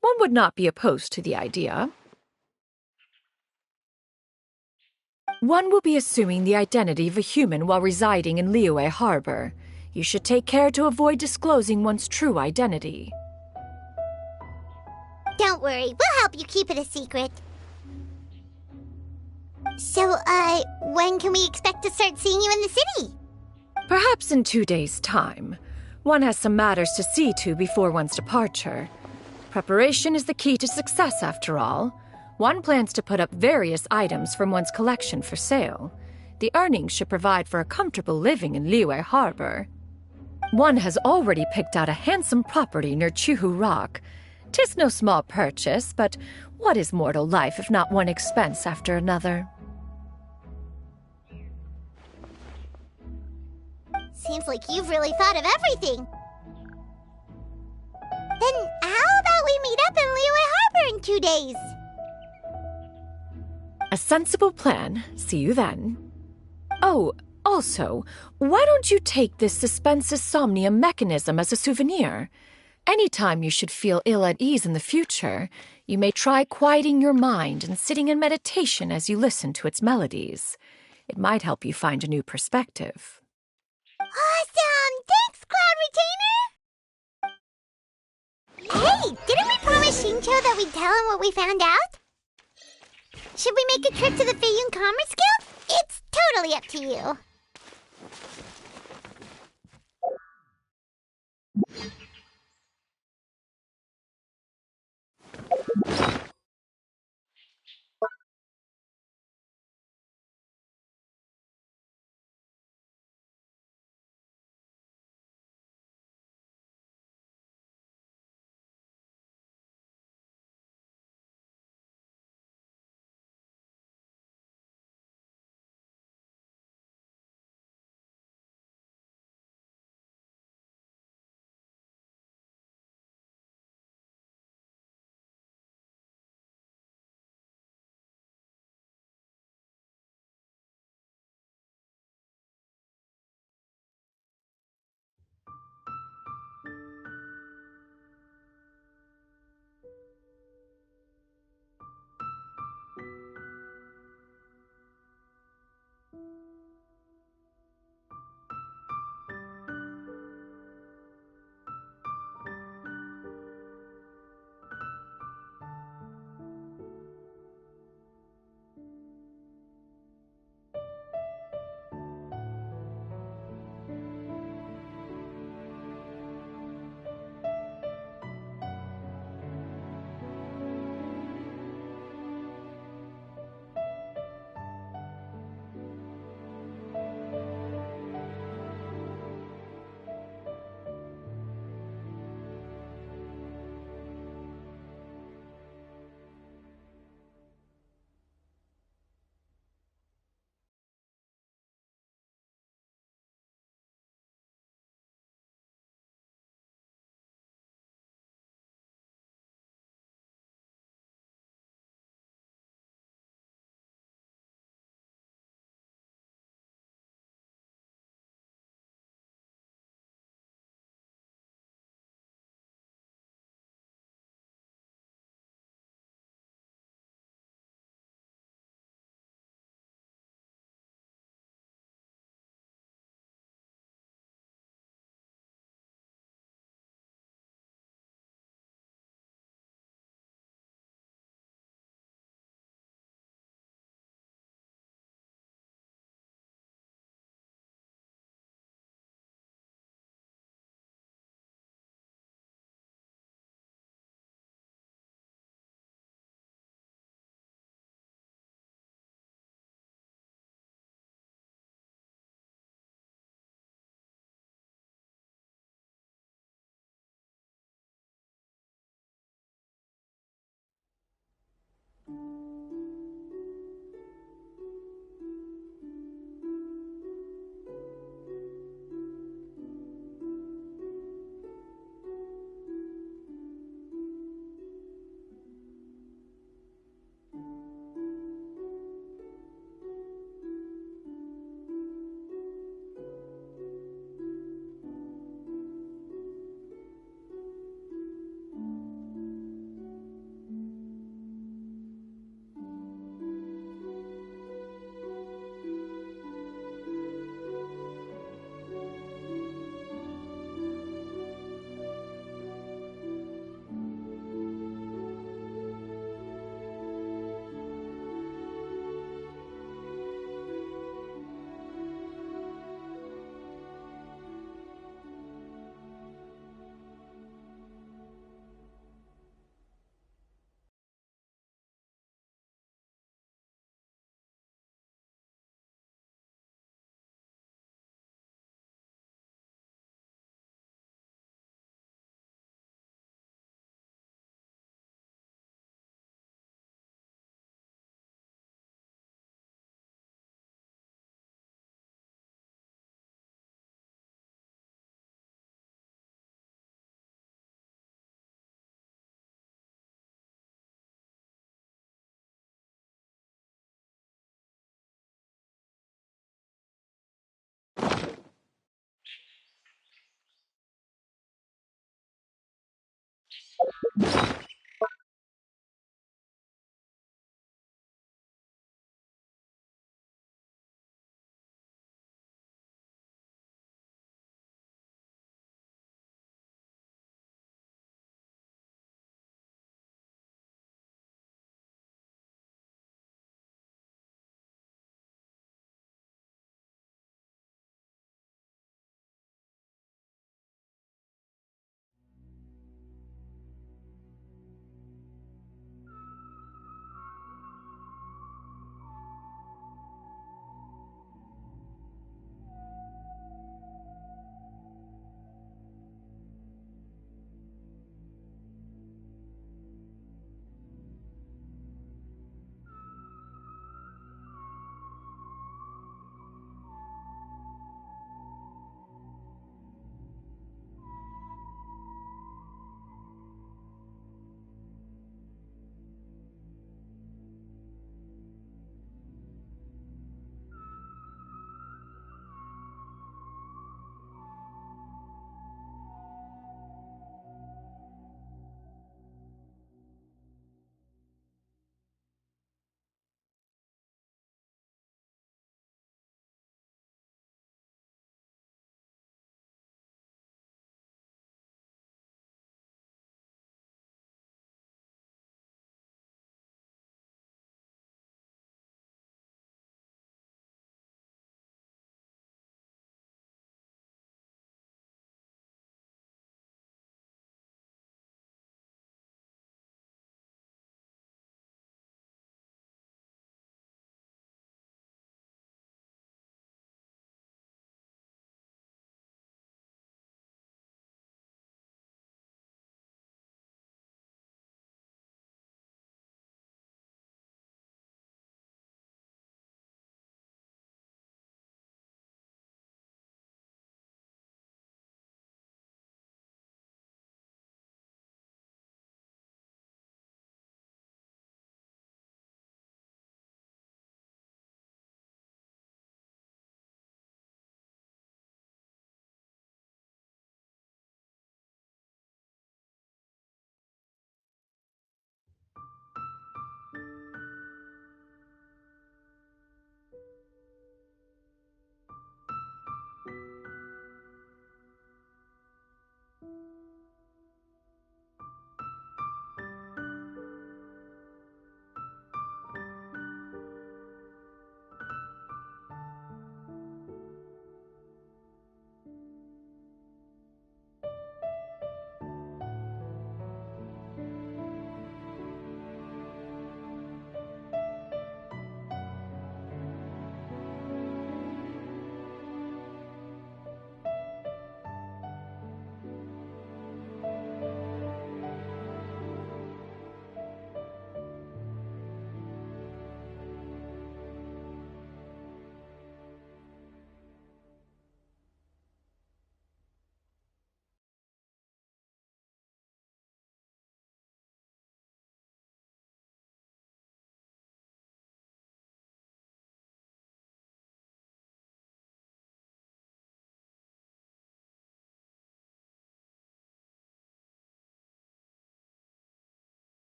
one would not be opposed to the idea. One will be assuming the identity of a human while residing in Liyue Harbor. You should take care to avoid disclosing one's true identity. Don't worry, we'll help you keep it a secret. So, when can we expect to start seeing you in the city? Perhaps in 2 days' time. One has some matters to see to before one's departure. Preparation is the key to success, after all. One plans to put up various items from one's collection for sale. The earnings should provide for a comfortable living in Liyue Harbor. One has already picked out a handsome property near Chuhu Rock. 'Tis no small purchase, but what is mortal life if not one expense after another? Seems like you've really thought of everything. Then how about we meet up in Liyue Harbor in 2 days? A sensible plan. See you then. Oh, also, why don't you take this suspensus somnium mechanism as a souvenir? Anytime you should feel ill at ease in the future, you may try quieting your mind and sitting in meditation as you listen to its melodies. It might help you find a new perspective. Awesome! Thanks, Cloud Retainer! Hey, didn't we promise Shincho that we'd tell him what we found out? Should we make a trip to the Feiyun Commerce Guild? It's totally up to you.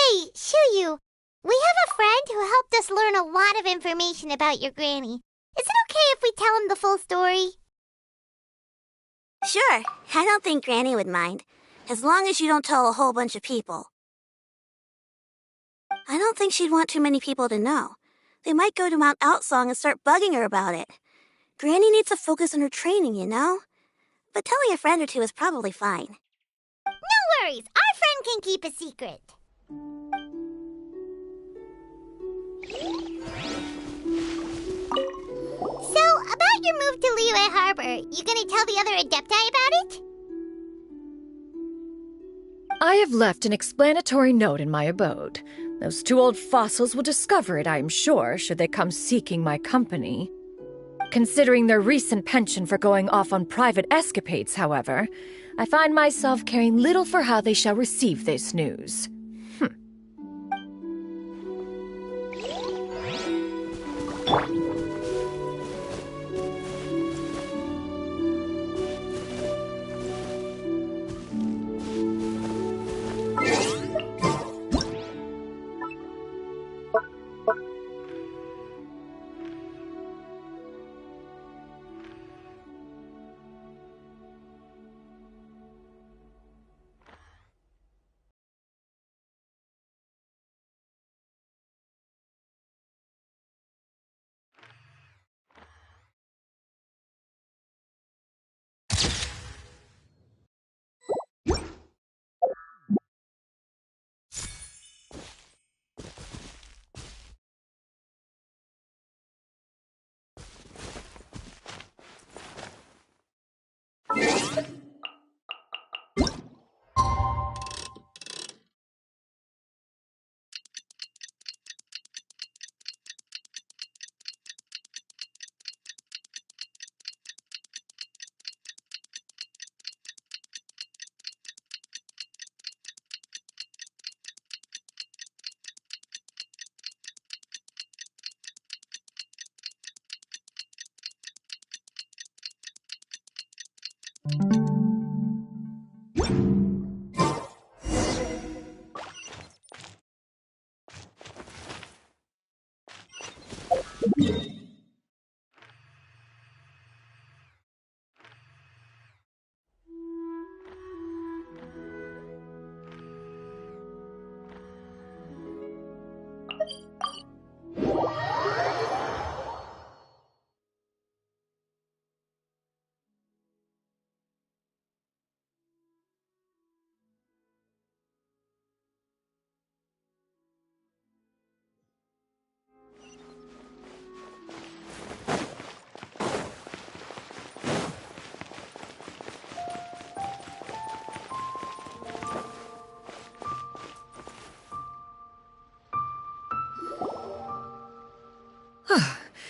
Hey, Xianyun, we have a friend who helped us learn a lot of information about your granny. Is it okay if we tell him the full story? Sure, I don't think Granny would mind, as long as you don't tell a whole bunch of people. I don't think she'd want too many people to know. They might go to Mount Outsong and start bugging her about it. Granny needs to focus on her training, you know? But telling a friend or two is probably fine. No worries, our friend can keep a secret. So, about your move to Liyue Harbor, you gonna tell the other Adepti about it? I have left an explanatory note in my abode. Those two old fossils will discover it, I am sure, should they come seeking my company. Considering their recent penchant for going off on private escapades, however, I find myself caring little for how they shall receive this news.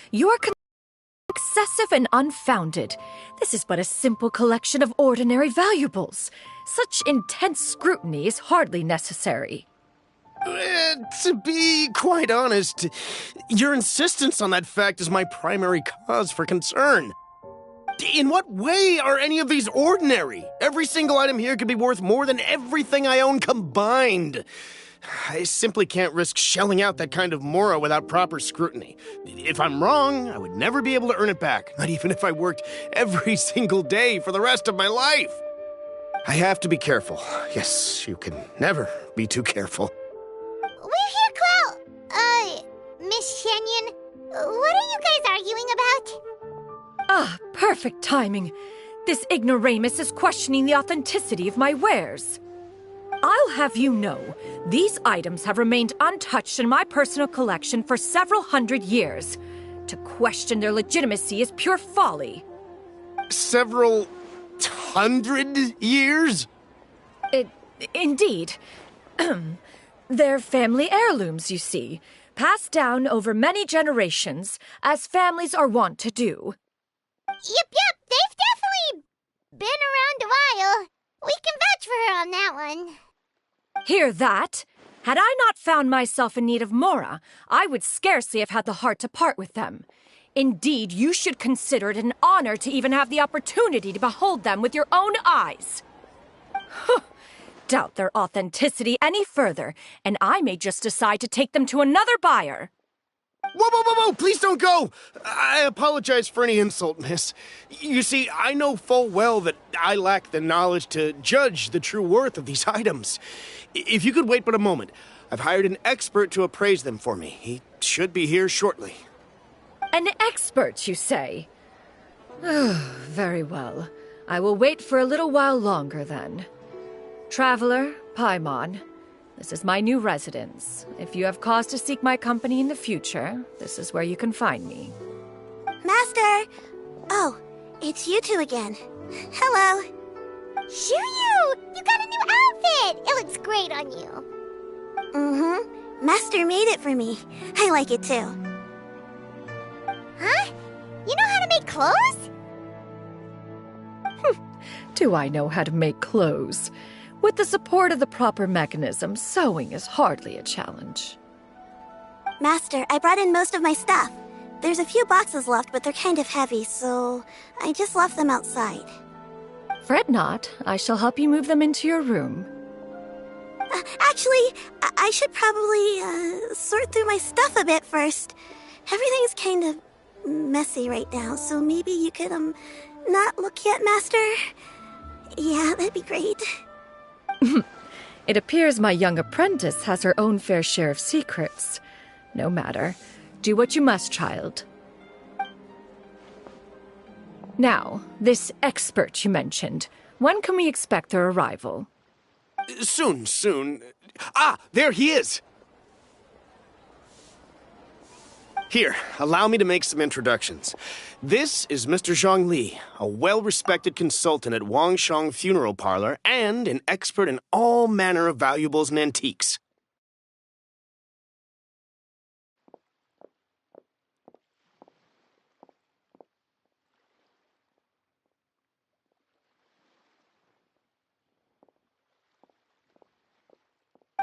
You are excessive and unfounded. This is but a simple collection of ordinary valuables. Such intense scrutiny is hardly necessary. To be quite honest, your insistence on that fact is my primary cause for concern. In what way are any of these ordinary? Every single item here could be worth more than everything I own combined. I simply can't risk shelling out that kind of mora without proper scrutiny. If I'm wrong, I would never be able to earn it back, not even if I worked every single day for the rest of my life. I have to be careful. Yes, you can never be too careful. We're here, Clow. Miss Xianyun, what are you guys arguing about? Ah, perfect timing. This ignoramus is questioning the authenticity of my wares. I'll have you know, these items have remained untouched in my personal collection for several hundred years. To question their legitimacy is pure folly. Several hundred years? Indeed. They're family heirlooms, you see, passed down over many generations, as families are wont to do. Yep, they've definitely been around a while. We can vouch for her on that one. Hear that? Had I not found myself in need of mora, I would scarcely have had the heart to part with them. Indeed, you should consider it an honor to even have the opportunity to behold them with your own eyes. doubt their authenticity any further, and I may just decide to take them to another buyer. Whoa, whoa, whoa, whoa! Please don't go! I apologize for any insult, miss. You see, I know full well that I lack the knowledge to judge the true worth of these items. If you could wait but a moment, I've hired an expert to appraise them for me. He should be here shortly. An expert, you say? Very well. I will wait for a little while longer, then. Traveler, Paimon, this is my new residence. If you have cause to seek my company in the future, this is where you can find me. Master! Oh, it's you two again. Hello. Xianyun! You got a new outfit! It looks great on you. Mm-hmm. Master made it for me. I like it too. Huh? You know how to make clothes? Do I know how to make clothes? With the support of the proper mechanism, sewing is hardly a challenge. Master, I brought in most of my stuff. There's a few boxes left, but they're kind of heavy, so I just left them outside. Fret not. I shall help you move them into your room. Actually, I should probably sort through my stuff a bit first. Everything's kind of messy right now, so maybe you could, not look yet, Master? Yeah, that'd be great. It appears my young apprentice has her own fair share of secrets. No matter. Do what you must, child. Now, this expert you mentioned, when can we expect their arrival? Soon. Ah, there he is! Here, allow me to make some introductions. This is Mr. Zhongli, a well-respected consultant at Wangshang Funeral Parlor and an expert in all manner of valuables and antiques.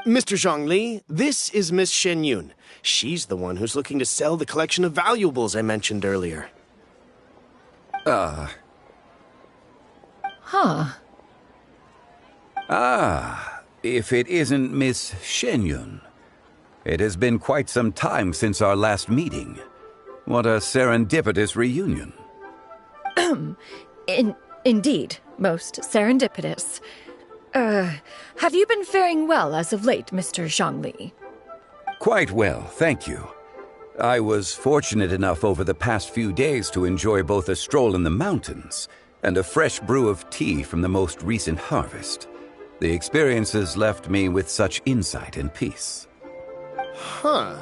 Mr. Zhongli, this is Miss Xianyun. She's the one who's looking to sell the collection of valuables I mentioned earlier. Huh. If it isn't Miss Xianyun. It has been quite some time since our last meeting. What a serendipitous reunion. Indeed, most serendipitous. Have you been faring well as of late, Mr. Zhongli? Quite well, thank you. I was fortunate enough over the past few days to enjoy both a stroll in the mountains and a fresh brew of tea from the most recent harvest. The experiences left me with such insight and peace. Huh.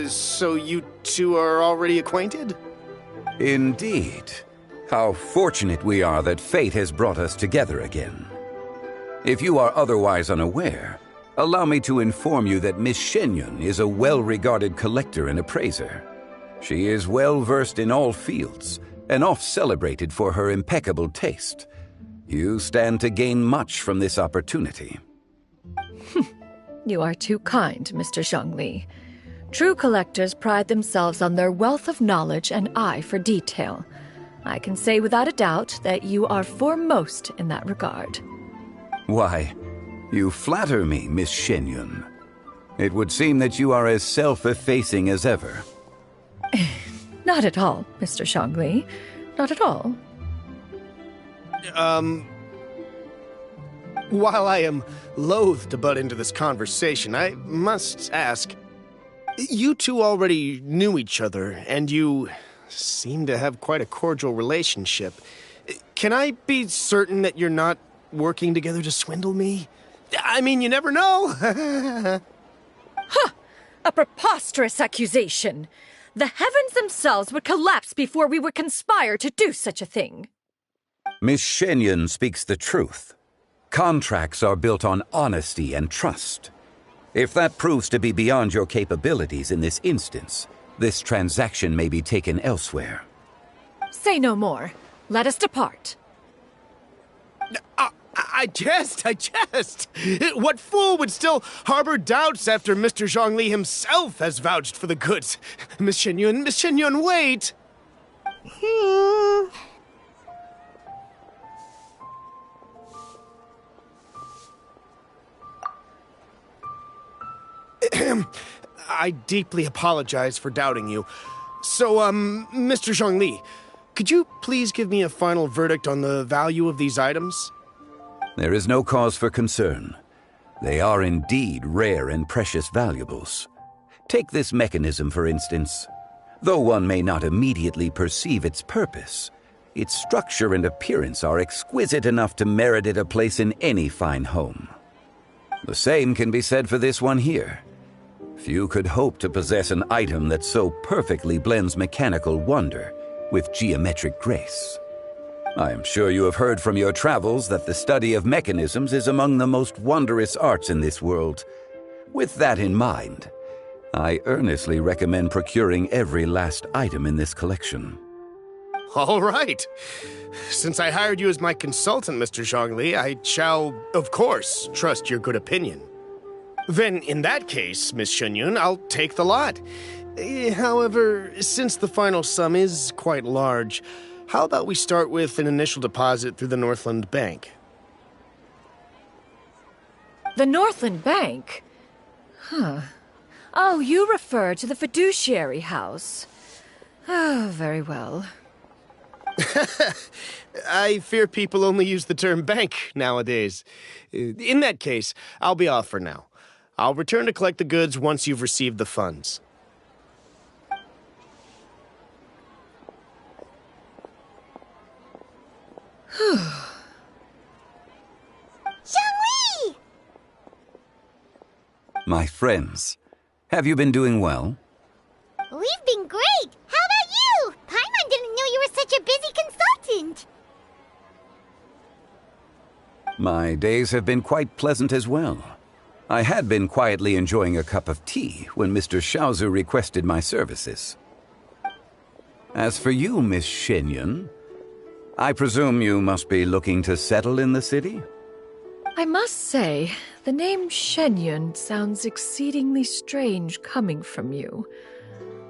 So you two are already acquainted? Indeed. How fortunate we are that fate has brought us together again. If you are otherwise unaware, allow me to inform you that Miss Xianyun is a well-regarded collector and appraiser. She is well-versed in all fields, and oft-celebrated for her impeccable taste. You stand to gain much from this opportunity. You are too kind, Mr. Zhongli. True collectors pride themselves on their wealth of knowledge and eye for detail. I can say without a doubt that you are foremost in that regard. Why, you flatter me, Miss Xianyun. It would seem that you are as self-effacing as ever. Not at all, Mr. Zhongli. Not at all. While I am loath to butt into this conversation, I must ask, you two already knew each other, and you seem to have quite a cordial relationship. Can I be certain that you're not working together to swindle me? I mean, you never know. Huh! A preposterous accusation. The heavens themselves would collapse before we would conspire to do such a thing. Miss Xianyun speaks the truth. Contracts are built on honesty and trust. If that proves to be beyond your capabilities in this instance, this transaction may be taken elsewhere. Say no more. Let us depart. I jest. What fool would still harbor doubts after Mr. Zhongli himself has vouched for the goods? Miss Xianyun, wait! I deeply apologize for doubting you. So, Mr. Zhongli, could you please give me a final verdict on the value of these items? There is no cause for concern. They are indeed rare and precious valuables. Take this mechanism, for instance. Though one may not immediately perceive its purpose, its structure and appearance are exquisite enough to merit it a place in any fine home. The same can be said for this one here. Few could hope to possess an item that so perfectly blends mechanical wonder with geometric grace. I am sure you have heard from your travels that the study of mechanisms is among the most wondrous arts in this world. With that in mind, I earnestly recommend procuring every last item in this collection. All right. Since I hired you as my consultant, Mr. Zhongli, I shall, of course, trust your good opinion. Then, in that case, Miss Xianyun, I'll take the lot. However, since the final sum is quite large, how about we start with an initial deposit through the Northland Bank? The Northland Bank? Huh. Oh, you refer to the fiduciary house. Oh, very well. I fear people only use the term bank nowadays. In that case, I'll be off for now. I'll return to collect the goods once you've received the funds. Zhongli! My friends, have you been doing well? We've been great! How about you? Paimon didn't know you were such a busy consultant! My days have been quite pleasant as well. I had been quietly enjoying a cup of tea when Mr. Xiaozu requested my services. As for you, Miss Xianyun, I presume you must be looking to settle in the city? I must say, the name Xianyun sounds exceedingly strange coming from you.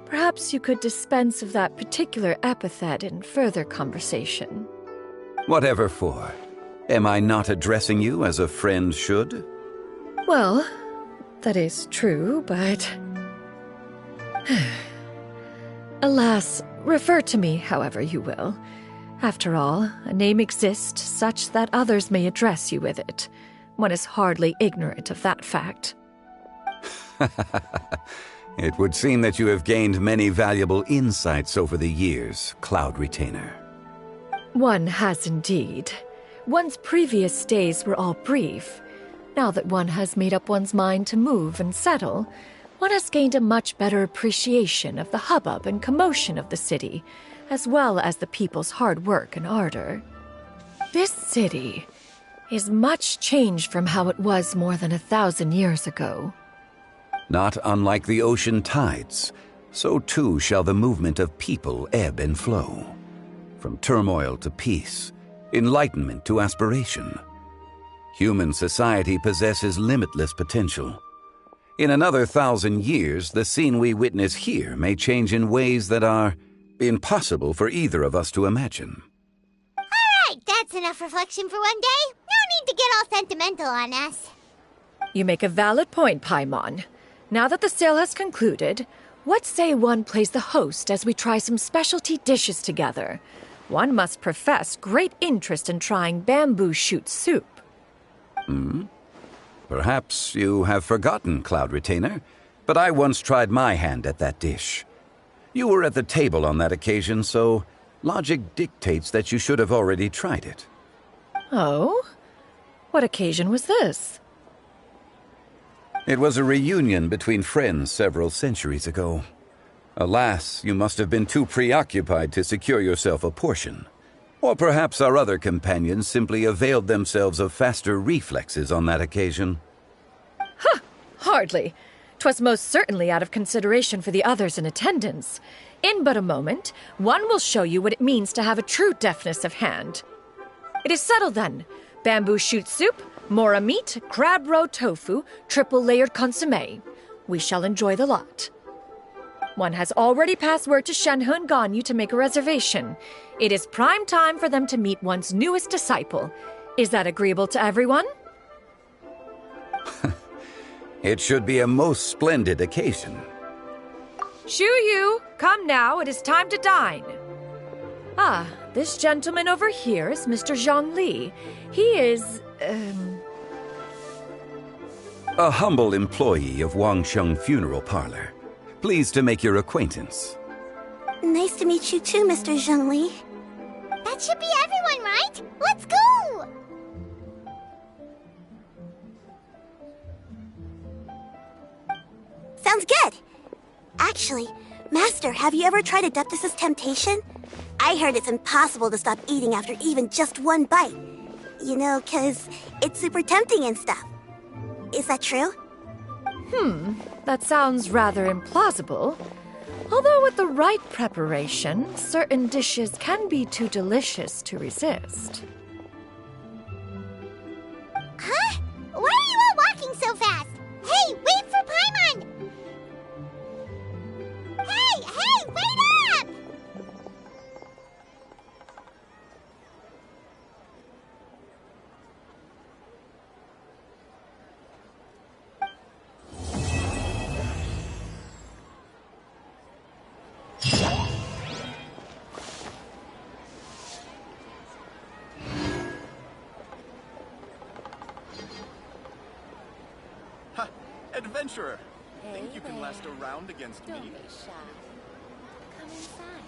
Perhaps you could dispense of that particular epithet in further conversation. Whatever for. Am I not addressing you as a friend should? Well, that is true, but... Alas, refer to me however you will. After all, a name exists such that others may address you with it. One is hardly ignorant of that fact. It would seem that you have gained many valuable insights over the years, Cloud Retainer. One has indeed. One's previous stays were all brief. Now that one has made up one's mind to move and settle, one has gained a much better appreciation of the hubbub and commotion of the city, as well as the people's hard work and ardor. This city is much changed from how it was more than 1,000 years ago. Not unlike the ocean tides, so too shall the movement of people ebb and flow. From turmoil to peace, enlightenment to aspiration. Human society possesses limitless potential. In another 1,000 years, the scene we witness here may change in ways that are impossible for either of us to imagine. Alright, that's enough reflection for one day. No need to get all sentimental on us. You make a valid point, Paimon. Now that the sale has concluded, what say one plays the host as we try some specialty dishes together? One must profess great interest in trying bamboo shoot soup. Perhaps you have forgotten, Cloud Retainer, but I once tried my hand at that dish. You were at the table on that occasion, so logic dictates that you should have already tried it. Oh? What occasion was this? It was a reunion between friends several centuries ago. Alas, you must have been too preoccupied to secure yourself a portion. Or perhaps our other companions simply availed themselves of faster reflexes on that occasion. Huh! Hardly. 'Twas most certainly out of consideration for the others in attendance. In but a moment, one will show you what it means to have a true deftness of hand. It is settled then. Bamboo shoot soup, mora meat, crab roe tofu, triple-layered consommé. We shall enjoy the lot. One has already passed word to Shenhe and Ganyu to make a reservation. It is prime time for them to meet one's newest disciple. Is that agreeable to everyone? It should be a most splendid occasion. Yu, come now, it is time to dine. Ah, this gentleman over here is Mr. Zhongli. He is, A humble employee of Wangsheng Funeral Parlor. Pleased to make your acquaintance. Nice to meet you too, Mr. Zhongli. That should be everyone, right? Let's go! Sounds good. Actually, Master, have you ever tried Adeptus' temptation? I heard it's impossible to stop eating after even just one bite. You know, 'cause it's super tempting and stuff. Is that true? That sounds rather implausible. Although with the right preparation, certain dishes can be too delicious to resist. Huh? Why are you all walking so fast? Hey, wait for Paimon! Hey, wait up! Ha! Adventurer! Think you can last a round against me? Don't be shy. Come inside.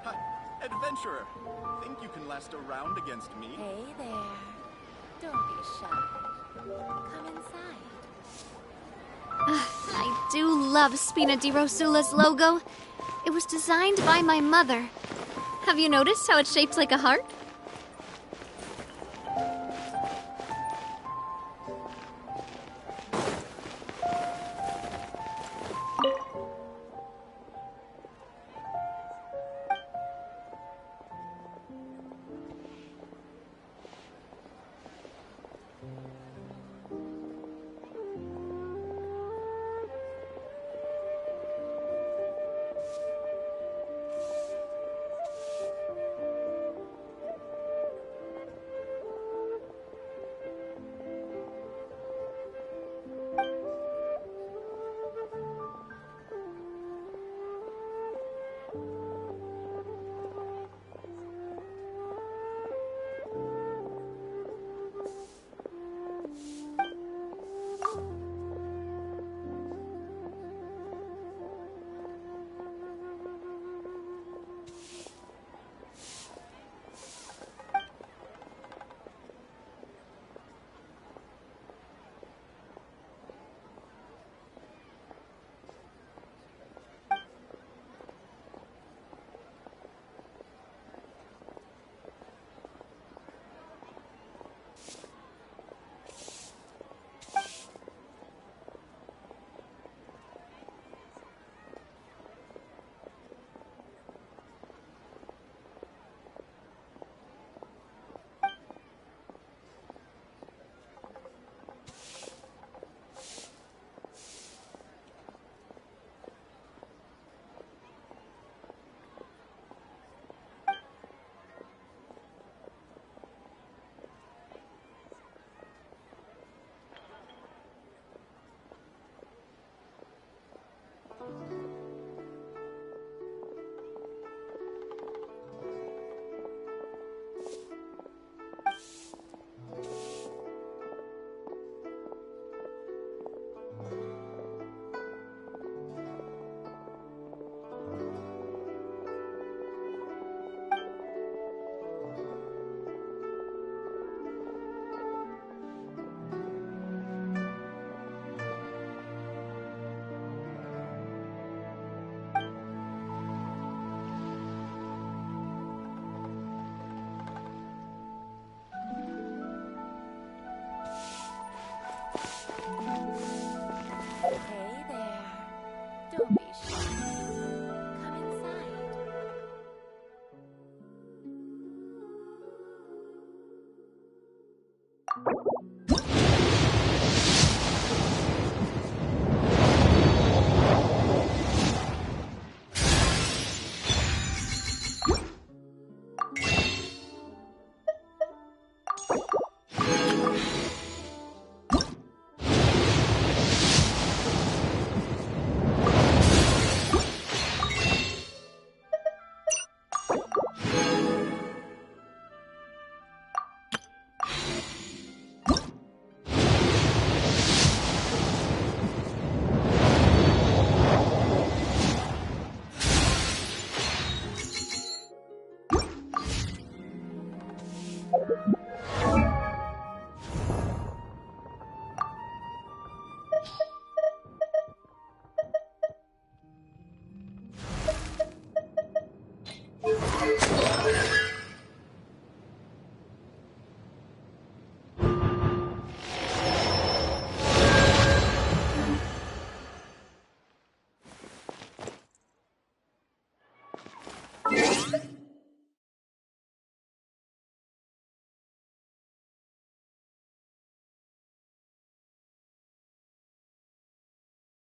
Ha! Adventurer! Think you can last a round against me? Hey there. Don't be shy. Come inside. I do love Spina di Rosula's logo. It was designed by my mother. Have you noticed how it's shaped like a heart? Hey there. Don't be shy.